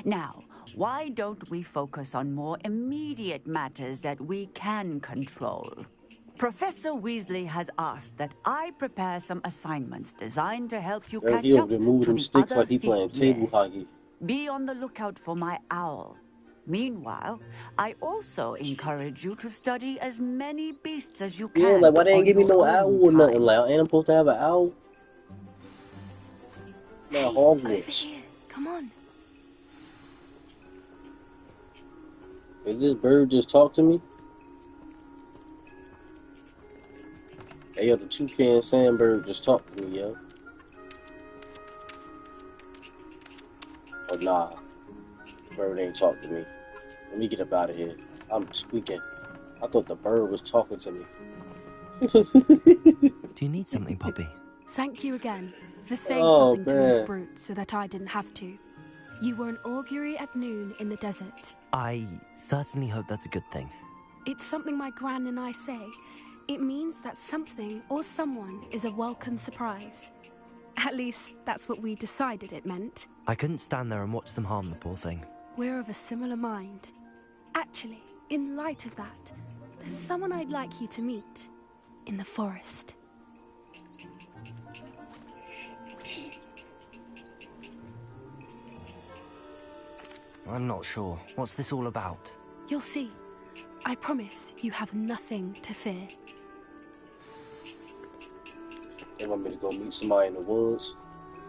Now, why don't we focus on more immediate matters that we can control? Professor Weasley has asked that I prepare some assignments designed to help you catch up to the sticks other like he playing table hockey. Be on the lookout for my owl. Meanwhile, I also encourage you to study as many beasts as you can. Yeah, like why they ain't give me no owl or time. nothing? Like, ain't I supposed to have an owl? Man, Hogwarts. Over here. Come on. Did this bird just talk to me? Hey, yo, the toucan sandbird just talked to me, yo. Oh, nah. The bird ain't talk to me. Let me get up out of here. I'm tweaking. I thought the bird was talking to me. Do you need something, Poppy? Thank you again for saying something to these brutes so that I didn't have to. You were an augury at noon in the desert. I certainly hope that's a good thing. It's something my gran and I say. It means that something or someone is a welcome surprise. At least, that's what we decided it meant. I couldn't stand there and watch them harm the poor thing. We're of a similar mind. Actually, in light of that, there's someone I'd like you to meet. In the forest. I'm not sure. What's this all about? You'll see. I promise you have nothing to fear. They want me to go meet somebody in the woods.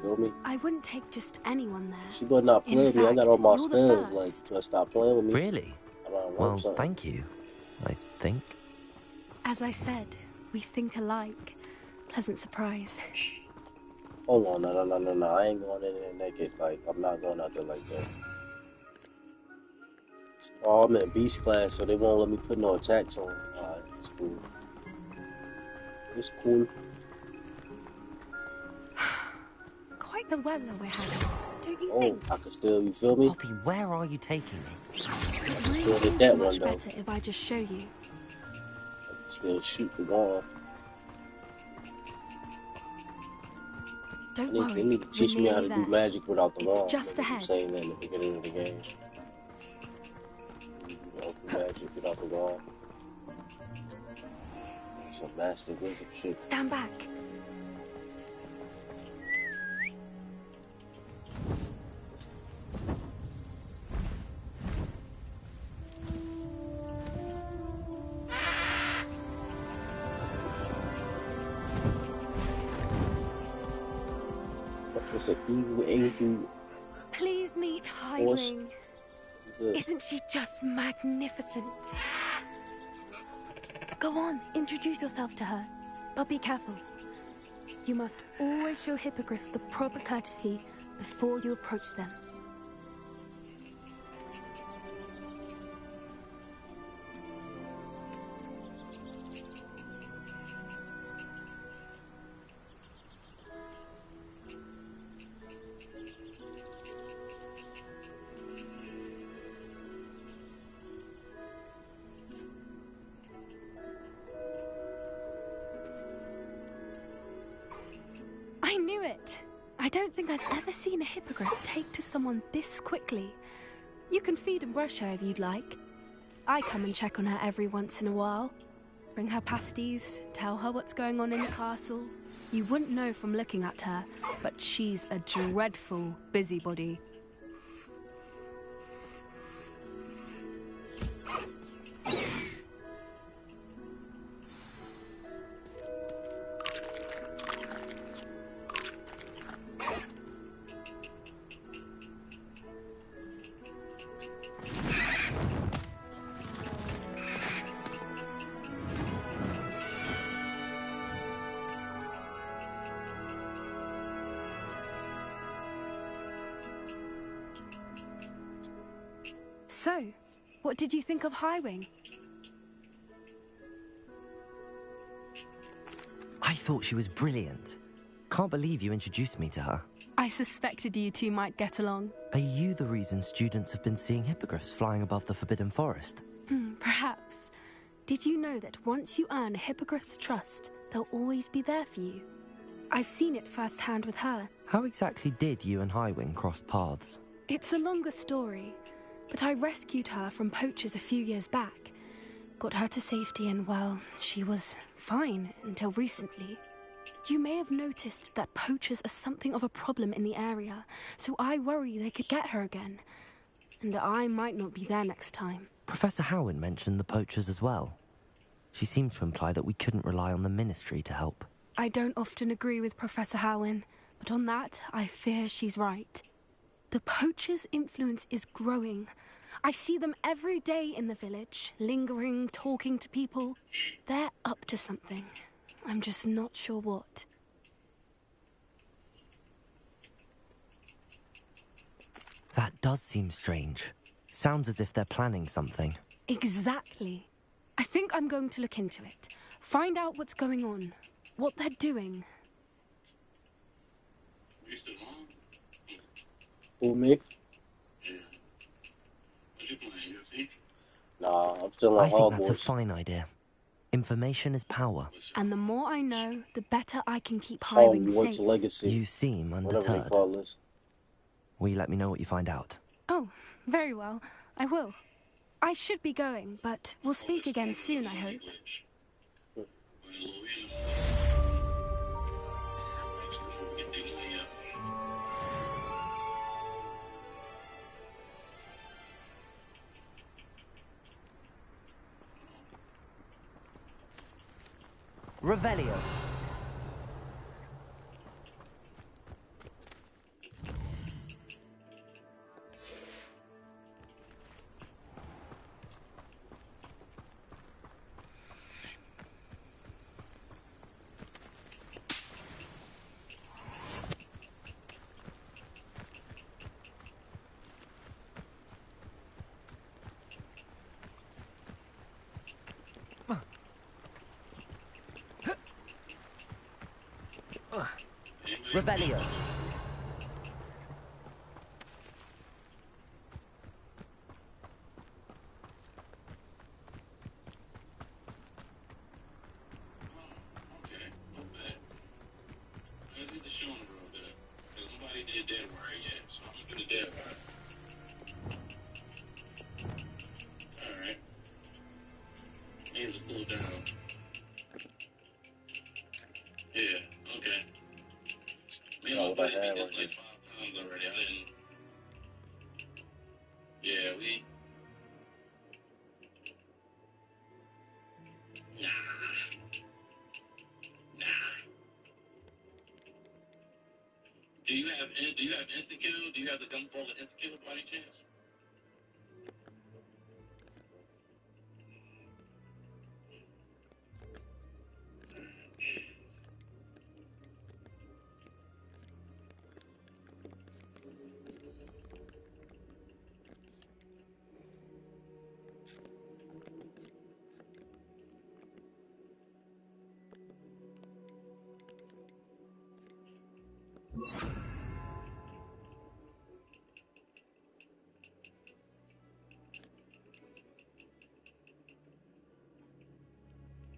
Feel me? I wouldn't take just anyone there. She better not play with me. I got all my spells. Like, just stop playing with me. Really? Well, thank you. I think. As I said, we think alike. Pleasant surprise. Hold on, no. I ain't going in there naked. Like, I'm not going out there like that. Oh, I'm in beast class, so they won't let me put no attacks on. Alright, it's cool. It's cool. like the weather we're having, don't you Oh, think? I can still, you feel me? Poppy, where are you taking me? It Still really hit is that much one though. better if I just show you. Still shoot the wall. Don't They worry, need to teach we're me how to nearly do there. magic without the It's wall. just I'm ahead. saying that in the beginning of the game. You know, do magic without the wall. Some master wizard shit. Stand back. It's an evil angel. Please meet Horse. Highwing. Good. Isn't she just magnificent? Go on, introduce yourself to her. But be careful. You must always show hippogriffs the proper courtesy before you approach them. I knew it. I don't think I've ever seen a hippogriff take to someone this quickly. You can feed and brush her if you'd like. I come and check on her every once in a while. Bring her pasties, tell her what's going on in the castle. You wouldn't know from looking at her, but she's a dreadful busybody. So, what did you think of Highwing? I thought she was brilliant. Can't believe you introduced me to her. I suspected you two might get along. Are you the reason students have been seeing hippogriffs flying above the Forbidden Forest? Perhaps. Did you know that once you earn a hippogriff's trust, they'll always be there for you? I've seen it firsthand with her. How exactly did you and Highwing cross paths? It's a longer story, but I rescued her from poachers a few years back. Got her to safety and, well, she was fine until recently. You may have noticed that poachers are something of a problem in the area, so I worry they could get her again. And I might not be there next time. Professor Howin mentioned the poachers as well. She seemed to imply that we couldn't rely on the Ministry to help. I don't often agree with Professor Howin, but on that, I fear she's right. The poachers' influence is growing. I see them every day in the village, lingering, talking to people. They're up to something. I'm just not sure what. That does seem strange. Sounds as if they're planning something. Exactly. I think I'm going to look into it. Find out what's going on. What they're doing. Who, me? Nah, I'm still on I think that's a Hogwarts. fine idea. Information is power. And the more I know, the better I can keep Home, Highwing what's safe. legacy? You seem Whatever they undeterred. call this. Will you let me know what you find out? Oh, very well. I will. I should be going, but we'll speak again soon, I hope. Revelio. Revelio. this like 5 times already. I didn't. Yeah, we. Nah. Do you have insta kill? Do you have the gun ball of insta kill by any chance?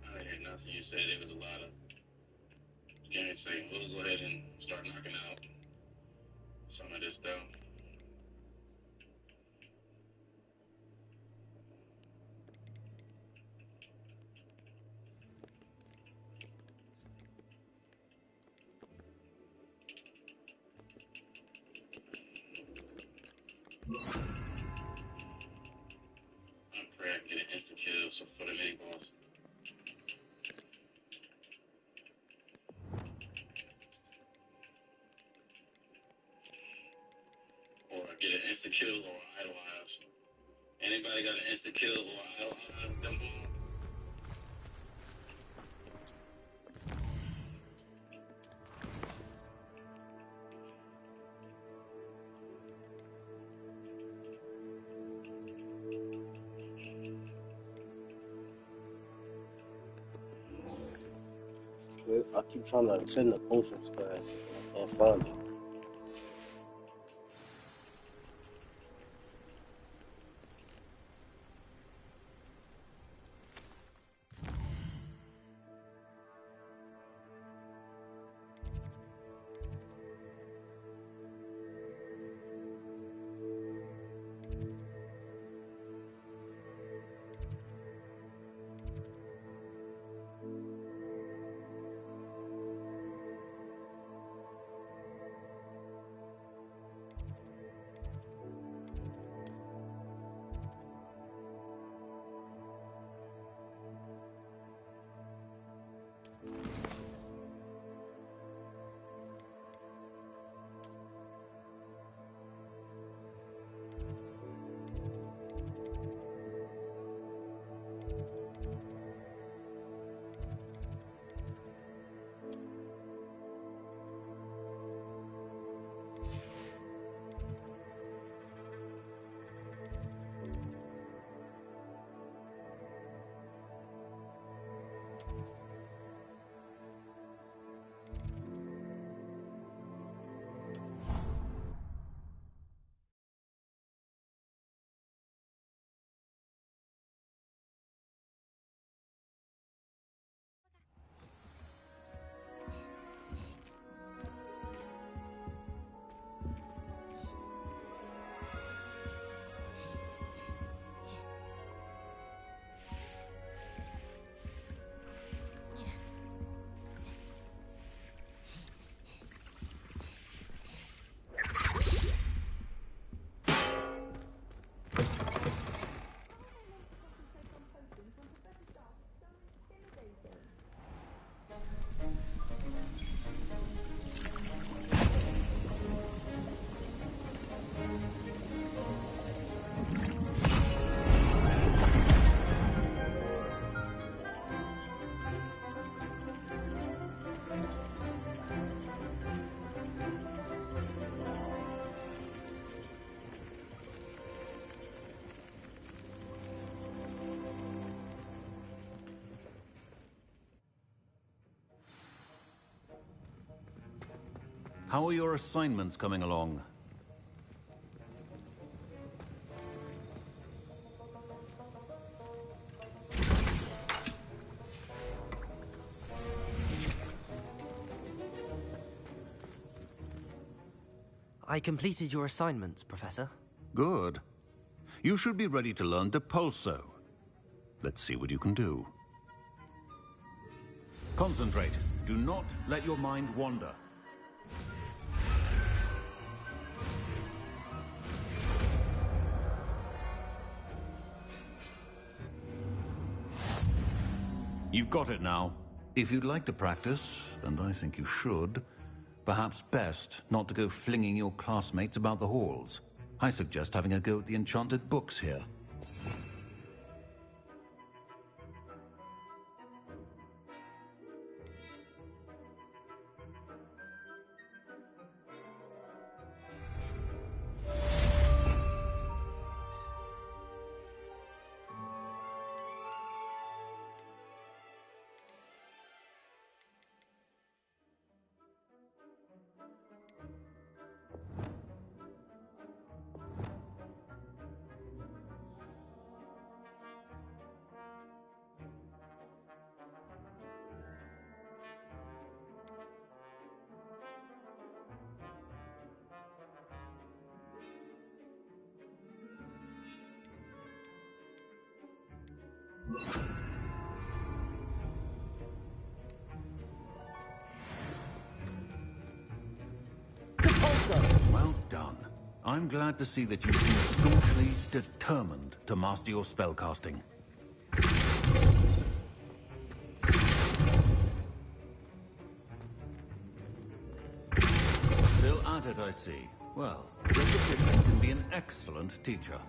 I didn't hear nothing you said. It was a lot of. You can't say, we'll go ahead and start knocking out some of this stuff. I'm praying I get an insta kill so for the mini boss. Or get an insta kill or idolize. Anybody got an insta kill or idolize them all? I keep trying to send the potions, guys. I can't find it. How are your assignments coming along? I completed your assignments, Professor. Good. You should be ready to learn Depulso. Let's see what you can do. Concentrate. Do not let your mind wander. You've got it now. If you'd like to practice, and I think you should, perhaps best not to go flinging your classmates about the halls. I suggest having a go at the enchanted books here. Well done. I'm glad to see that you seem staunchly determined to master your spellcasting. Still at it, I see. Well, repetition can be an excellent teacher.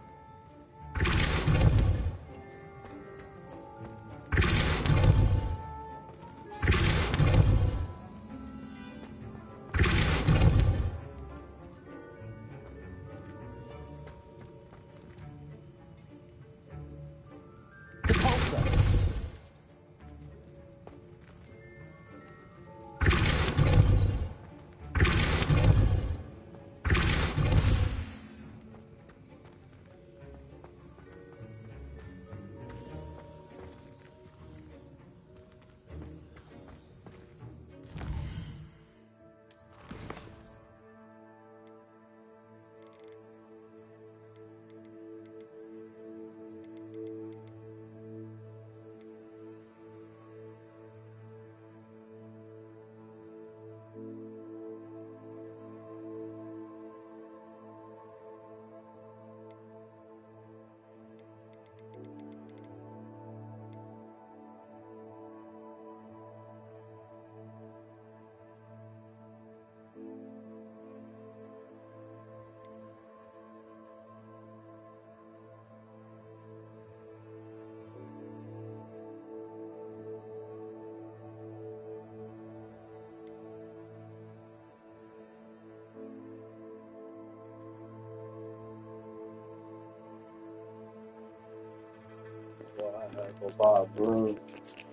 Well, I had to go buy a broom.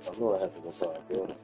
I know I have to go buy a broom.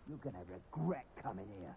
You're gonna regret coming here.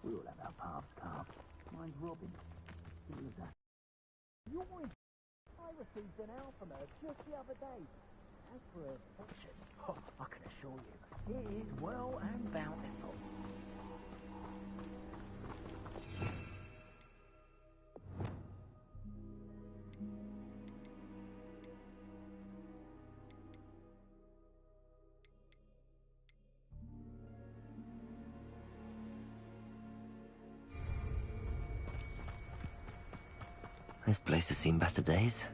We all have our paths carved. Mine's Robin. Who was that? You're in. I received an hour from her just the other day. As for her fortune, I can assure you, it is well and bountiful. This place has seen better days.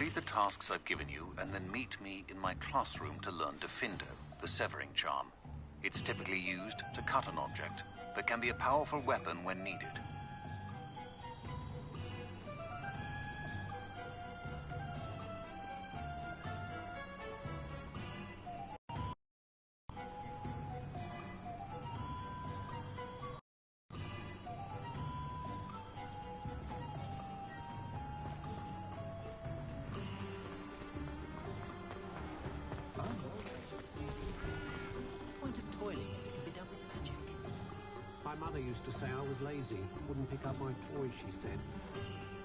Complete the tasks I've given you, and then meet me in my classroom to learn Defindo, the severing charm. It's typically used to cut an object, but can be a powerful weapon when needed. Point of toiling if it can be done with magic. My mother used to say I was lazy, wouldn't pick up my toys, she said.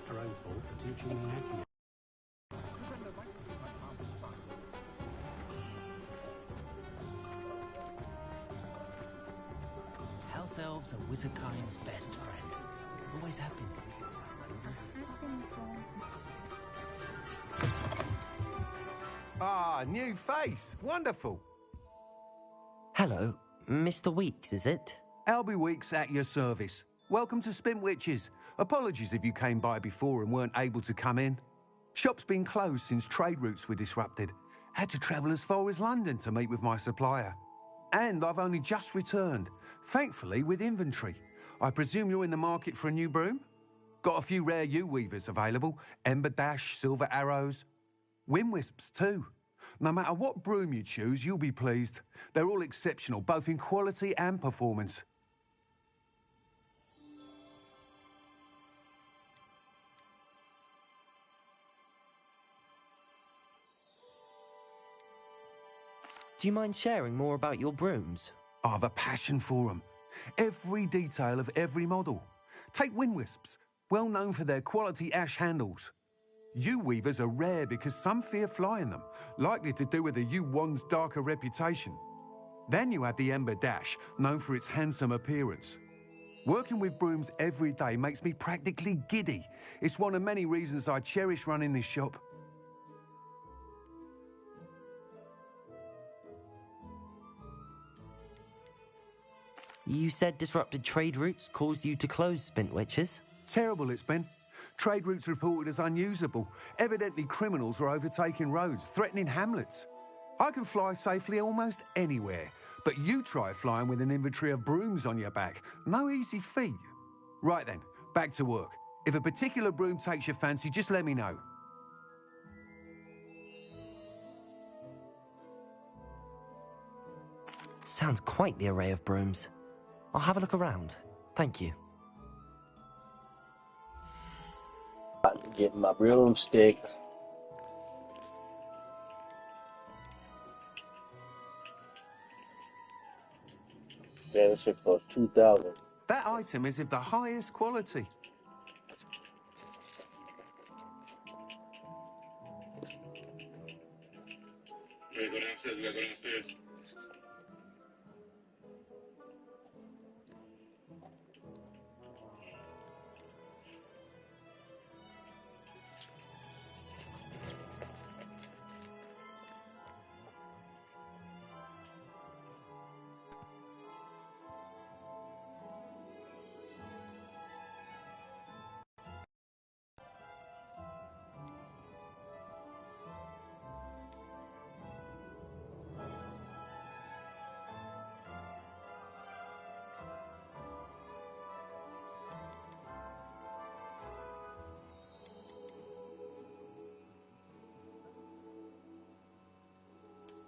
Her own fault for teaching me hacky. House elves are wizardkind's best friend. Always have been. Ah, new face. Wonderful. Hello, Mr. Weeks, is it? Albie Weeks at your service. Welcome to Spintwitches. Apologies if you came by before and weren't able to come in. Shop's been closed since trade routes were disrupted. Had to travel as far as London to meet with my supplier. And I've only just returned, thankfully with inventory. I presume you're in the market for a new broom? Got a few rare U-weavers available. Ember Dash, Silver Arrows. Wind Wisps too. No matter what broom you choose, you'll be pleased. They're all exceptional, both in quality and performance. Do you mind sharing more about your brooms? I've a passion for them. Every detail of every model. Take Wind Wisps, well known for their quality ash handles. U-weavers are rare because some fear flying them, likely to do with the U-wand's darker reputation. Then you have the Ember Dash, known for its handsome appearance. Working with brooms every day makes me practically giddy. It's one of many reasons I cherish running this shop. You said disrupted trade routes caused you to close Spintwitches? Terrible it's been. Trade routes reported as unusable. Evidently criminals were overtaking roads, threatening hamlets. I can fly safely almost anywhere, but you try flying with an inventory of brooms on your back. No easy feat. Right then, back to work. If a particular broom takes your fancy, just let me know. Sounds quite the array of brooms. I'll have a look around. Thank you. Get my broomstick. Yeah, this shit costs 2,000. That item is of the highest quality. We go downstairs, we gotta go downstairs.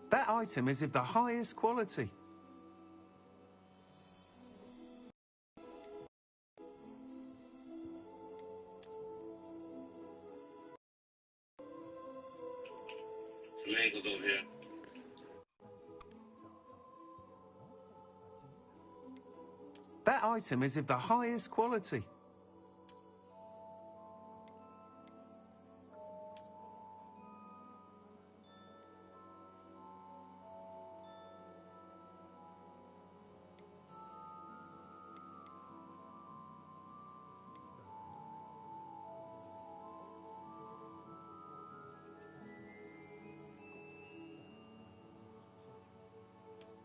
That item is of the highest quality. Some ankles over here. That item is of the highest quality.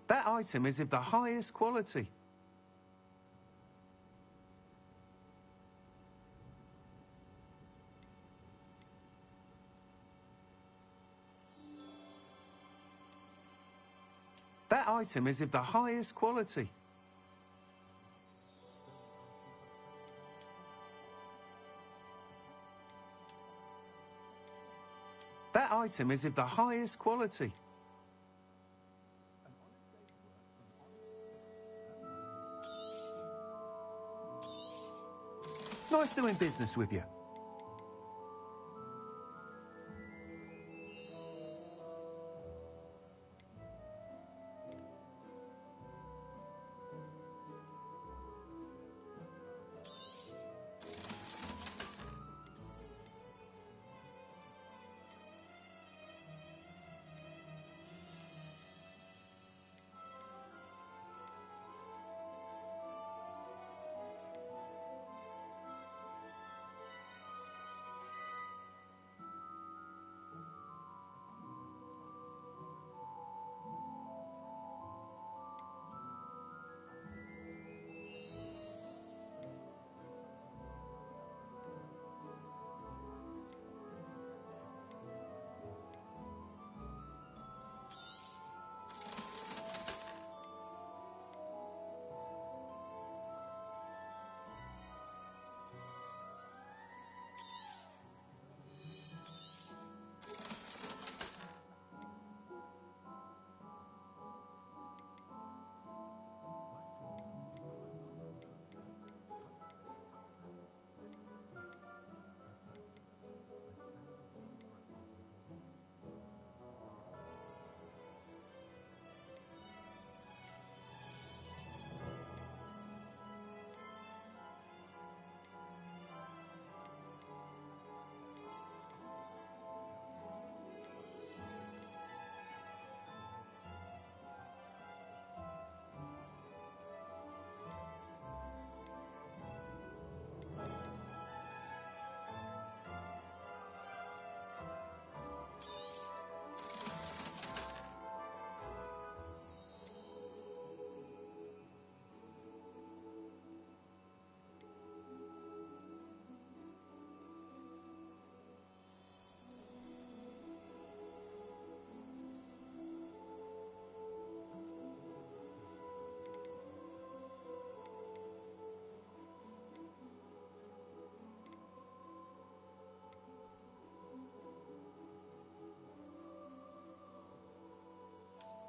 That item is of the highest quality. That item is of the highest quality. That item is of the highest quality. Nice doing business with you.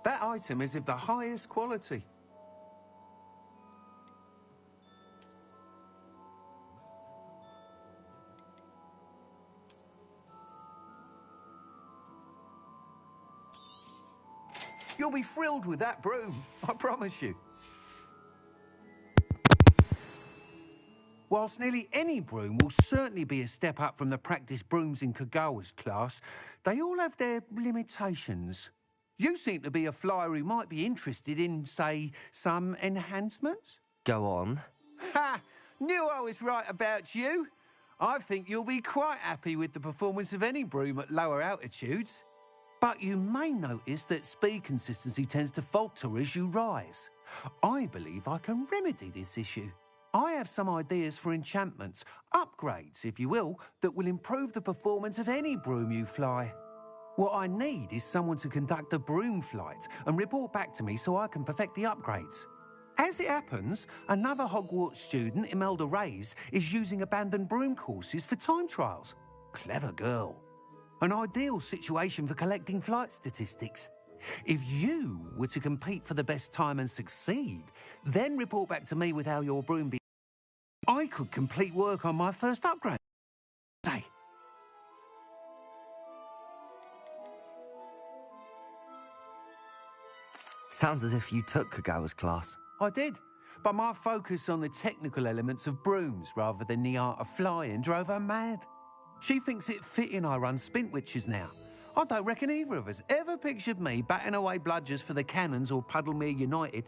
That item is of the highest quality. You'll be thrilled with that broom, I promise you. Whilst nearly any broom will certainly be a step up from the practice brooms in Kagawa's class, they all have their limitations. You seem to be a flyer who might be interested in, say, some enhancements? Go on. Ha! Knew I was right about you. I think you'll be quite happy with the performance of any broom at lower altitudes. But you may notice that speed consistency tends to falter as you rise. I believe I can remedy this issue. I have some ideas for enchantments, upgrades, if you will, that will improve the performance of any broom you fly. What I need is someone to conduct a broom flight and report back to me so I can perfect the upgrades. As it happens, another Hogwarts student, Imelda Reyes, is using abandoned broom courses for time trials. Clever girl. An ideal situation for collecting flight statistics. If you were to compete for the best time and succeed, then report back to me with how your broom be. I could complete work on my first upgrade. Hey. Sounds as if you took Kagawa's class. I did, but my focus on the technical elements of brooms rather than the art of flying drove her mad. She thinks it fitting I run Spintwitches now. I don't reckon either of us ever pictured me batting away bludgers for the Cannons or Puddlemere United.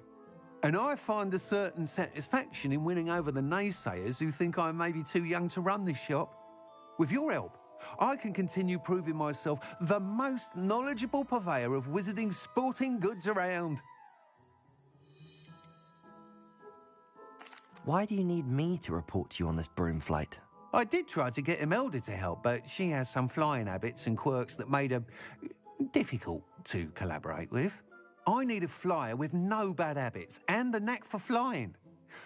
And I find a certain satisfaction in winning over the naysayers who think I may be too young to run this shop. With your help, I can continue proving myself the most knowledgeable purveyor of wizarding sporting goods around. Why do you need me to report to you on this broom flight? I did try to get Imelda to help, but she has some flying habits and quirks that made her difficult to collaborate with. I need a flyer with no bad habits and the knack for flying.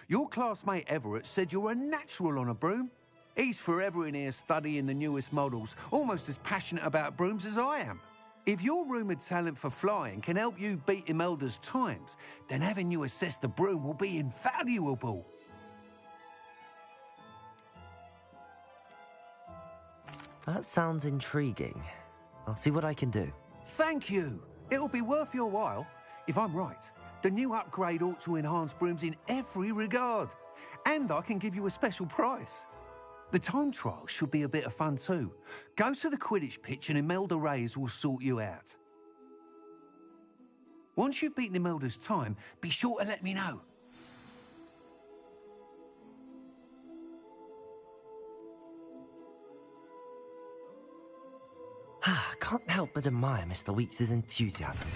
Your classmate Everett said you're a natural on a broom. He's forever in here studying the newest models, almost as passionate about brooms as I am. If your rumoured talent for flying can help you beat Imelda's times, then having you assess the broom will be invaluable. That sounds intriguing. I'll see what I can do. Thank you. It'll be worth your while. If I'm right, the new upgrade ought to enhance brooms in every regard. And I can give you a special price. The time trial should be a bit of fun too. Go to the Quidditch pitch and Imelda Reyes will sort you out. Once you've beaten Imelda's time, be sure to let me know. Can't help but admire Mr. Weeks' enthusiasm.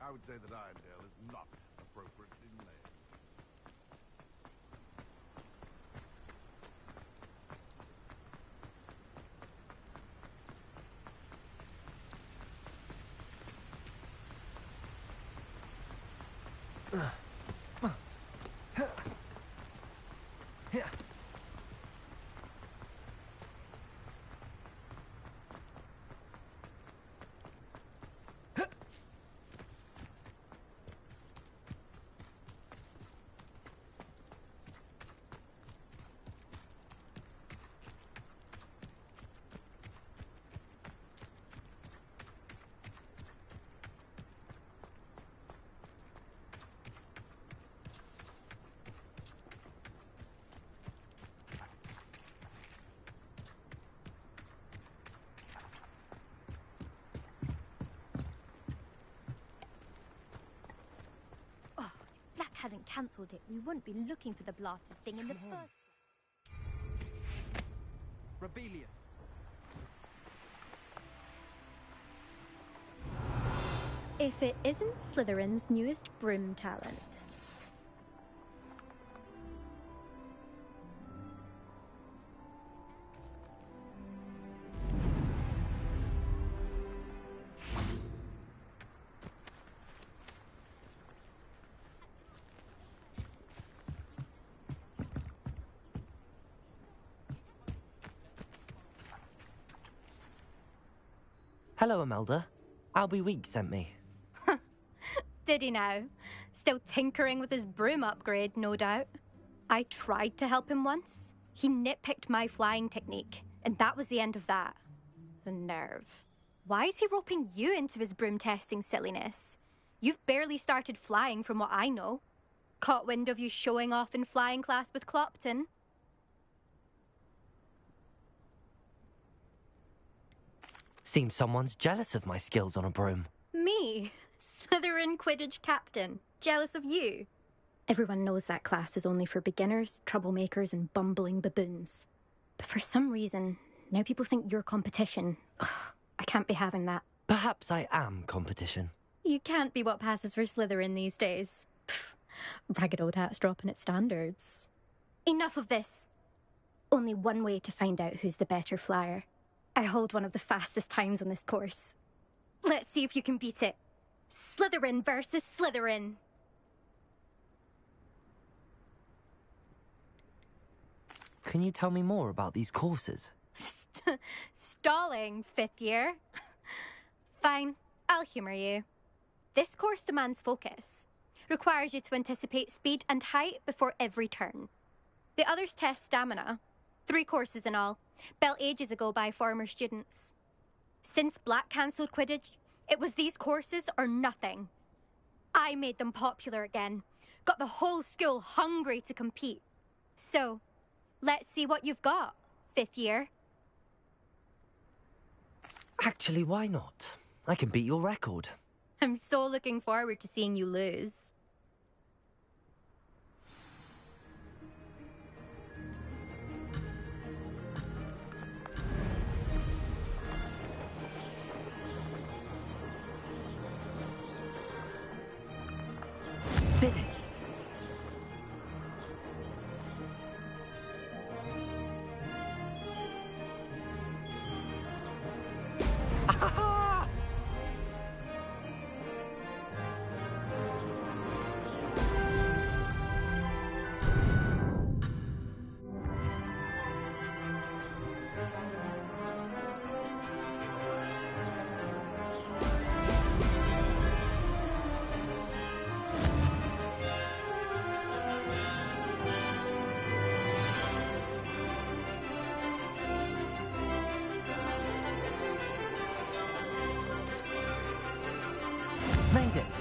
I would say that Irondale is not appropriately named. Black hadn't cancelled it, we wouldn't be looking for the blasted thing in the first. Rebellious. If it isn't Slytherin's newest broom talent. Hello, Imelda. Albie Week sent me. Did he now? Still tinkering with his broom upgrade, no doubt. I tried to help him once. He nitpicked my flying technique, and that was the end of that. The nerve. Why is he roping you into his broom testing silliness? You've barely started flying from what I know. Caught wind of you showing off in flying class with Clopton. Seems someone's jealous of my skills on a broom. Me? Slytherin Quidditch captain. Jealous of you? Everyone knows that class is only for beginners, troublemakers, and bumbling baboons. But for some reason, now people think you're competition. Ugh, I can't be having that. Perhaps I am competition. You can't be what passes for Slytherin these days. Pfft, ragged old hat's dropping its standards. Enough of this. Only one way to find out who's the better flyer. I hold one of the fastest times on this course. Let's see if you can beat it. Slytherin versus Slytherin. Can you tell me more about these courses? Stalling, 5th year? Fine, I'll humour you. This course demands focus. Requires you to anticipate speed and height before every turn. The others test stamina. 3 courses in all, built ages ago by former students. Since Black cancelled Quidditch, it was these courses or nothing. I made them popular again. Got the whole school hungry to compete. So, let's see what you've got, 5th year. Actually, why not? I can beat your record. I'm so looking forward to seeing you lose. Did it! Made it!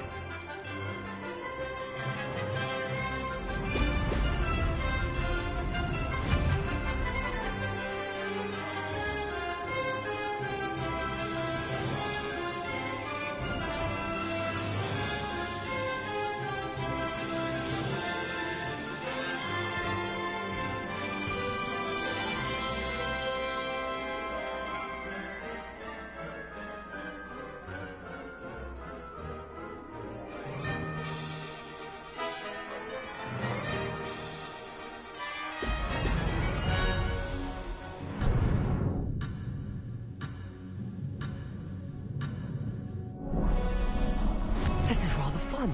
This is rather fun.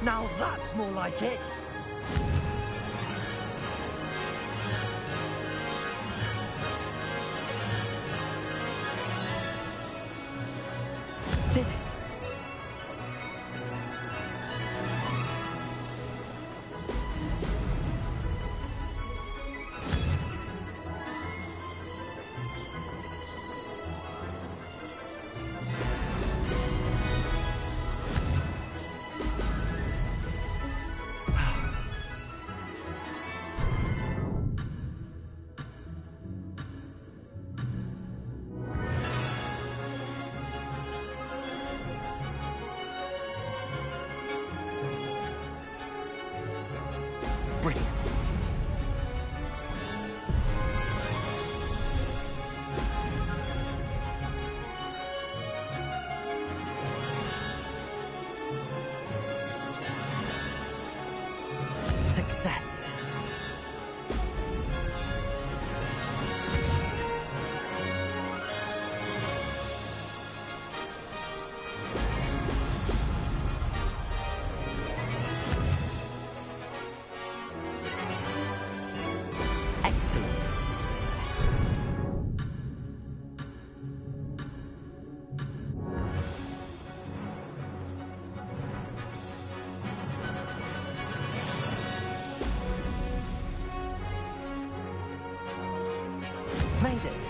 Now that's more like it. Did it? Brilliant. Success. Made it.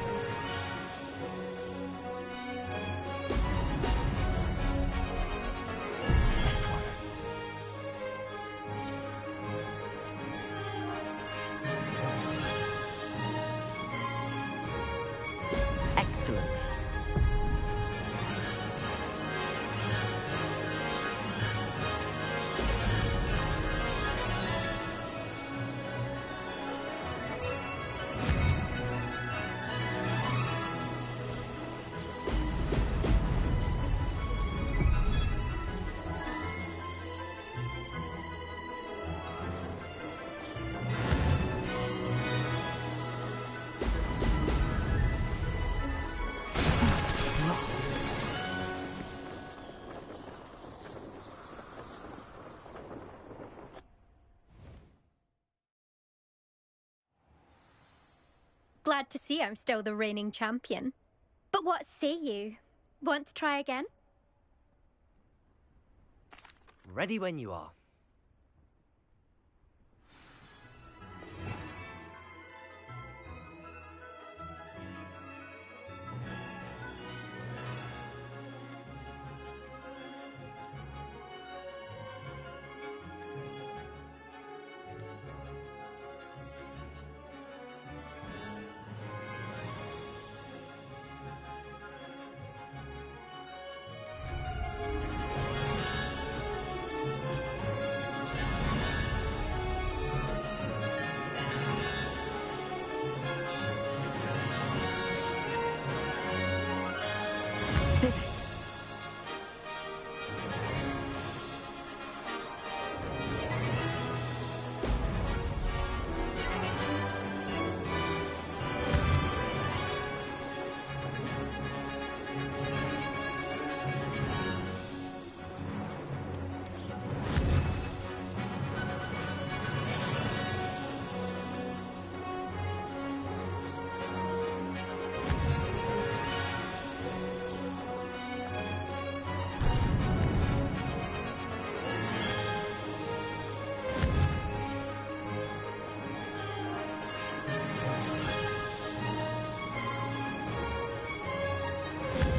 Missed one. Excellent. Glad to see I'm still the reigning champion. But what say you? Want to try again? Ready when you are.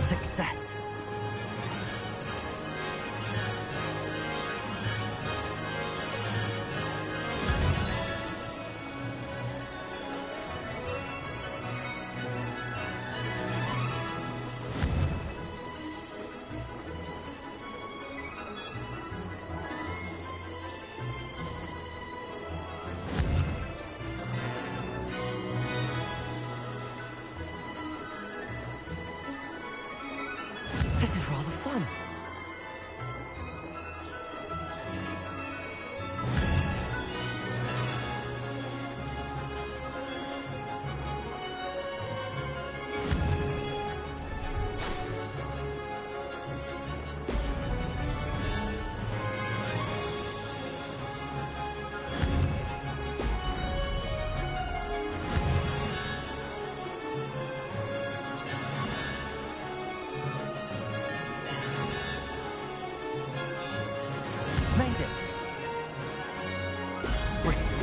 Success. This is rather fun. Made it. Brilliant.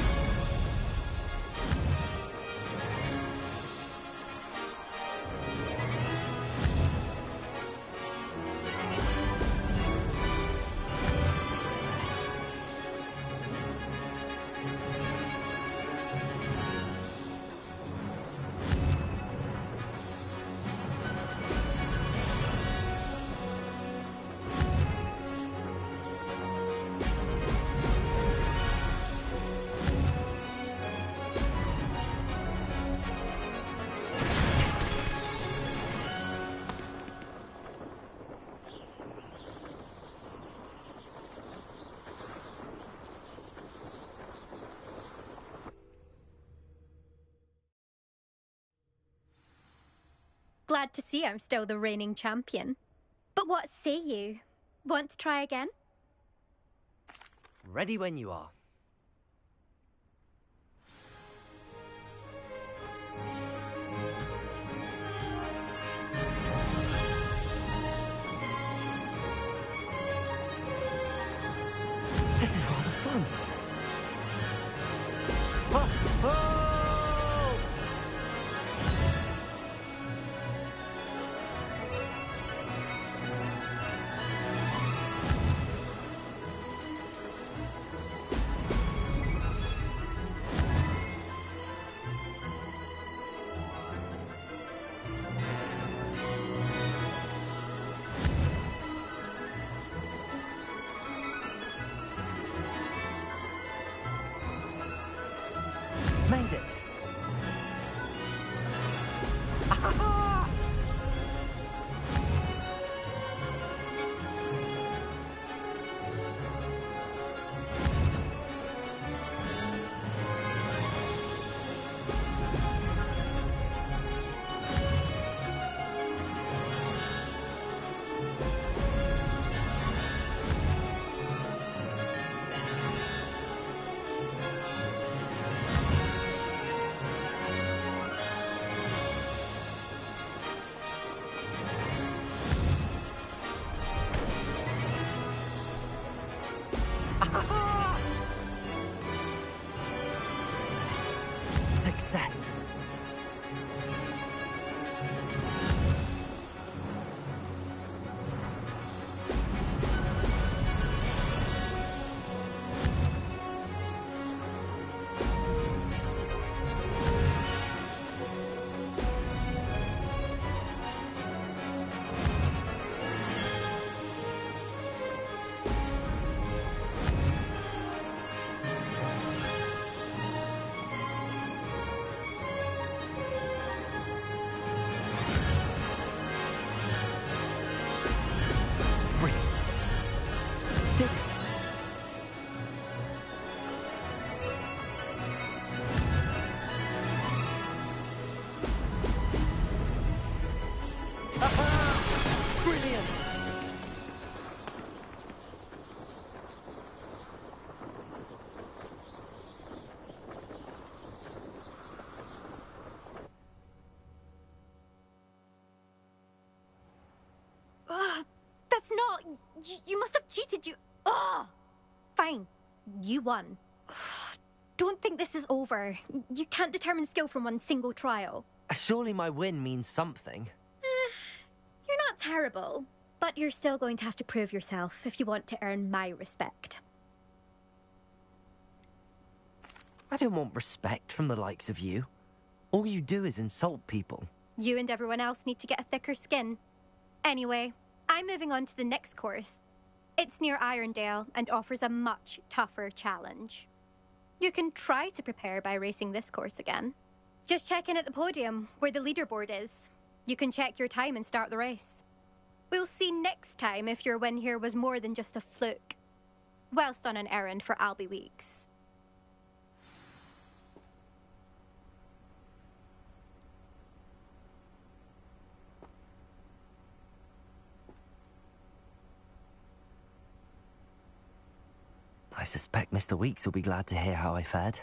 Glad to see I'm still the reigning champion. But what say you? Want to try again? Ready when you are. This is rather fun. Oh! Made it! Success. Brilliant! That's not... You must have cheated, you... Ugh! Fine. You won. Don't think this is over. You can't determine skill from one single trial. Surely my win means something. You're not terrible, but you're still going to have to prove yourself if you want to earn my respect. I don't want respect from the likes of you. All you do is insult people. You and everyone else need to get a thicker skin. Anyway, I'm moving on to the next course. It's near Irondale and offers a much tougher challenge. You can try to prepare by racing this course again. Just check in at the podium, where the leaderboard is. You can check your time and start the race. We'll see next time if your win here was more than just a fluke. Whilst on an errand for Albie Weeks. I suspect Mr. Weeks will be glad to hear how I fared.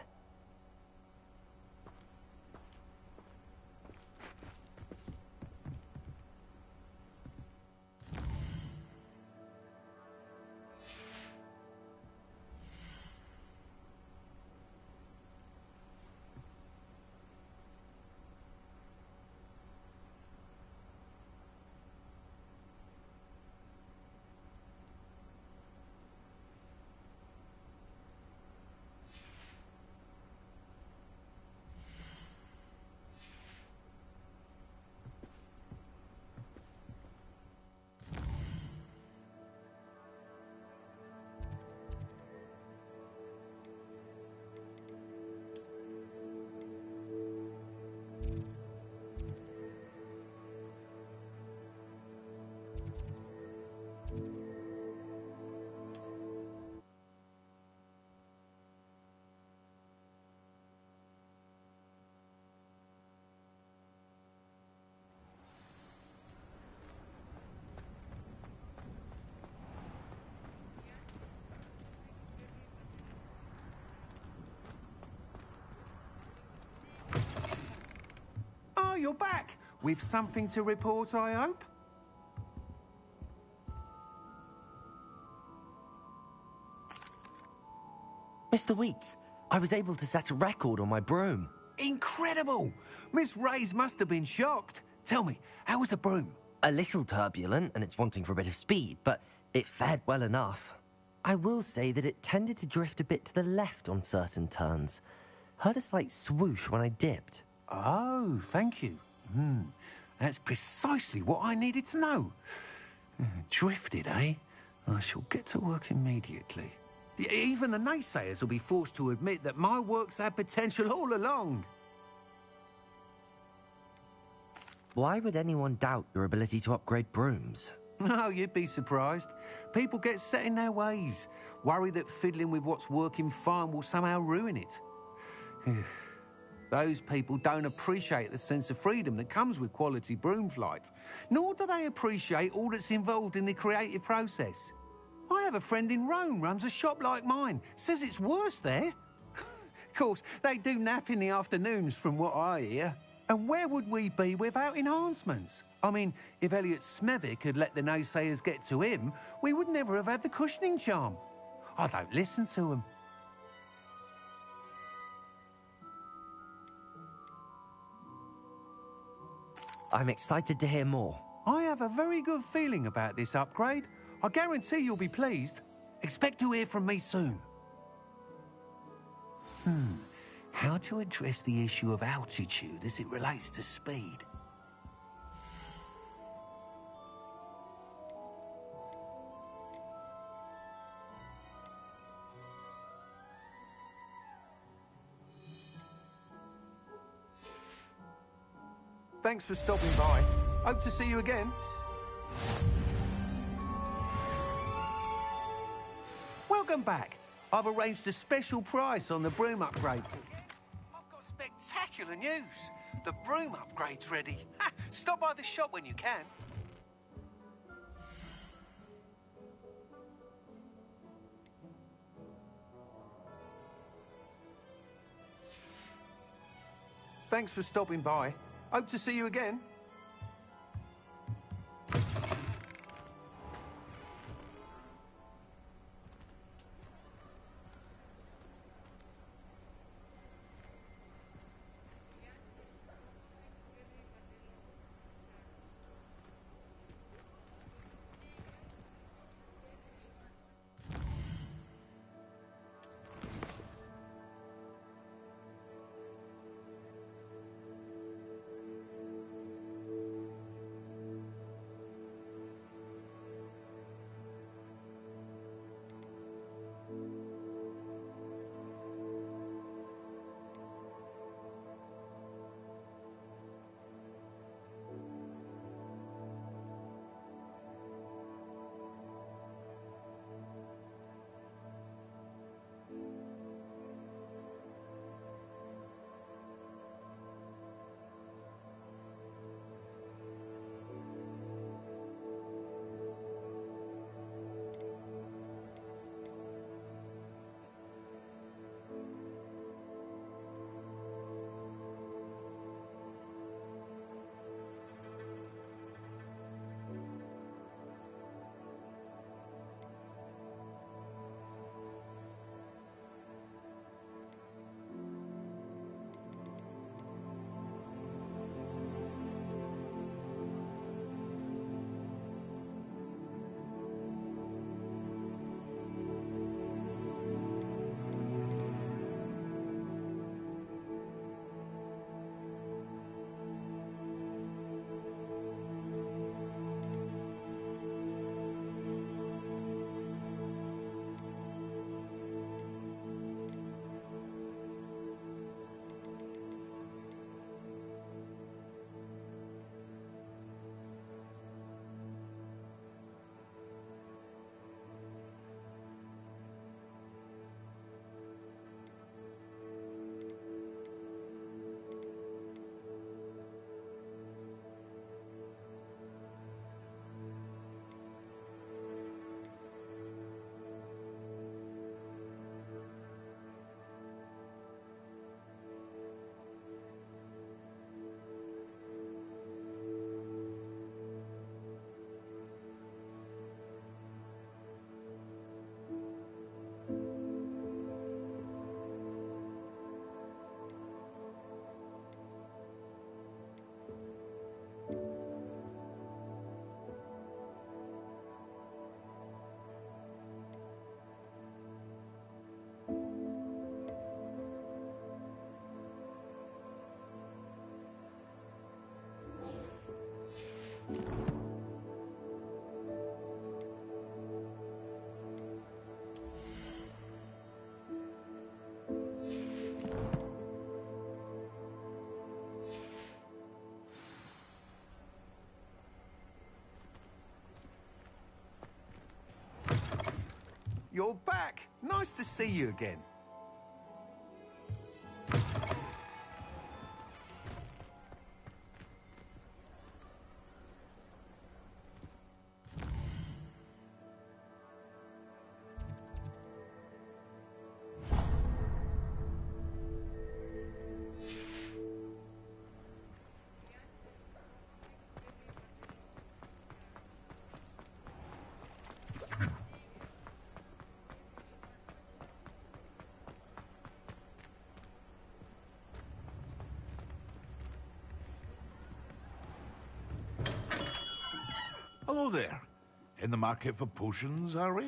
Oh, you're back. With something to report, I hope? Mr. Weeks, I was able to set a record on my broom. Incredible! Miss Reyes must have been shocked. Tell me, how was the broom? A little turbulent, and it's wanting for a bit of speed, but it fared well enough. I will say that it tended to drift a bit to the left on certain turns. Heard a slight swoosh when I dipped. Oh, thank you. That's precisely what I needed to know. Drifted, eh? I shall get to work immediately. Even the naysayers will be forced to admit that my work's had potential all along. Why would anyone doubt your ability to upgrade brooms? No, you'd be surprised. People get set in their ways, worry that fiddling with what's working fine will somehow ruin it. Those people don't appreciate the sense of freedom that comes with quality broom flight, nor do they appreciate all that's involved in the creative process. I have a friend in Rome runs a shop like mine, says it's worse there. Of course, they do nap in the afternoons from what I hear. And where would we be without enhancements? I mean, if Elliot Smethwick had let the naysayers get to him, we would never have had the cushioning charm. I don't listen to them. I'm excited to hear more. I have a very good feeling about this upgrade. I guarantee you'll be pleased. Expect to hear from me soon. How to address the issue of altitude as it relates to speed? Thanks for stopping by. Hope to see you again. Welcome back. I've arranged a special price on the broom upgrade. I've got spectacular news. The broom upgrade's ready. Ha! Stop by the shop when you can. Thanks for stopping by. Hope to see you again. you're back. Nice to see you again. Hello there. In the market for potions, are we?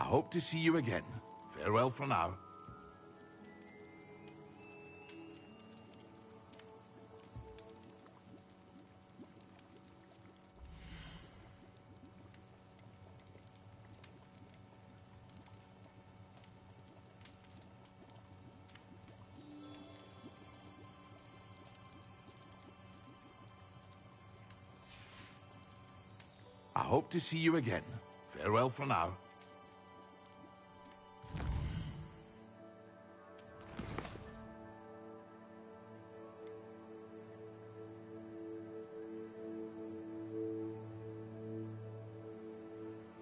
I hope to see you again. Farewell for now. I hope to see you again. Farewell for now.